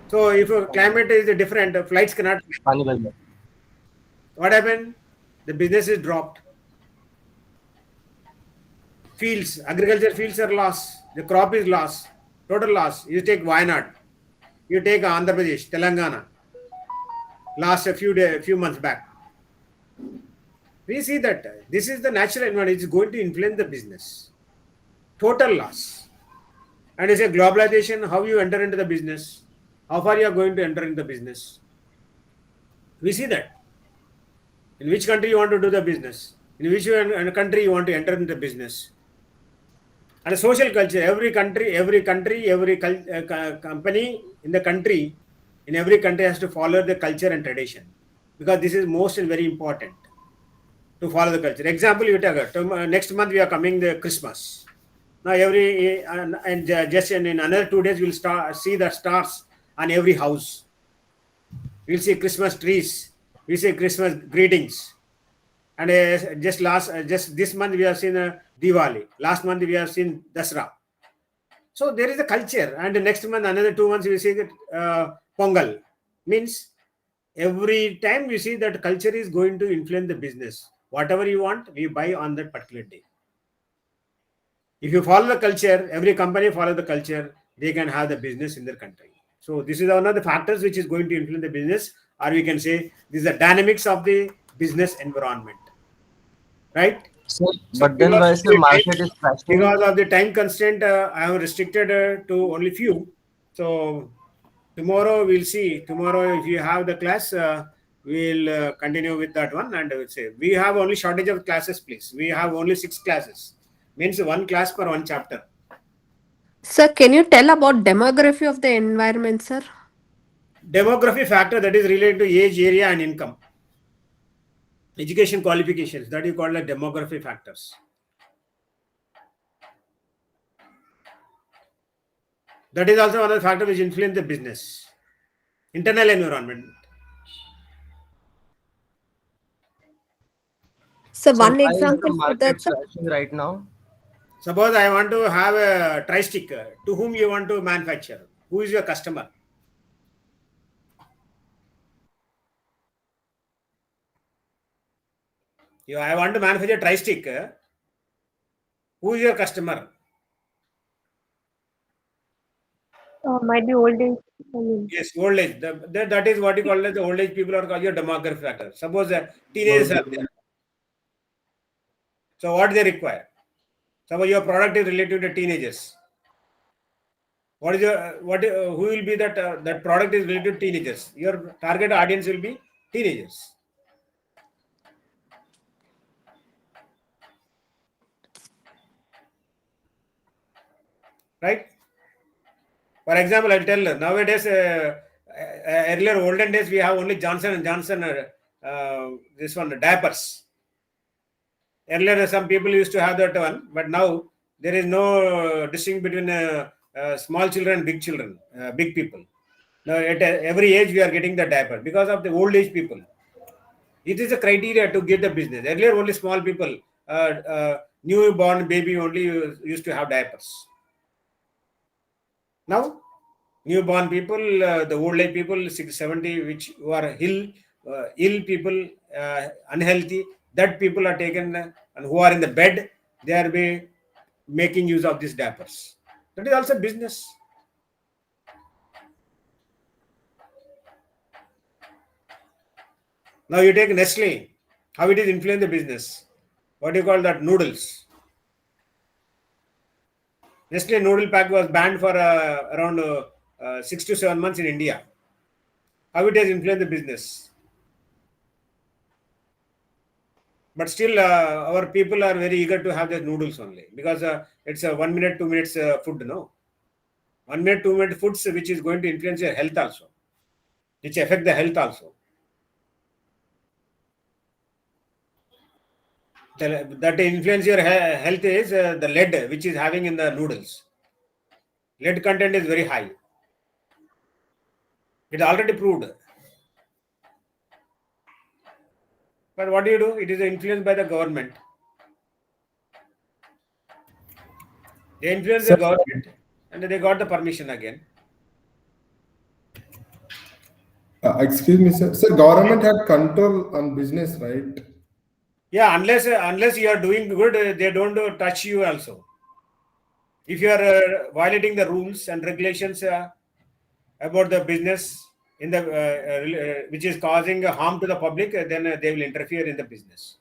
So if a climate is different, flights cannot. What happened? The business is dropped. Fields, agriculture fields are lost. The crop is lost. Total loss. You take Wayanad. You take Andhra Pradesh, Telangana. Last a few months back. We see that this is the natural environment. It's going to influence the business. Total loss. And it's a globalization, how you enter into the business, how far you are going to enter into the business. We see that. In which country you want to do the business, in which country you want to enter into business. And a social culture, every company in the country, in every country has to follow the culture and tradition, because this is most and very important to follow the culture. Example, you take next month we are coming the Christmas. Now just in another 2 days we'll see the stars on every house. We'll see Christmas trees. We see Christmas greetings. And just this month we have seen Diwali. Last month we have seen Dasra. So there is a culture, and the next month, another 2 months, we see that Pongal. Means every time we see that culture is going to influence the business. Whatever you want, we buy on that particular day. If you follow the culture, every company follow the culture, they can have the business in their country. So this is one of the factors which is going to influence the business, or we can say this is the dynamics of the business environment. Right? So, but then why is the market is crashing? Because of the time constraint, I have restricted to only few. So tomorrow we'll see. Tomorrow, if you have the class, we'll continue with that one. And I will say we have only shortage of classes, please. We have only 6 classes. Means 1 class per 1 chapter. Sir, can you tell about demography of the environment, sir? Demography factor, that is related to age, area, and income. Education qualifications, that is called as demography factors. That is also one of the factors which influence the business. Internal environment. So So one why is the example for market that, sir? crashing right now? Suppose I want to have a tri-stick. To whom you want to manufacture? Who is your customer? I want to manufacture tri-stick. Who is your customer? Might be old age. I mean, Yes, old age. That is what you call as the old age people are called your demographic factor. Suppose teenagers are there. So what they require? Suppose your product is related to teenagers. What is your who will be that that product is related to teenagers? Your target audience will be teenagers. Right? For example, I'll tell you, nowadays, earlier olden days, we have only Johnson and Johnson, this one, diapers. Earlier, some people used to have that one, but now there is no distinction between small children and big children, big people. Now, at every age, we are getting the diaper because of the old age people. It is a criteria to get the business. Earlier, only small people, newborn baby only used to have diapers. Now, newborn people, the old age people, 70, which who are ill people, unhealthy, that people are taken and who are in the bed, they are be making use of these diapers. That is also business. Now you take Nestle, how it is influencing the business. What do you call that? Noodles. Nestle noodle pack was banned for around 6 to 7 months in India. How it has influenced the business. But still, our people are very eager to have the noodles only because it's a 1 minute, 2 minutes food. No, 1 minute, 2 minute foods which is going to influence your health also, which affect the health also. That influence your health is the lead which is having in the noodles. Lead content is very high. It's already proved. But what do you do? It is influenced by the government. They influence the government and they got the permission again. Excuse me, sir. Sir, government had control on business, right? Yeah, unless you are doing good, they don't touch you also. If you are violating the rules and regulations about the business in the which is causing harm to the public, then they will interfere in the business.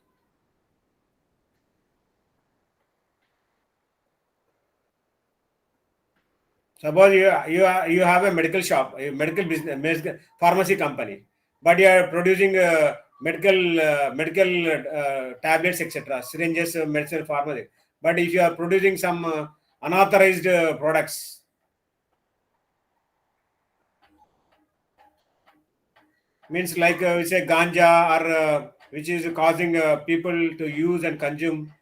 Suppose you have a medical shop, a medical business, pharmacy company, but you are producing medical tablets, etc., syringes, medicine, pharmacy. But if you are producing some unauthorized products, means like we say ganja or which is causing people to use and consume,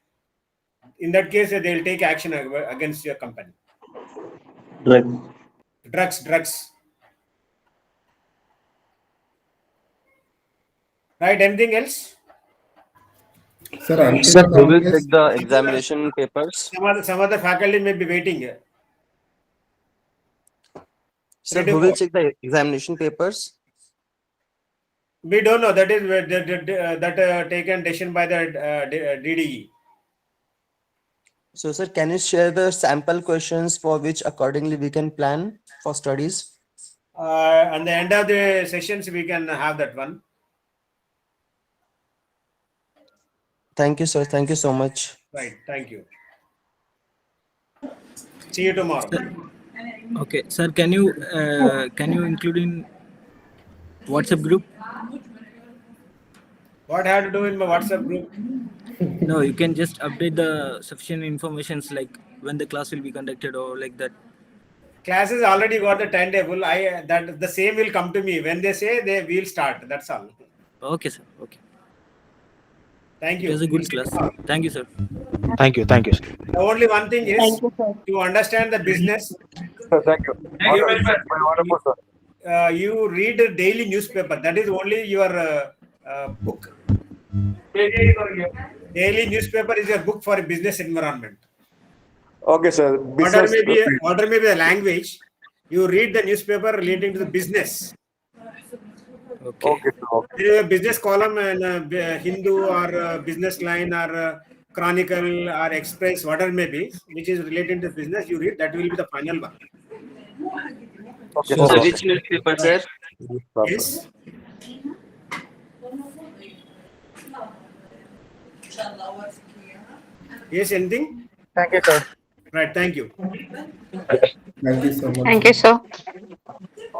in that case they will take action against your company. Drugs. Right? Anything else? Sir, Sir, who will check the examination papers? Some other faculty may be waiting. Sir, who will check the examination papers? We don't know. That is that taken decision by the DDE. So, sir, can you share the sample questions for which accordingly we can plan for studies? At the end of the sessions, we can have that one. Thank you, sir. Thank you so much. Right. Thank you. See you tomorrow. Okay, sir. Can you include in WhatsApp group? What I have to do in my WhatsApp group? No, you can just update the sufficient informations like when the class will be conducted or like that. Classes already got the timetable. That the same will come to me when they say they will start. That's all. Okay, sir. Okay. Thank you. It was a good class. Thank you, sir. Thank you, sir. The only one thing is to understand the business. Thank you. You read a daily newspaper. That is only your book. Daily newspaper is your book for a business environment. Okay, sir. Whatever may be the language, you read the newspaper relating to the business. Okay. There is a business column and Hindu or Business Line or Chronicle or Express, whatever may be, which is related to business. You read that will be the final one. Okay, So, sir. Which newspaper, sir? yes. Yes, anything? Thank you, sir. Right, thank you. Thank you so much. Thank you, sir.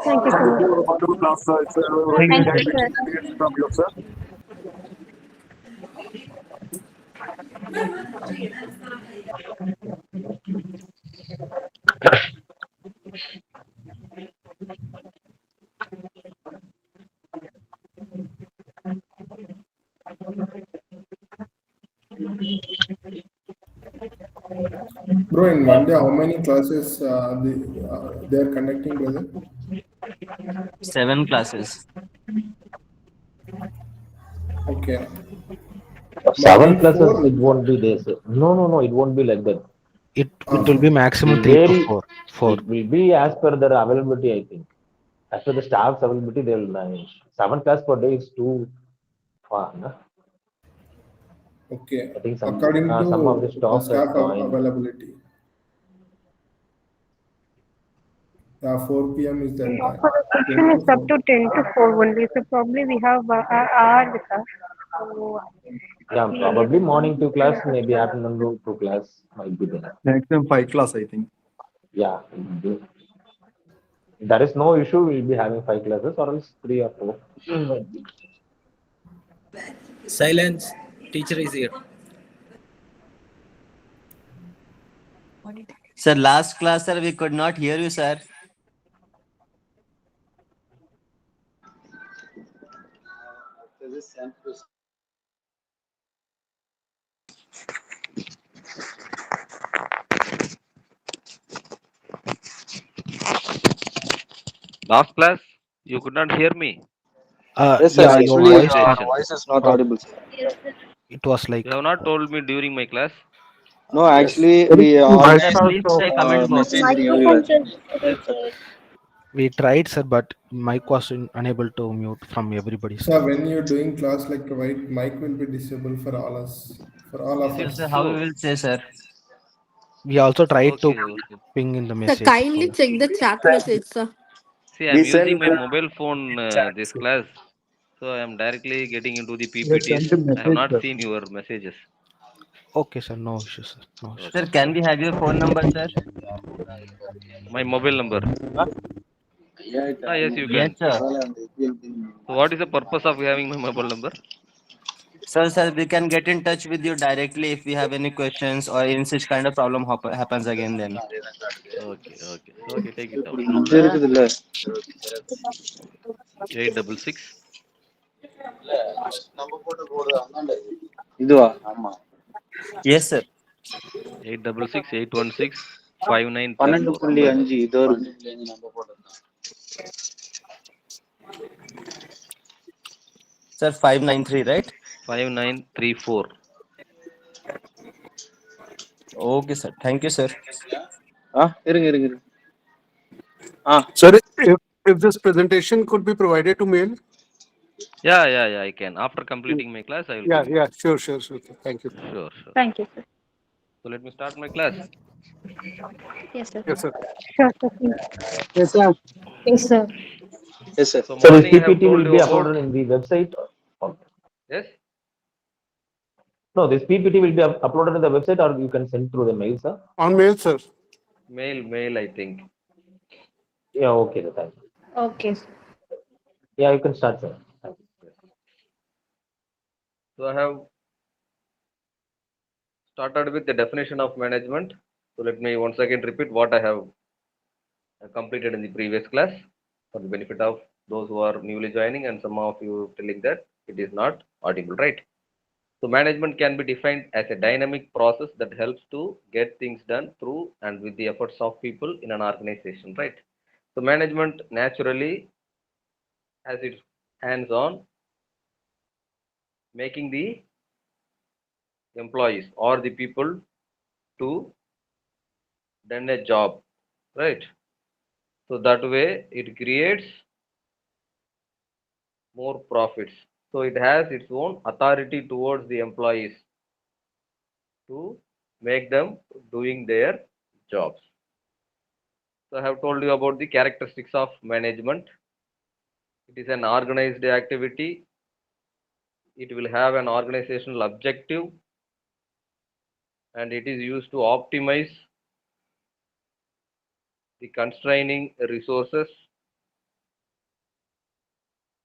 Thank you so Thank much. you. Wonderful class, sir. It's very Thank you, intelligent sir. from you, sir. Bro, in one day, how many classes they are conducting, brother? 7 classes. Okay. 7 Morning classes, it 4. won't be there, sir. No, it won't be like that. It will be It maximum will 3 to vary. 4. 4. It will be as per their availability, I think. As per the staff's availability, they will manage. 7 class per day is too far. No? Okay. I think According some of the to the staff has staff joined. availability. 4 p.m. is that Yeah, time. for the 10 section to is up 4. to 10 to 4 only. So probably we have an hour with us. So Yeah, we probably will morning 2 class, maybe afternoon 2 class might be there. Maximum 5 class, I think. Yeah. There is no issue. We'll be having 5 classes or else 3 or 4. Silence. Teacher is here. Sir, last class, sir, we could not hear you, sir. Last class, you could not hear me. Yes, sir. Yeah, your Actually, voice your was Presentation. voice is not prob- audible, sir. it was like You have not told me during my class. No, actually, Very we few all Sir, mics sent are please so. check comment box. message everywhere. we tried, sir, but mic was unable to mute from everybody, sir. So when you're doing class like white, mic will be disabled for all us, for all of Sir, us. sir, how we Oh, will say, sir? We also tried to okay, okay. ping in the Sir, message. kindly So check the chat message, sir. See, We I'm using send my mobile phone this Chats. class, so I'm directly getting into the You have PPTs. sent a I have message, not sir. seen your messages. okay, sir, no issues, sir. No issues. Sir, Okay. can we have your phone number, sir? My mobile number. Ah, yes, you Yes, can. sir. So, what is the purpose of having my mobile number? Sir, we can get in touch with you directly if we have any questions or in such kind of problem happens again then. Okay, okay. So, okay, take it down. இது இருக்குதுல்ல 866 இதுவா ஆமா Yes, sir. 866 816 5934. 12.5 இதோ இருக்கு Sir, 593, right? 5934. Okay, sir. Thank you, sir. இருங்க Sir, if this presentation could be provided to mail. Yeah, I can. After completing my class, I will Yeah, give you. yeah, sure. Thank you. Sure, sure. thank you, sir. So, let me start my class. Yes, sir. Yes, sir. Sure, sir. Please. Yes, sir. Yes, sir. Yes, sir. So, So this morning I have PPT told will you be about. uploaded in the website. Yes? No, this PPT will be uploaded in the website, or you can send through the mail, sir. On mail, sir. Mail, I think. Yeah, okay, thank you. Okay, sir. Yeah, you can start, sir. Thank you. So, I have started with the definition of management. So, let me once again repeat what I have completed in the previous class for the benefit of those who are newly joining and some of you telling that it is not audible, right? So, management can be defined as a dynamic process that helps to get things done through and with the efforts of people in an organization, right? So, management naturally has its hands on making the employees or the people to done a job, right? So that way it creates more profits. So it has its own authority towards the employees to make them doing their jobs. So I have told you about the characteristics of management. It is an organized activity. It will have an organizational objective, and it is used to optimize the constraining resources.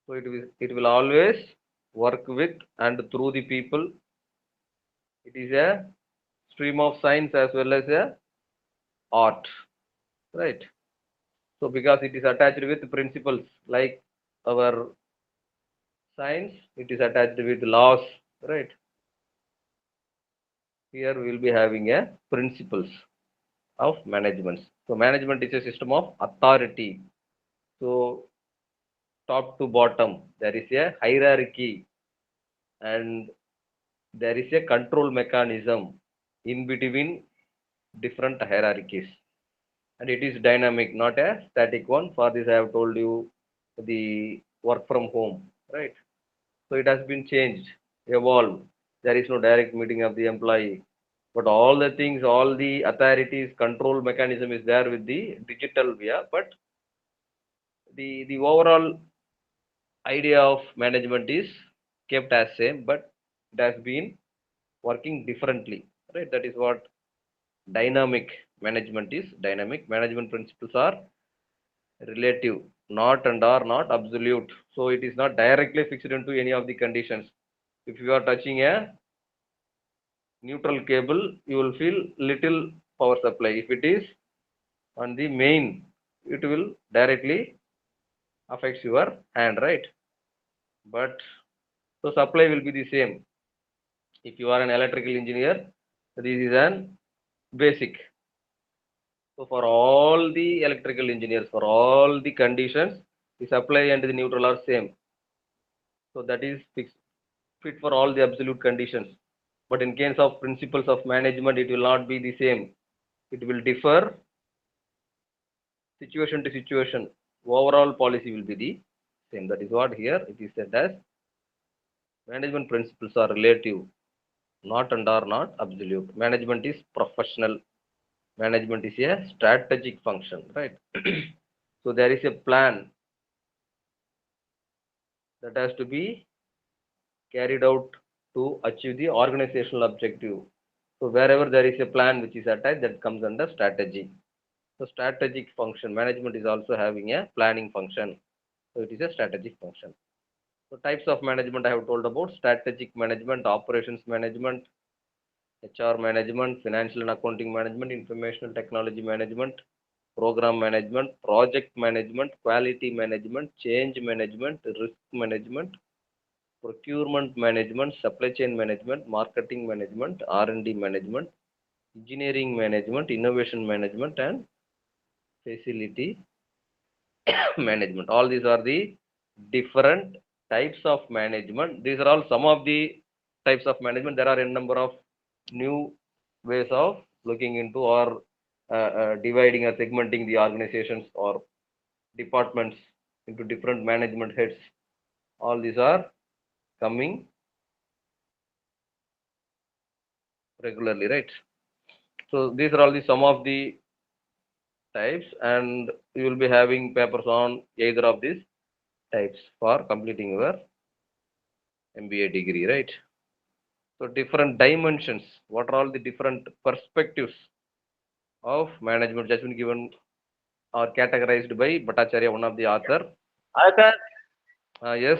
So it will always work with and through the people. It is a stream of science as well as a art, right? So because it is attached with principles like our science, it is attached with laws, right? Here we will be having a principles of management. So management is a system of authority. So top to bottom, there is a hierarchy and there is a control mechanism in between different hierarchies. And it is dynamic, not a static one. For this, I have told you the work from home, right? So it has been changed, evolved. There is no direct meeting of the employee, but all the things, all the authorities, control mechanism is there with the digital via. But the overall idea of management is kept as same, but it has been working differently, right? That is what dynamic management is. Dynamic management principles are relative, not and are not absolute. So it is not directly fixed into any of the conditions. If you are touching a neutral cable, you will feel little power supply. If it is on the main, it will directly affects your hand, right? But so supply will be the same. If you are an electrical engineer, this is an basic. So for all the electrical engineers, for all the conditions, the supply and the neutral are same. So that is fixed, fit for all the absolute conditions. But in case of principles of management, it will not be the same. It will differ situation to situation. Overall policy will be the same. That is what here it is said as management principles are relative, not and are not absolute. Management is professional. Management is a strategic function, right? So there is a plan that has to be carried out to achieve the organizational objective. So wherever there is a plan which is attached, that comes under strategy. So strategic function, management is also having a planning function. So it is a strategic function. So types of management I have told about: strategic management, operations management, HR management, financial and accounting management, informational technology management, program management, project management, quality management, change management, risk management, procurement management, supply chain management, marketing management, R&D management, engineering management, innovation management, and facility management. All these are the different types of management. These are all some of the types of management. There are a number of new ways of looking into or dividing or segmenting the organizations or departments into different management heads. All these are coming regularly, right? So these are all the some of the types, and you will be having papers on either of these types for completing your MBA degree, right? So different dimensions. What are all the different perspectives of management just been given or categorized by Bhattacharya, one of the author. Yes.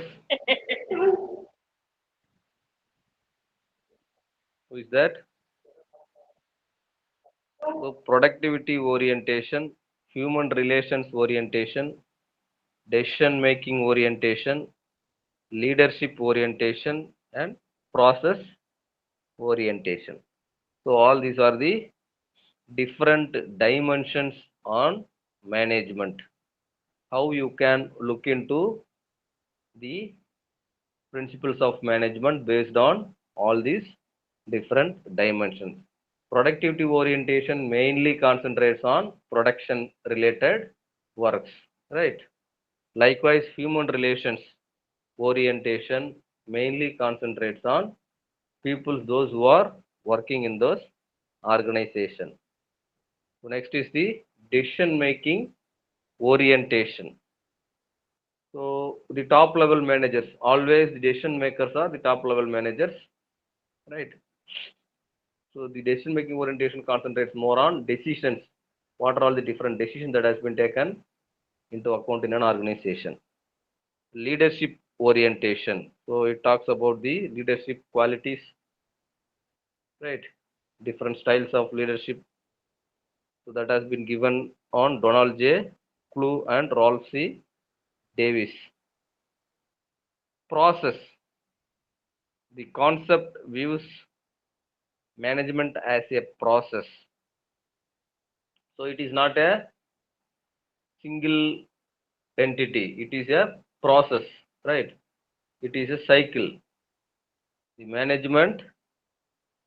Who is that? So productivity orientation, human relations orientation, decision making orientation, leadership orientation, and process orientation. So all these are the different dimensions on management. How you can look into the principles of management based on all these different dimensions. Productivity orientation mainly concentrates on production related works, right? Likewise, human relations orientation mainly concentrates on people, those who are working in those organizations. So next is the decision making orientation. So the top level managers, always the decision makers are the top level managers, right? So the decision making orientation concentrates more on decisions. What are all the different decisions that has been taken into account in an organization? Leadership orientation. So it talks about the leadership qualities, right? Different styles of leadership. So that has been given on Donald J. Clue and Rolf C. Davis. Process. The concept views management as a process. So it is not a single entity. It is a process, right? It is a cycle. The management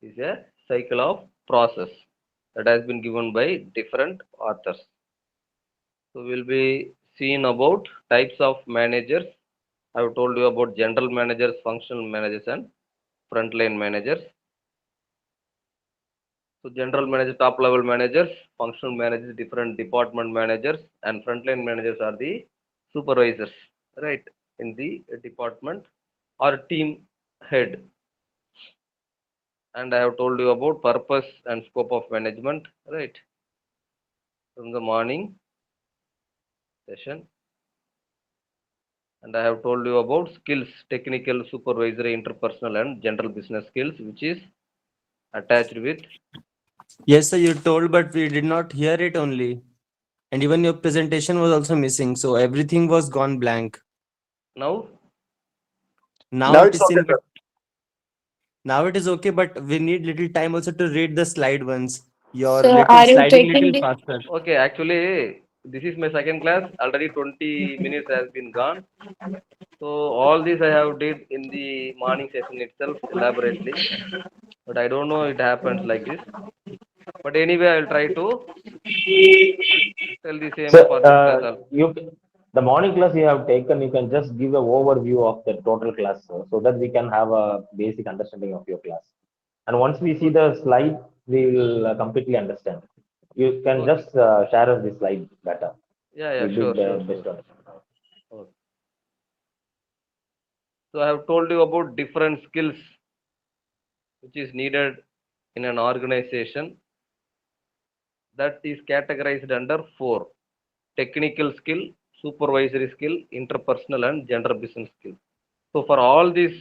is a cycle of process that has been given by different authors. So we'll be seeing about types of managers. I've told you about general managers, functional managers, and frontline managers. So general manager, top level managers, functional managers, different department managers, and frontline managers are the supervisors, right, in the department or team head. And I have told you about purpose and scope of management, right, from the morning session. And I have told you about skills, technical, supervisory, interpersonal, and general business skills, which is attached with. Yes, sir, you told, but we did not hear it only. And even your presentation was also missing. So everything was gone blank. Now? Now it it's is okay, in, sir. but now it is okay, but we need little time also to read the slide once. You're So little are you sliding taking little the faster. Okay, actually, this is my second class. Already 20 minutes has been gone. So all this I have did in the morning session itself elaborately. But I don't know it happens like this. But anyway, I will try to tell the same So, for this class also. the morning class you have taken, you can just give an overview of the total class, so that we can have a basic understanding of your class. And once we see the slide, we will completely understand. You can Okay. just share us the slide better. Yeah, We sure, did sure, best sure. on it. Okay. So I have told you about different skills which is needed in an organization. That is categorized under 4: technical skill, supervisory skill, interpersonal, and general business skill. So for all these,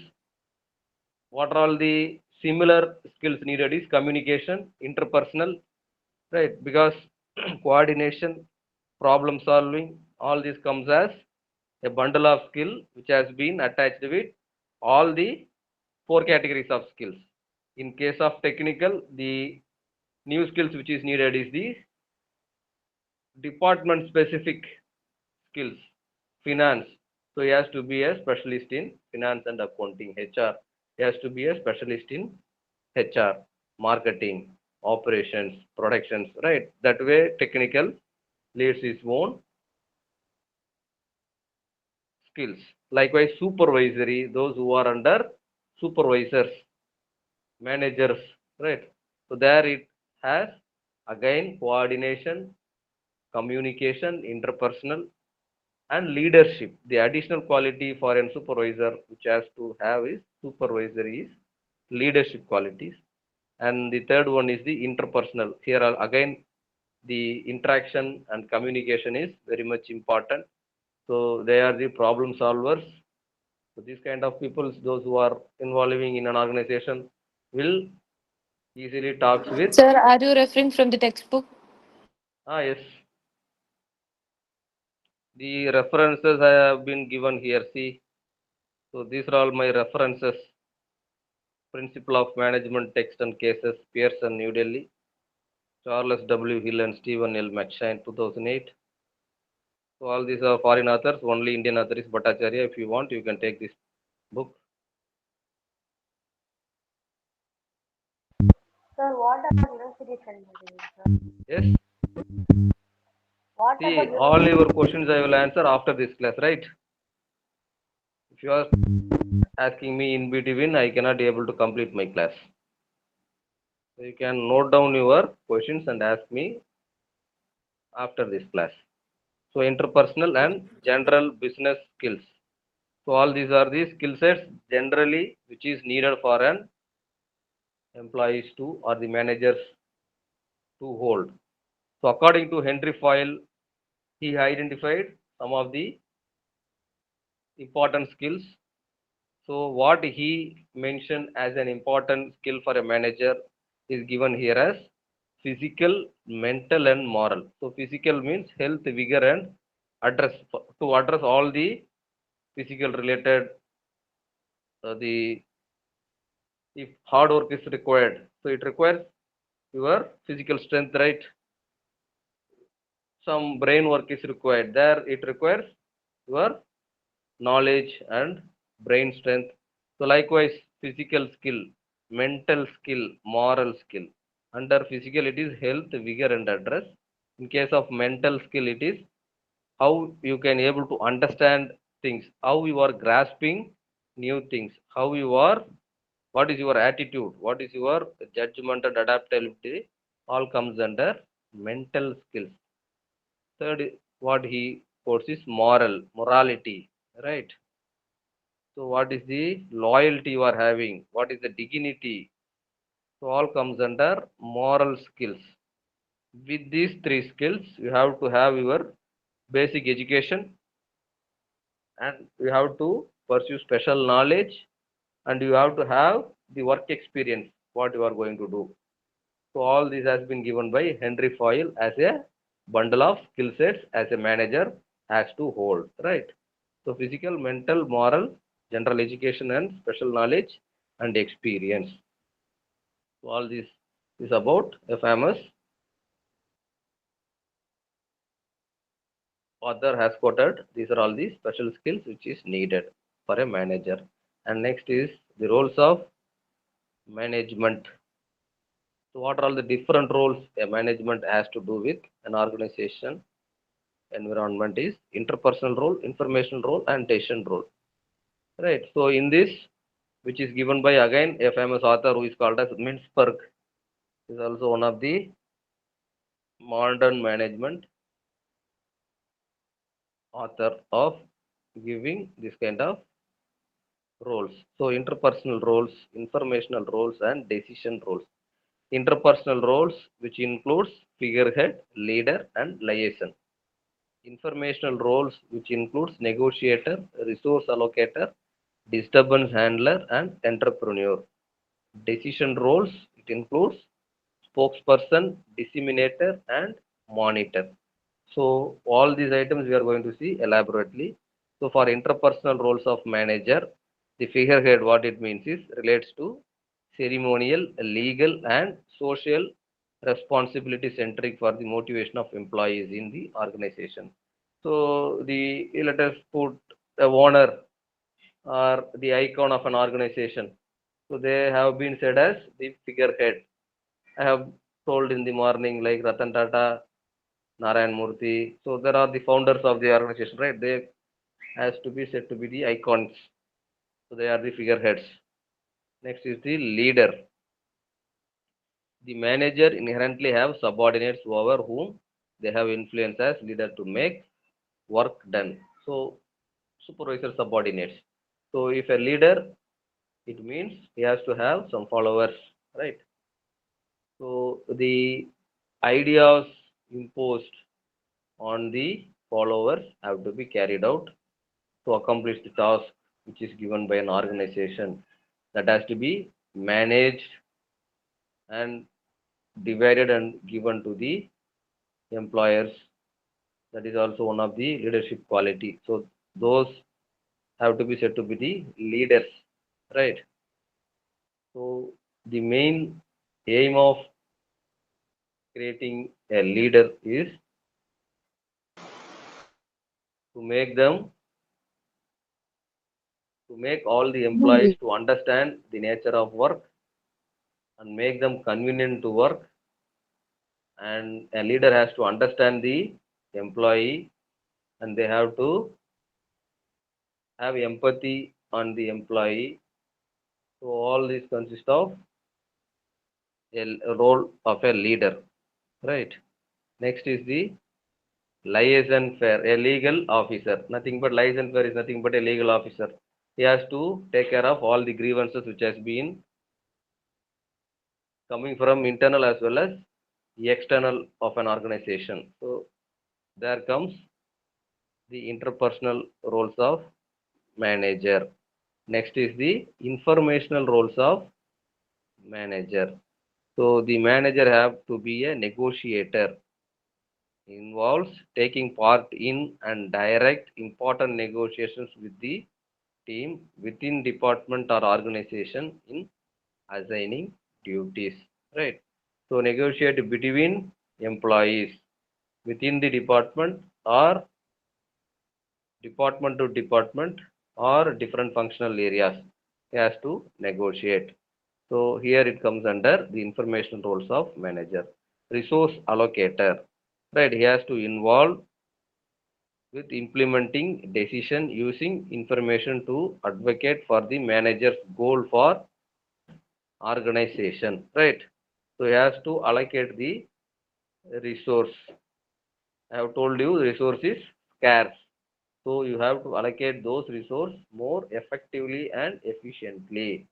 what are all the similar skills needed is communication, interpersonal, right? Because coordination, problem solving, all this comes as a bundle of skill which has been attached with all the 4 categories of skills. In case of technical, the new skills which is needed is the department specific skills. Finance, so he has to be a specialist in finance and accounting. HR, he has to be a specialist in HR. Marketing, operations, productions, right? That way technical leads his own skills. Likewise supervisory, those who are under supervisors, managers, right? So there it has again coordination, communication, interpersonal, and leadership. The additional quality for a supervisor which has to have is supervisory is leadership qualities. And the third one is the interpersonal. Here again the interaction and communication is very much important. So they are the problem solvers. So these kind of people, those who are involving in an organization, will easily talks with. Sir, are you referring from the textbook? Yes. The references I have been given here. See, so these are all my references. Principle of Management Text and Cases, Pearson, New Delhi. Charles W. Hill and Stephen L. McShane, 2008. So all these are foreign authors. Only Indian author is Bhattacharya. If you want, you can take this book. Sir, what about university certificates, sir? Yes. What See, about all university? your questions I will answer after this class, right? If you are asking me in between, I cannot be able to complete my class. So you can note down your questions and ask me after this class. So interpersonal and general business skills. So all these are the skill sets generally which is needed for an employees to or the managers to hold. So according to Henry Foyle, he identified some of the important skills. So what he mentioned as an important skill for a manager is given here as physical, mental and moral. So physical means health, vigor and address to address all the physical related the if hard work is required. So it requires your physical strength, right? Some brain work is required. There it requires your knowledge and brain strength. So likewise, physical skill, mental skill, moral skill. Under physical, it is health, vigor, and address. In case of mental skill, it is how you can able to understand things, how you are grasping new things, how you are, what is your attitude, what is your judgment and adaptability, all comes under mental skills. Third, what he quotes is morality, right? So what is the loyalty you are having? What is the dignity? So all comes under moral skills. With these three skills, you have to have your basic education and you have to pursue special knowledge and you have to have the work experience, what you are going to do. So all this has been given by Henry Foyle as a bundle of skill sets as a manager has to hold, right? So physical, mental, moral, general education and special knowledge and experience. So all this is about a famous author has quoted. These are all the special skills which is needed for a manager. And next is the roles of management. So what are all the different roles a management has to do with an organization environment is interpersonal role, informational role, and decision role. Right. So in this, which is given by again a famous author who is called as Mintzberg, is also one of the modern management author of giving this kind of roles. So interpersonal roles, informational roles, and decision roles. Interpersonal roles, which includes figurehead, leader, and liaison. Informational roles, which includes negotiator, resource allocator, disturbance handler, and entrepreneur. Decision roles, it includes spokesperson, disseminator, and monitor. So all these items we are going to see elaborately. So for interpersonal roles of manager, the figurehead, what it means is relates to ceremonial, legal, and social responsibility centric for the motivation of employees in the organization. So the let us put a owner or the icon of an organization. So they have been said as the figurehead. I have told in the morning like Ratan Tata, Narayan Murthy. So there are the founders of the organization, right? They has to be said to be the icons. So they are the figureheads. Next is the leader. The manager inherently have subordinates over whom they have influence as leader to make work done. So supervisor subordinates. So if a leader, it means he has to have some followers, right? So the ideas imposed on the followers have to be carried out to accomplish the task which is given by an organization, that has to be managed and divided and given to the employers. That is also one of the leadership quality. So those have to be said to be the leaders, right? So the main aim of creating a leader is to make them to make all the employees to understand the nature of work and make them convenient to work, and a leader has to understand the employee and they have to have empathy on the employee. So all this consists of a role of a leader, right? Next is the Liaison-fair, a legal officer. Nothing but liaison-fair is nothing but a legal officer. He has to take care of all the grievances which has been coming from internal as well as external of an organization. So there comes the interpersonal roles of manager. Next is the informational roles of manager. So the manager have to be a negotiator. Involves taking part in and direct important negotiations with the team within department or organization in assigning duties. Right. So negotiate between employees within the department or department to department or different functional areas. He has to negotiate. So here it comes under the information roles of manager. Resource allocator. Right. He has to involve with implementing decision using information to advocate for the manager's goal for organization. Right. So he has to allocate the resource. I have told you resource is scarce. So you have to allocate those resources more effectively and efficiently.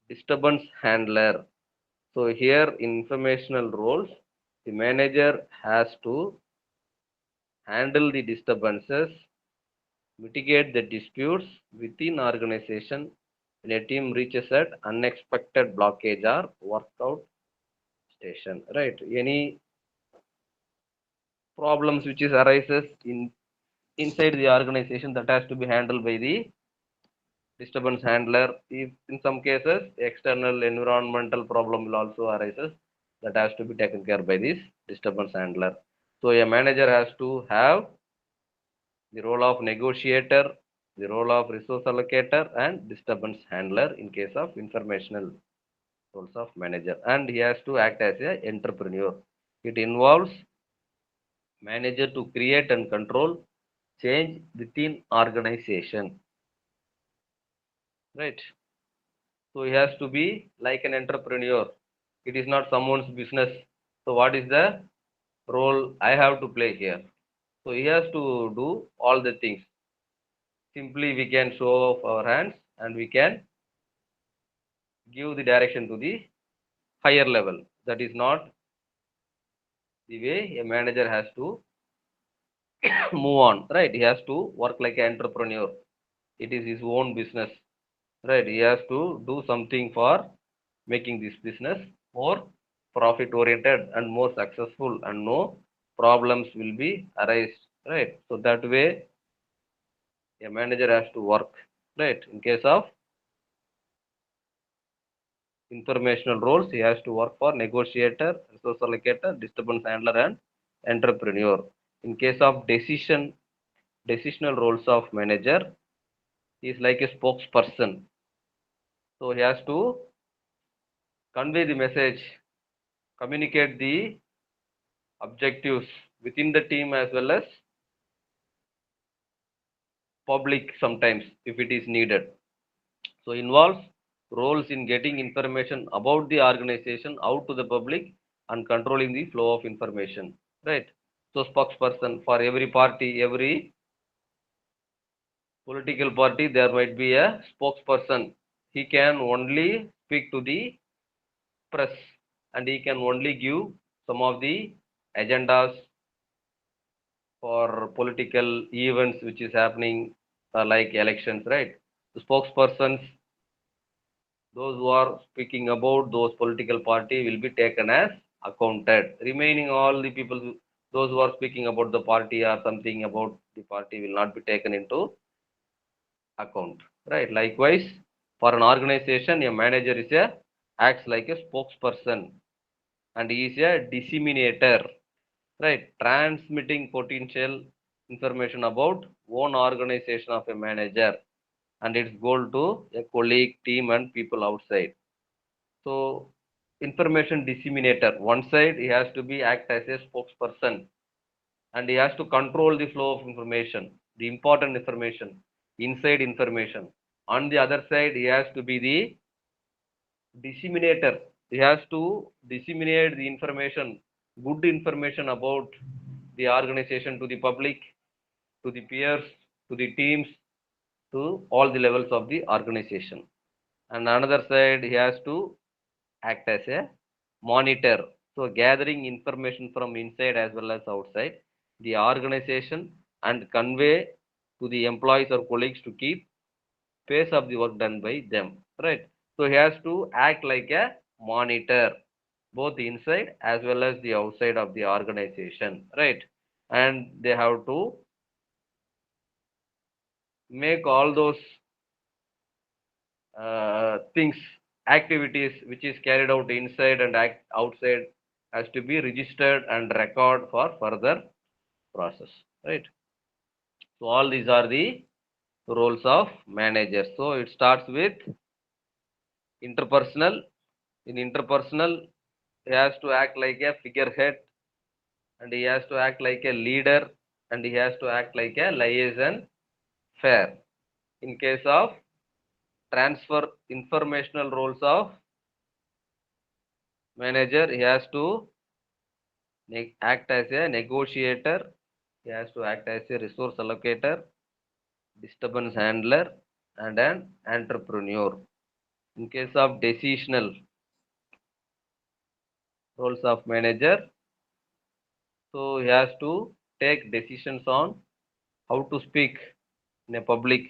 Disturbance handler. So here in informational roles, the manager has to handle the disturbances, mitigate the disputes within organization when a team reaches at unexpected blockage or workout station. Right. Any problems which is arises inside the organization that has to be handled by the disturbance handler. If in some cases external environmental problem will also arises, that has to be taken care by this disturbance handler. So a manager has to have the role of negotiator, the role of resource allocator and disturbance handler in case of informational roles of manager, and he has to act as a entrepreneur. It involves manager to create and control change within organization. Right. So he has to be like an entrepreneur. It is not someone's business. So what is the role I have to play here? So he has to do all the things. Simply we can show off our hands and we can give the direction to the higher level. That is not the way a manager has to move on. Right. He has to work like an entrepreneur. It is his own business. Right. He has to do something for making this business more profit oriented and more successful, and no problems will be arise. Right. So that way a manager has to work. Right. In case of informational roles, he has to work for negotiator, resource allocator, disturbance handler and entrepreneur. In case of decisional roles of manager, he is like a spokesperson. So he has to convey the message, communicate the objectives within the team as well as public sometimes if it is needed. So involves roles in getting information about the organization out to the public and controlling the flow of information. Right. So spokesperson for every party, every political party, there might be a spokesperson. He can only speak to the press and he can only give some of the agendas for political events which is happening like elections, right? The spokespersons, those who are speaking about those political party will be taken as accounted. Remaining all the people, those who are speaking about the party or something about the party will not be taken into account, right? Likewise, for an organization, a manager is a acts like a spokesperson and he is a disseminator, right? Transmitting potential information about one organization of a manager and its goal to a colleague, team, and people outside. So, information disseminator. One side, he has to be act as a spokesperson and he has to control the flow of information, the important information, inside information. On the other side, he has to be the disseminator. He has to disseminate the information good information about the organization to the public, to the peers, to the teams, to all the levels of the organization. And another side, he has to act as a monitor. So gathering information from inside as well as outside the organization and convey to the employees or colleagues to keep pace of the work done by them. Right. So he has to act like a monitor, both inside as well as the outside of the organization. Right. And they have to make all those things, activities which is carried out inside and outside has to be registered and record for further process, right? So all these are the roles of managers. So it starts with interpersonal. In interpersonal, he has to act like a figurehead, and he has to act like a leader, and he has to act like a liaison fair. In case of transfer informational roles of manager, he has to act as a negotiator, he has to act as a resource allocator, disturbance handler, and an entrepreneur. In case of decisional roles of manager, so he has to take decisions on how to speak in a public.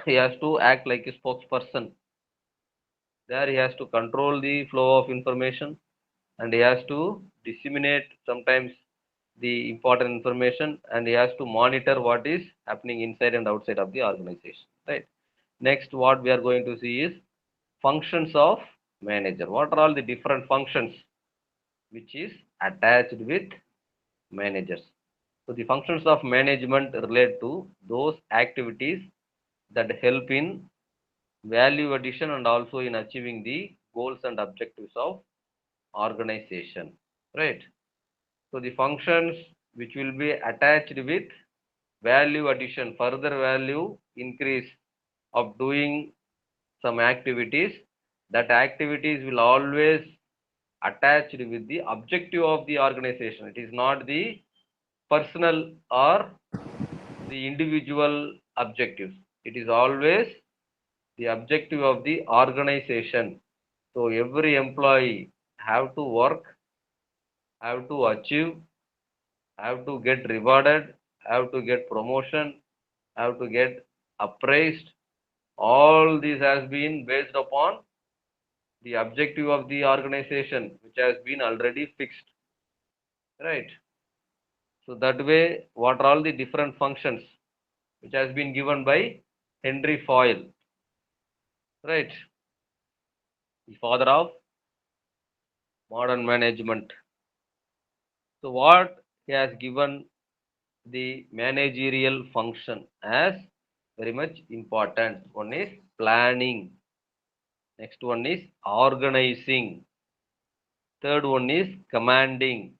He has to act like a spokesperson. There he has to control the flow of information, and he has to disseminate sometimes the important information, and he has to monitor what is happening inside and outside of the organization, right? Next, what we are going to see is functions of manager. What are all the different functions which is attached with managers? So the functions of management relate to those activities that help in value addition and also in achieving the goals and objectives of organization, right? So the functions which will be attached with value addition, further value increase of doing some activities, that activities will always attached with the objective of the organization. It is not the personal or the individual objectives. It is always the objective of the organization. So every employee have to work, have to achieve, have to get rewarded, have to get promotion, have to get appraised. All this has been based upon the objective of the organization, which has been already fixed, right? So that way, what are all the different functions which has been given by Henry Foyle, right? The father of modern management. So what he has given the managerial function as very much important. One is planning. Next one is organizing. Third one is commanding.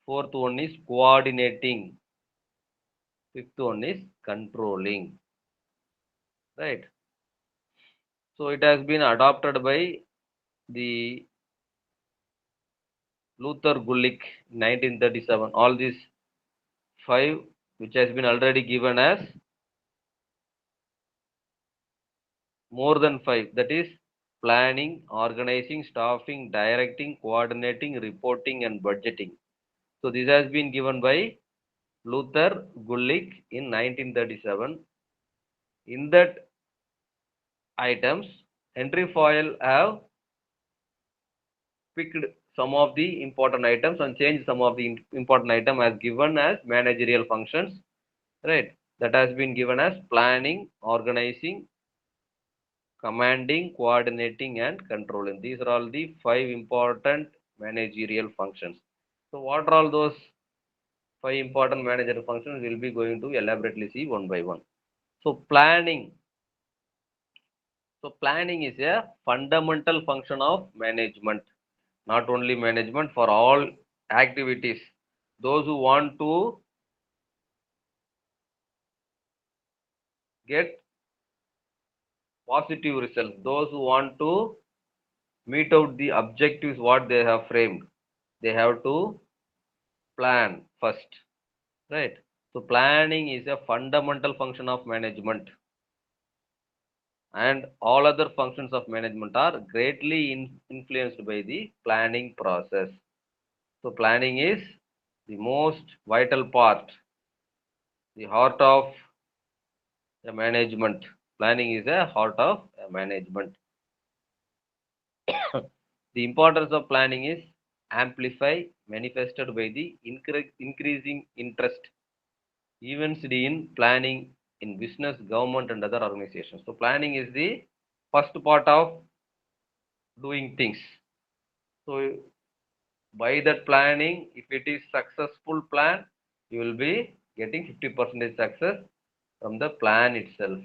Fourth one is coordinating. Fifth one is controlling. Right. So it has been adopted by the Luther Gulick 1937. All these five which has been already given as more than five, that is planning, organizing, staffing, directing, coordinating, reporting, and budgeting. So this has been given by Luther Gulick in 1937. In that items, Henry Foyle have picked some of the important items and changed some of the important item as given as managerial functions, right? That has been given as planning, organizing, commanding, coordinating, and controlling. These are all the five important managerial functions. So what are all those five important managerial functions? We'll be going to elaborately see one by one. So planning. So planning is a fundamental function of management. Not only management, for all activities. Those who want to get positive results, those who want to meet out the objectives what they have framed. They have to plan first, right? So planning is a fundamental function of management, and all other functions of management are greatly influenced by the planning process. So planning is the most vital part, the heart of a management. Planning is a heart of a management. The importance of planning is manifested by the increasing interest events in planning in business, government, and other organizations. So planning is the first part of doing things. So by that planning, if it is successful plan, you will be getting 50% success from the plan itself.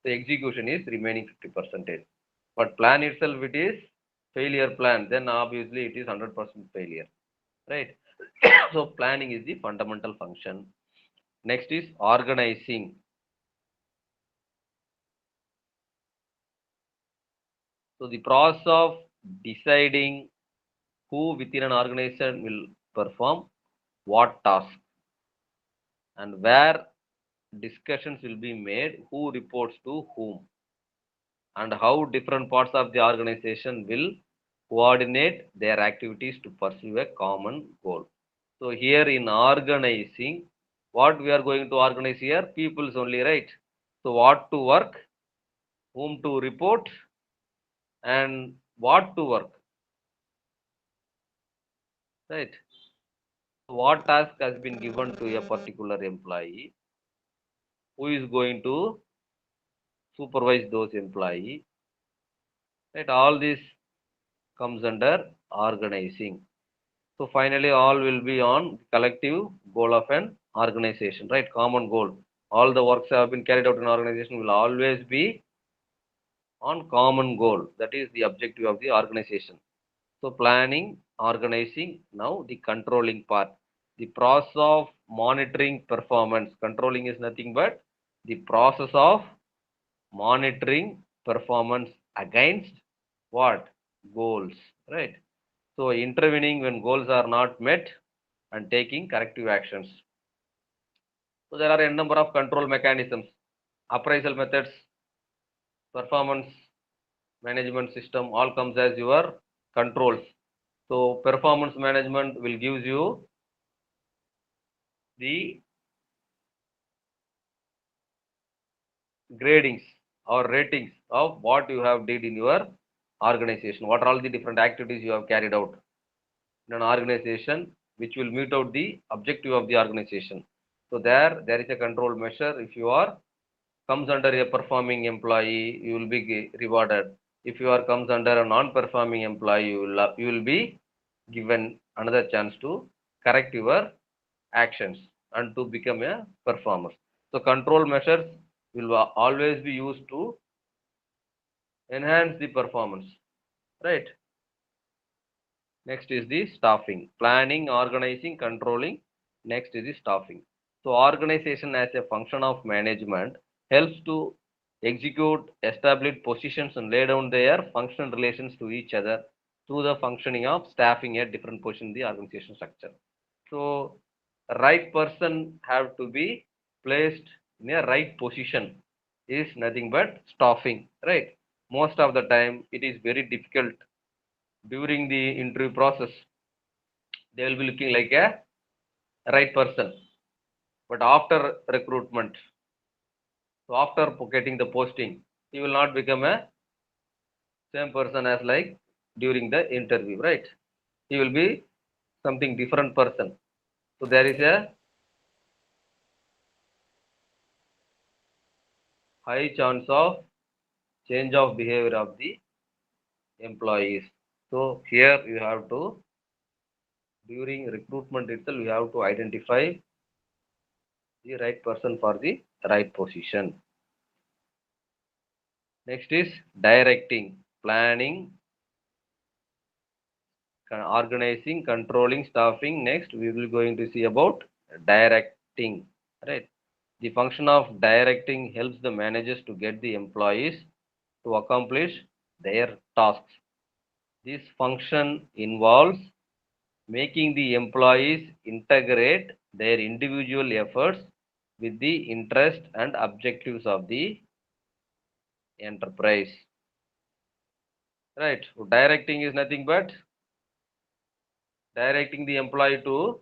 The execution is remaining 50%. But plan itself, it is failure plan, then obviously it is 100% failure, right? So planning is the fundamental function. Next is organizing. So the process of deciding who within an organization will perform what task and where discussions will be made, who reports to whom, and how different parts of the organization will coordinate their activities to pursue a common goal. So here in organizing, what we are going to organize here, people's only, right? So what to work, whom to report, and what to work, right? What task has been given to a particular employee, who is going to supervise those employee, right? All this comes under organizing. So finally, all will be on collective goal of an organization, right? Common goal. All the works have been carried out in organization will always be on common goal. That is the objective of the organization. So planning, organizing, now the controlling part. The process of monitoring performance. Controlling is nothing but the process of monitoring performance against what? Goals, right? So intervening when goals are not met and taking corrective actions. So there are a number of control mechanisms, appraisal methods, performance management system, all comes as your controls. So performance management will give you the gradings or ratings of what you have did in your organization. What are all the different activities you have carried out in an organization, which will meet out the objective of the organization. So there is a control measure. If you are comes under a performing employee, you will be rewarded. If you are comes under a non-performing employee, you will be given another chance to correct your actions and to become a performer. So control measures will always be used to enhance the performance, right? Next is the staffing, planning, organizing, controlling. Next is the staffing. So organization as a function of management helps to execute, establish positions and lay down their functional relations to each other through the functioning of staffing at different positions in the organization structure. So right person have to be placed in a right position is nothing but staffing, right? Most of the time it is very difficult during the interview process. They will be looking like a right person, but after recruitment, so after getting the posting, he will not become a same person as like during the interview, right? He will be something different person. So there is a high chance of change of behavior of the employees. So here you have to, during recruitment itself, you have to identify the right person for the right position. Next is directing, planning, organizing, controlling, staffing. Next, we will going to see about directing, right? The function of directing helps the managers to get the employees to accomplish their tasks. This function involves making the employees integrate their individual efforts with the interest and objectives of the enterprise. Right. Directing is nothing but directing the employee to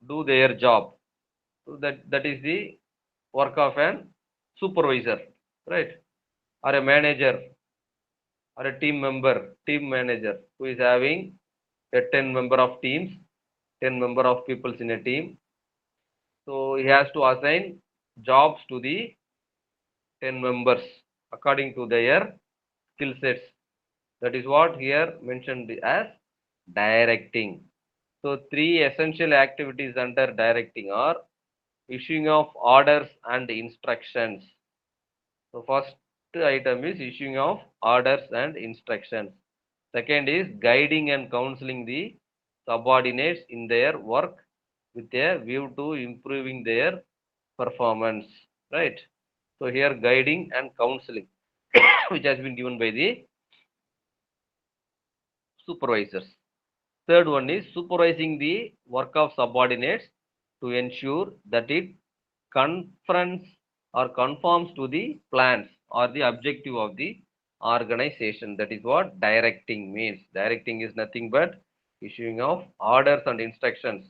do their job. So that is the work of an supervisor, right? Or a manager or a team member, team manager who is having a 10 member of teams, 10 member of peoples in a team. So he has to assign jobs to the 10 members according to their skill sets. That is what here mentioned as directing. So three essential activities under directing are issuing of orders and instructions. So first item is issuing of orders and instructions. Second is guiding and counseling the subordinates in their work with a view to improving their performance. Right. So here guiding and counseling, which has been given by the supervisors. Third one is supervising the work of subordinates to ensure that it confronts or conforms to the plans or the objective of the organization. That is what directing means. Directing is nothing but issuing of orders and instructions.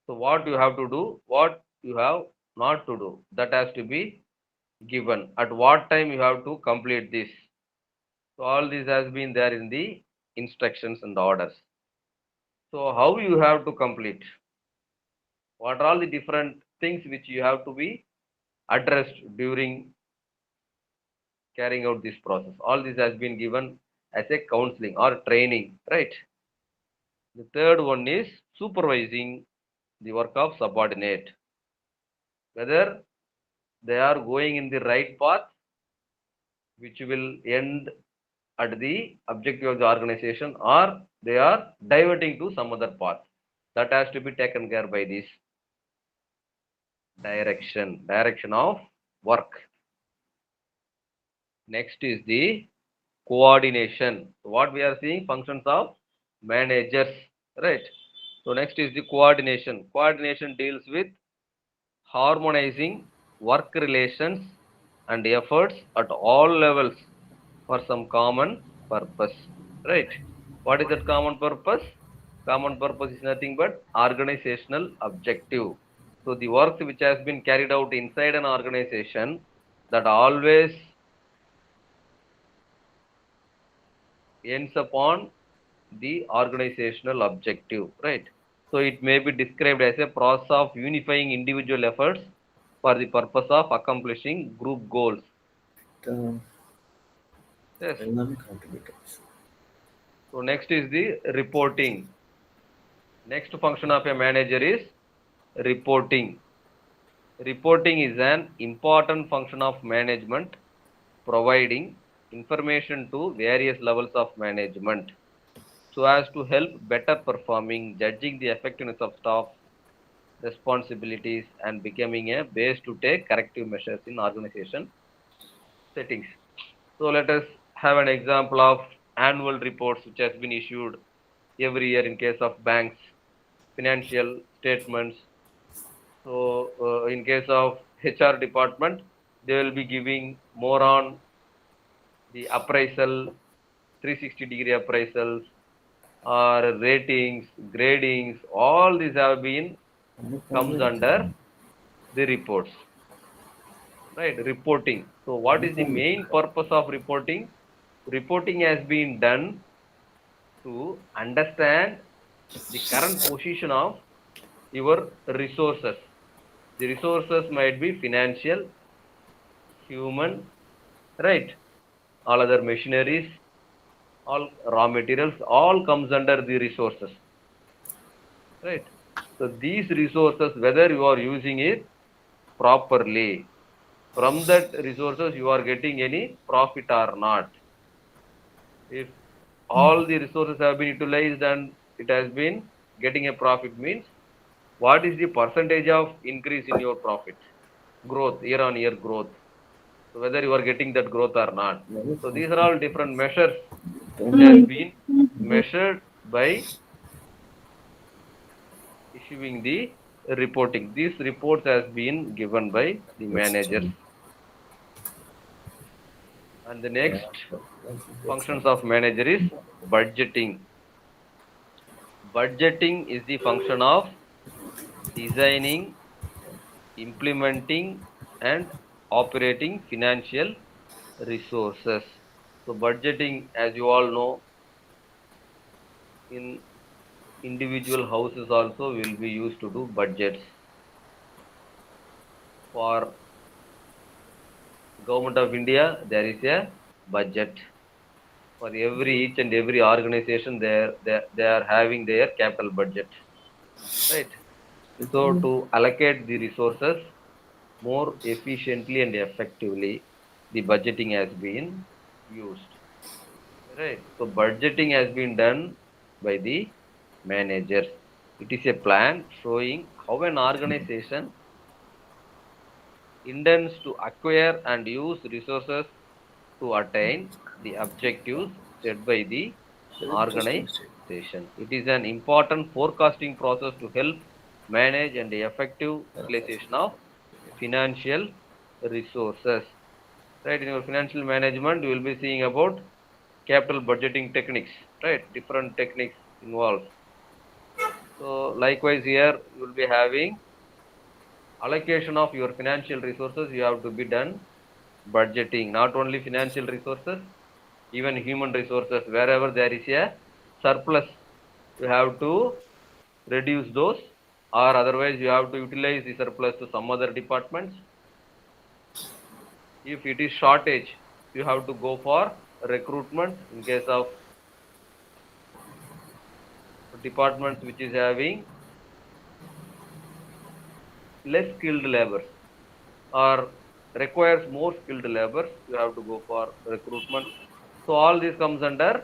So what you have to do, what you have not to do, that has to be given. At what time you have to complete this. So all this has been there in the instructions and orders. So how you have to complete? What are all the different things which you have to be addressed during carrying out this process? All this has been given as a counseling or training, right? The third one is supervising the work of subordinate, whether they are going in the right path, which will end at the objective of the organization, or they are diverting to some other path. That has to be taken care by this direction of work. Next is the coordination. So what we are seeing, functions of managers, right? So next is the coordination. Coordination deals with harmonizing work relations and efforts at all levels for some common purpose, right? What is that common purpose? Common purpose is nothing but organizational objective. So the work which has been carried out inside an organization, that always ends upon the organizational objective, right? So it may be described as a process of unifying individual efforts for the purpose of accomplishing group goals. Yes. So next is the reporting. Next function of a manager is reporting. Reporting is an important function of management, providing information to various levels of management so as to help better performing, judging the effectiveness of staff responsibilities, and becoming a base to take corrective measures in organization settings. So let us have an example of annual reports which has been issued every year in case of banks, financial statements. So in case of HR department, they will be giving more on the appraisal, 360-degree appraisals, or ratings, gradings. All these have been comes under the reports, right? Reporting. So what is the main purpose of reporting? Reporting has been done to understand the current position of your resources. The resources might be financial, human, right? All other machineries, all raw materials, all comes under the resources, right? So these resources, whether you are using it properly, from that resources you are getting any profit or not. If all the resources have been utilized and it has been getting a profit, means what is the percentage of increase in your profit, growth, year on year growth? So whether you are getting that growth or not. So these are all different measures which has been measured by issuing the reporting. These reports has been given by the managers. And the next functions of manager is budgeting. Budgeting is the function of designing, implementing, and operating financial resources. So budgeting, as you all know, in individual houses also will be used to do budgets. For Government of India, there is a budget. For each and every organization, they are having their capital budget, right? So to allocate the resources more efficiently and effectively, the budgeting has been used, right? So budgeting has been done by the managers. It is a plan showing how an organization intends to acquire and use resources to attain the objectives set by the organization. It is an important forecasting process to help manage and the effective utilization of financial resources. Right, in your financial management, you will be seeing about capital budgeting techniques, right? Different techniques involved. So likewise here, you will be having allocation of your financial resources. You have to be done budgeting, not only financial resources, even human resources. Wherever there is a surplus, you have to reduce those, or otherwise you have to utilize the surplus to some other departments. If it is shortage, you have to go for recruitment in case of departments which is having less skilled labors or requires more skilled labors, you have to go for recruitment. So all this comes under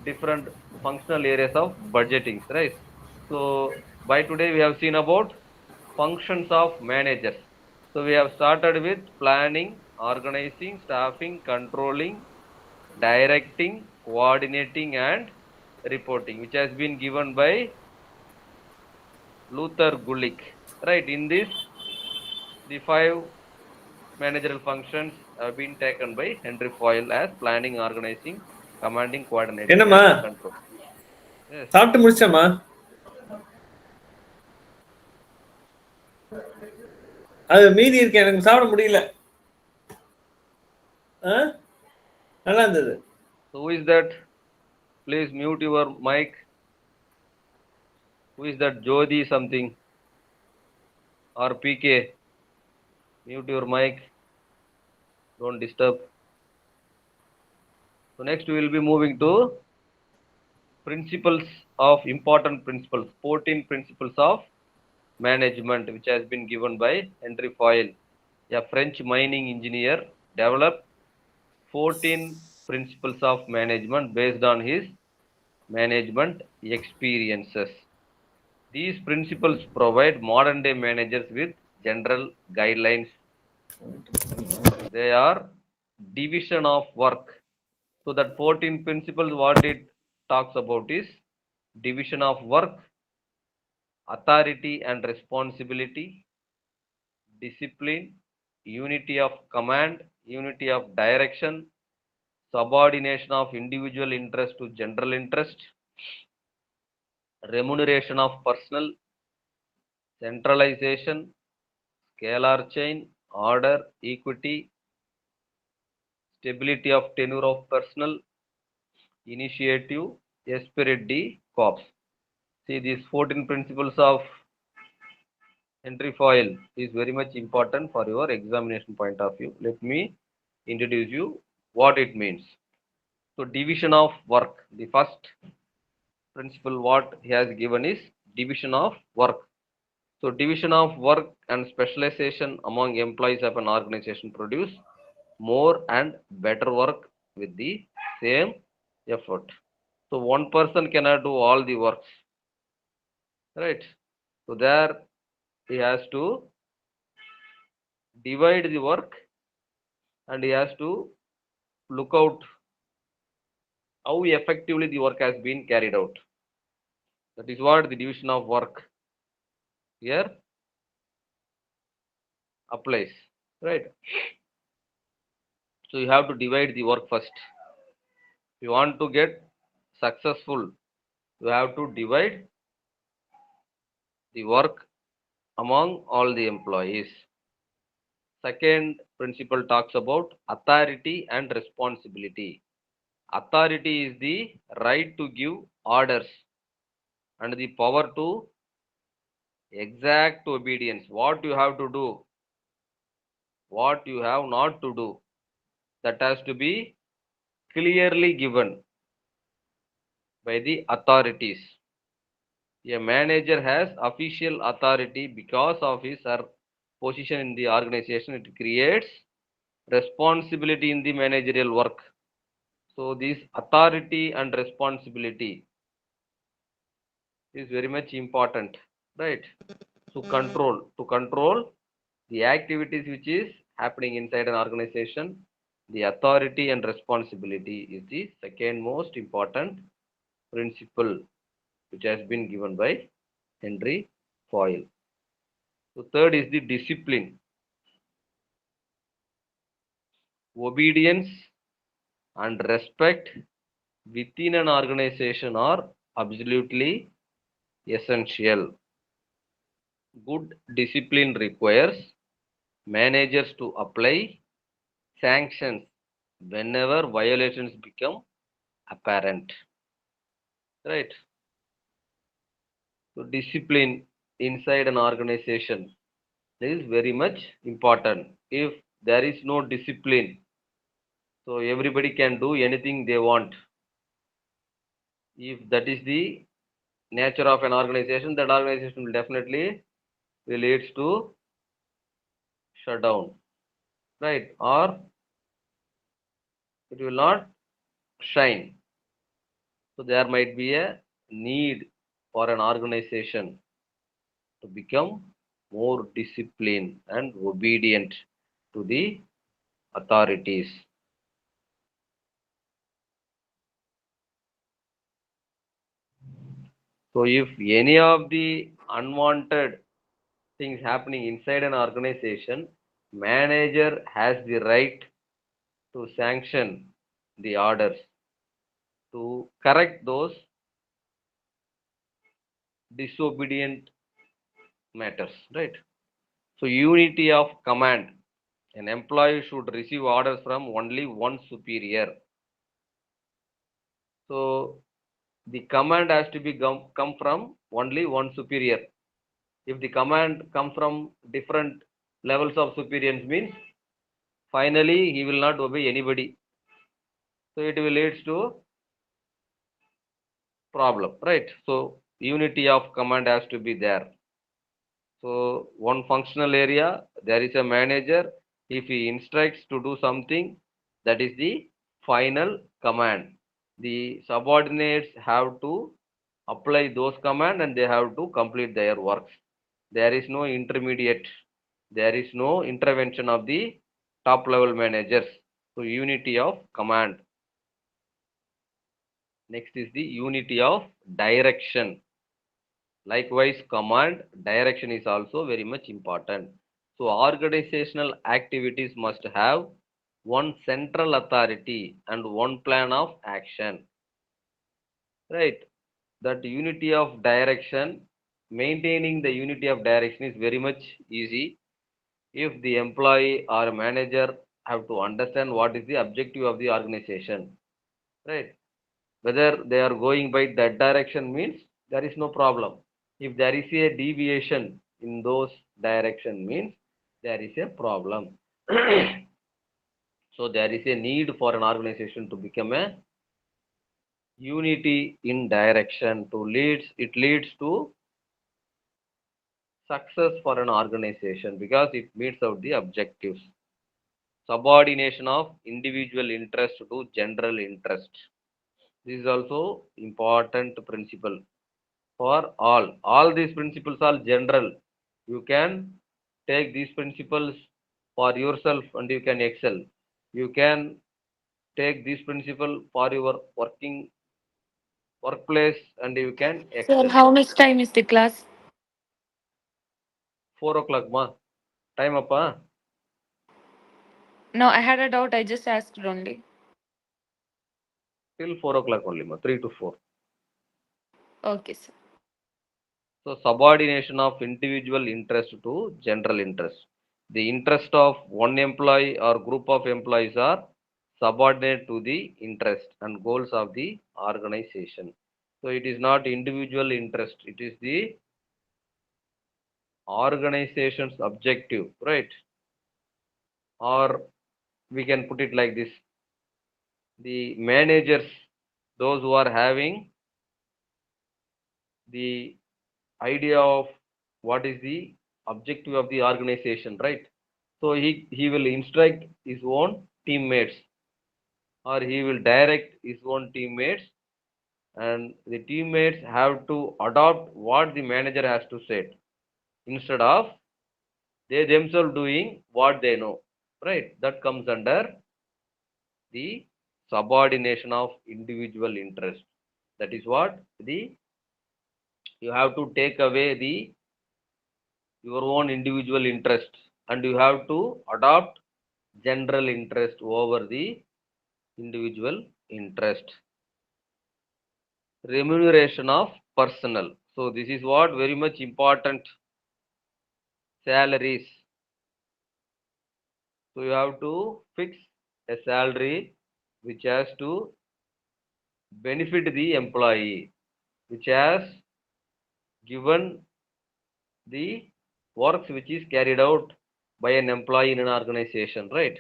different functional areas of budgeting, right? So by today we have seen about functions of managers. So we have started with planning, organizing, staffing, controlling, directing, coordinating, and reporting, which has been given by Luther Gulick. Right, in this, the 5 managerial functions have been taken by Henry Foyle as planning, organizing, commanding, coordinating, என்னம்மா and control. Yes. சாப்பிட்டு முடிச்சேம்மா. அது மீதி இருக்கு, எனக்கு சாப்பிட முடியல. நல்லா இருந்தது. So who is that? Please mute your mic. Who is that? Jodi something or PK? Mute your mic. Don't disturb. So next we will be moving to principles of important principles, 14 principles of management, which has been given by Henry Foyle, a French mining engineer, developed 14 principles of management based on his management experiences. These principles provide modern day managers with general guidelines. They are division of work. So that 14 principles, what it talks about is division of work, authority and responsibility, discipline, unity of command, unity of direction, subordination of individual interest to general interest, remuneration of personnel, centralization, scalar chain, order, equity, stability of tenure of personnel, initiative, esprit de corps. See, these 14 principles of Henry Foyle is very much important for your examination point of view. Let me introduce you what it means. So division of work, the first principle what he has given is division of work. So division of work and specialization among employees of an organization produce more and better work with the same effort. So one person cannot do all the works, right? So there he has to divide the work and he has to look out how effectively the work has been carried out. That is what the division of work here applies, right? So you have to divide the work first. If you want to get successful, you have to divide the work among all the employees. Second principle talks about authority and responsibility. Authority is the right to give orders and the power to exact obedience. What you have to do, what you have not to do, that has to be clearly given by the authorities. A manager has official authority because of his or position in the organization. It creates responsibility in the managerial work. So this authority and responsibility is very much important, right? So to control the activities which is happening inside an organization, the authority and responsibility is the second most important principle which has been given by Henry Foyle. So third is the discipline. Obedience and respect within an organization are absolutely essential. Good discipline requires managers to apply sanctions whenever violations become apparent. Right? So discipline inside an organization is very much important. If there is no discipline, so everybody can do anything they want. If that is the nature of an organization, that organization will definitely leads to shutdown, right? Or it will not shine. So there might be a need for an organization to become more disciplined and obedient to the authorities. So if any of the unwanted things happening inside an organization, manager has the right to sanction the orders, to correct those disobedient matters, right? So unity of command. An employee should receive orders from only one superior. So the command has to be come from only one superior. If the command comes from different levels of superiors, means finally he will not obey anybody. So it will lead to problem, right? So unity of command has to be there. So one functional area, there is a manager. If he instructs to do something, that is the final command. The subordinates have to apply those commands and they have to complete their works. There is no intermediate. There is no intervention of the top level managers. So unity of command. Next is the unity of direction. Likewise, command direction is also very much important. So organizational activities must have one central authority and one plan of action. Right? That unity of direction, maintaining the unity of direction is very much easy if the employee or manager have to understand what is the objective of the organization. Right? Whether they are going by that direction means there is no problem. If there is a deviation in those direction means there is a problem. So there is a need for an organization to become a unity in direction to leads. It leads to success for an organization because it meets out the objectives. Subordination of individual interest to general interest. This is also important principle for all. All these principles are general. You can take these principles for yourself and you can excel. You can take this principle for your workplace and you can Sir, excel. how much time is the class? 4 o'clock, ma. Time up, huh? No, I had a doubt. I just asked only. Till 4 o'clock only, ma. 3 to 4. Okay, sir. So, subordination of individual interest to general interest. The interest of one employee or group of employees are subordinate to the interest and goals of the organization. So, it is not individual interest, it is the organization's objective, right? Or we can put it like this: the managers, those who are having the idea of what is the objective of the organization, right? So he will instruct his own teammates or he will direct his own teammates, and the teammates have to adopt what the manager has to say instead of they themselves doing what they know, right? That comes under the subordination of individual interest. That is what the you have to take away the your own individual interest and you have to adopt general interest over the individual interest. Remuneration of personnel. So this is what very much important. Salaries. So you have to fix a salary which has to benefit the employee, which has given the works which is carried out by an employee in an organization, right?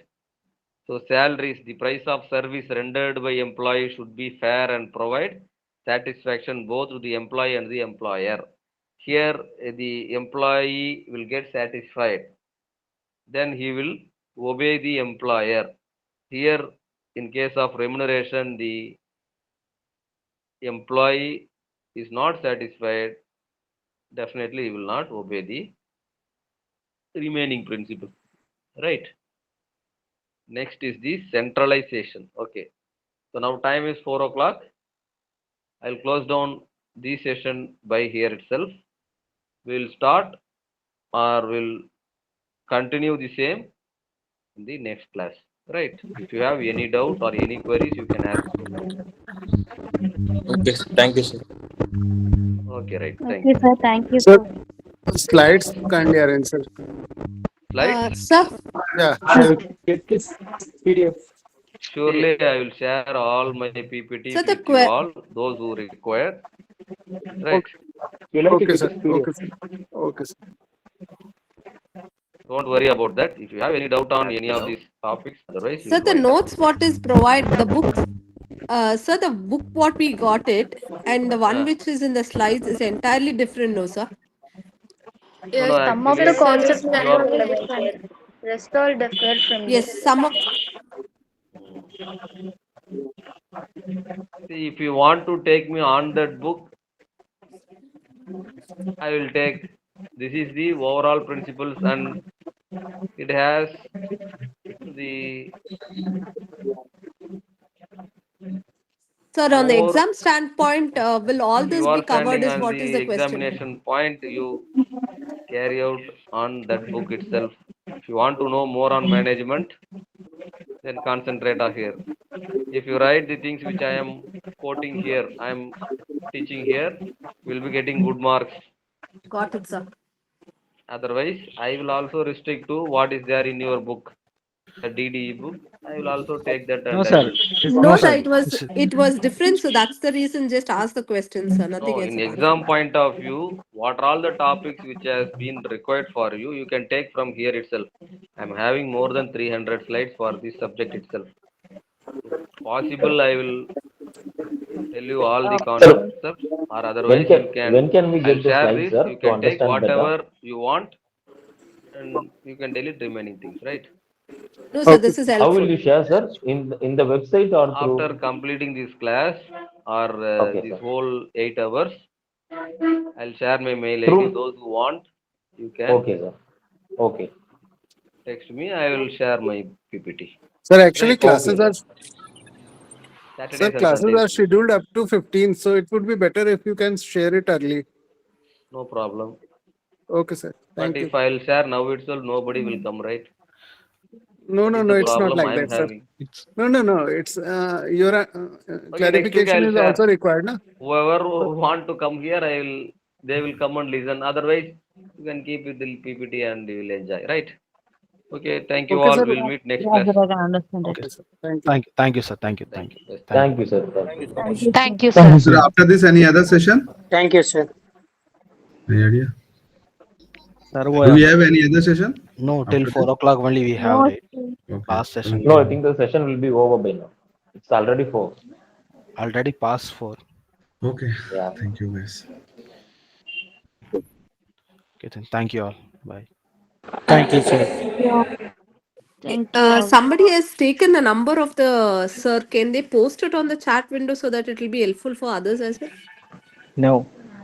So salaries, the price of service rendered by employee should be fair and provide satisfaction both to the employee and the employer. Here the employee will get satisfied, then he will obey the employer. Here in case of remuneration, the employee is not satisfied, definitely he will not obey the remaining principle, right? Next is the centralization. Okay, so now time is 4 o'clock. I'll close down this session by here itself. We'll start or we'll continue the same in the next class, right? If you have any doubt or any queries, you can ask me. Okay, thank you, sir. Okay, right. Thank Okay, you. sir. Thank you, Sir, sir. slides kindly arrange, sir. Slides? Sir, Yeah. Get this PDF. Surely I will share all my PPTs so the with you all, those who require. Right. Okay, sir. Okay, sir. Okay, sir. Don't worry about that. If you have any doubt on any of these topics, otherwise you so will the go ahead. notes what is provide the books. So the book what we got it and the one which is in the slides is entirely different, no sir. No, no, Some of the actually, concepts you are are. relevant, sir. Rest all differ from Yes, this. some of See, if you want to take me on that book, I will take. This is the overall principles, and it has the sir on the more. exam standpoint, will all If you this be are covered? standing Is on what is the the question? examination point, you carry out on that book itself. If you want to know more on management, then concentrate on here. If you write the things which I am quoting here, I am teaching here, you will be getting good marks. Got it, sir. Otherwise, I will also restrict to what is there in your book, the DDE book. I will also take that No, and I sir. will. No, sir. Sir. It was different, so that's the reason. Just ask the question, sir. No, Nothing else in apart from exam that. point of view, what are all the topics which has been required for you, you can take from here itself. I am having more than 300 slides for this subject itself. If possible, I will tell you all the Sir, concepts, or otherwise you when can. can we I'll get the share slides, this. sir, You to can take understand better? whatever you want, and you can delete remaining things, right? No, sir. This is How will helpful. you share, sir? In the website or through? After completing this class or Okay, this sir. whole 8 hours, I'll share my mail ID. Through. Those who want, you can Okay, sir. Okay. text me. I will share my PPT. Sir, actually Right. classes Okay, are sir. Saturdays Sir, and classes Sundays are only. scheduled up to 15, so it would be better if you can share it early. No problem. Okay, sir. But Thank you. if I'll share now itself, nobody will come, right? No, That no, is no, the it's not problem like I'm that, sir. having. No. It's your Okay, next week clarification I'll is share. also required, na? Whoever want to come here, they will come and listen. Otherwise, you can keep with the PPT and you will enjoy, right? Okay, thank you Okay, all. sir. We'll meet next Yeah, class. sir, I can understand it. Okay, sir. Thank you. Thank you, sir. Thank you. Thank you. Yes. Thank you. Thank you, sir. Thank you, sir. Thank you, Thank you, sir. Sir, sir. after this, any other session? Thank you, sir. Any idea? Sir, Do we have any other session? no, till After 4 this? o'clock only we have, No, right? sir. Okay. Last session. No, I think the session will be over by now. It's already 4. Already past 4. Okay. Yeah. Thank you, guys. Okay, then thank you all. Bye. Thank you, sir. Thank you all. Somebody has taken the number of the sir. Can they post it on the chat window so that it will be helpful for others as well? No.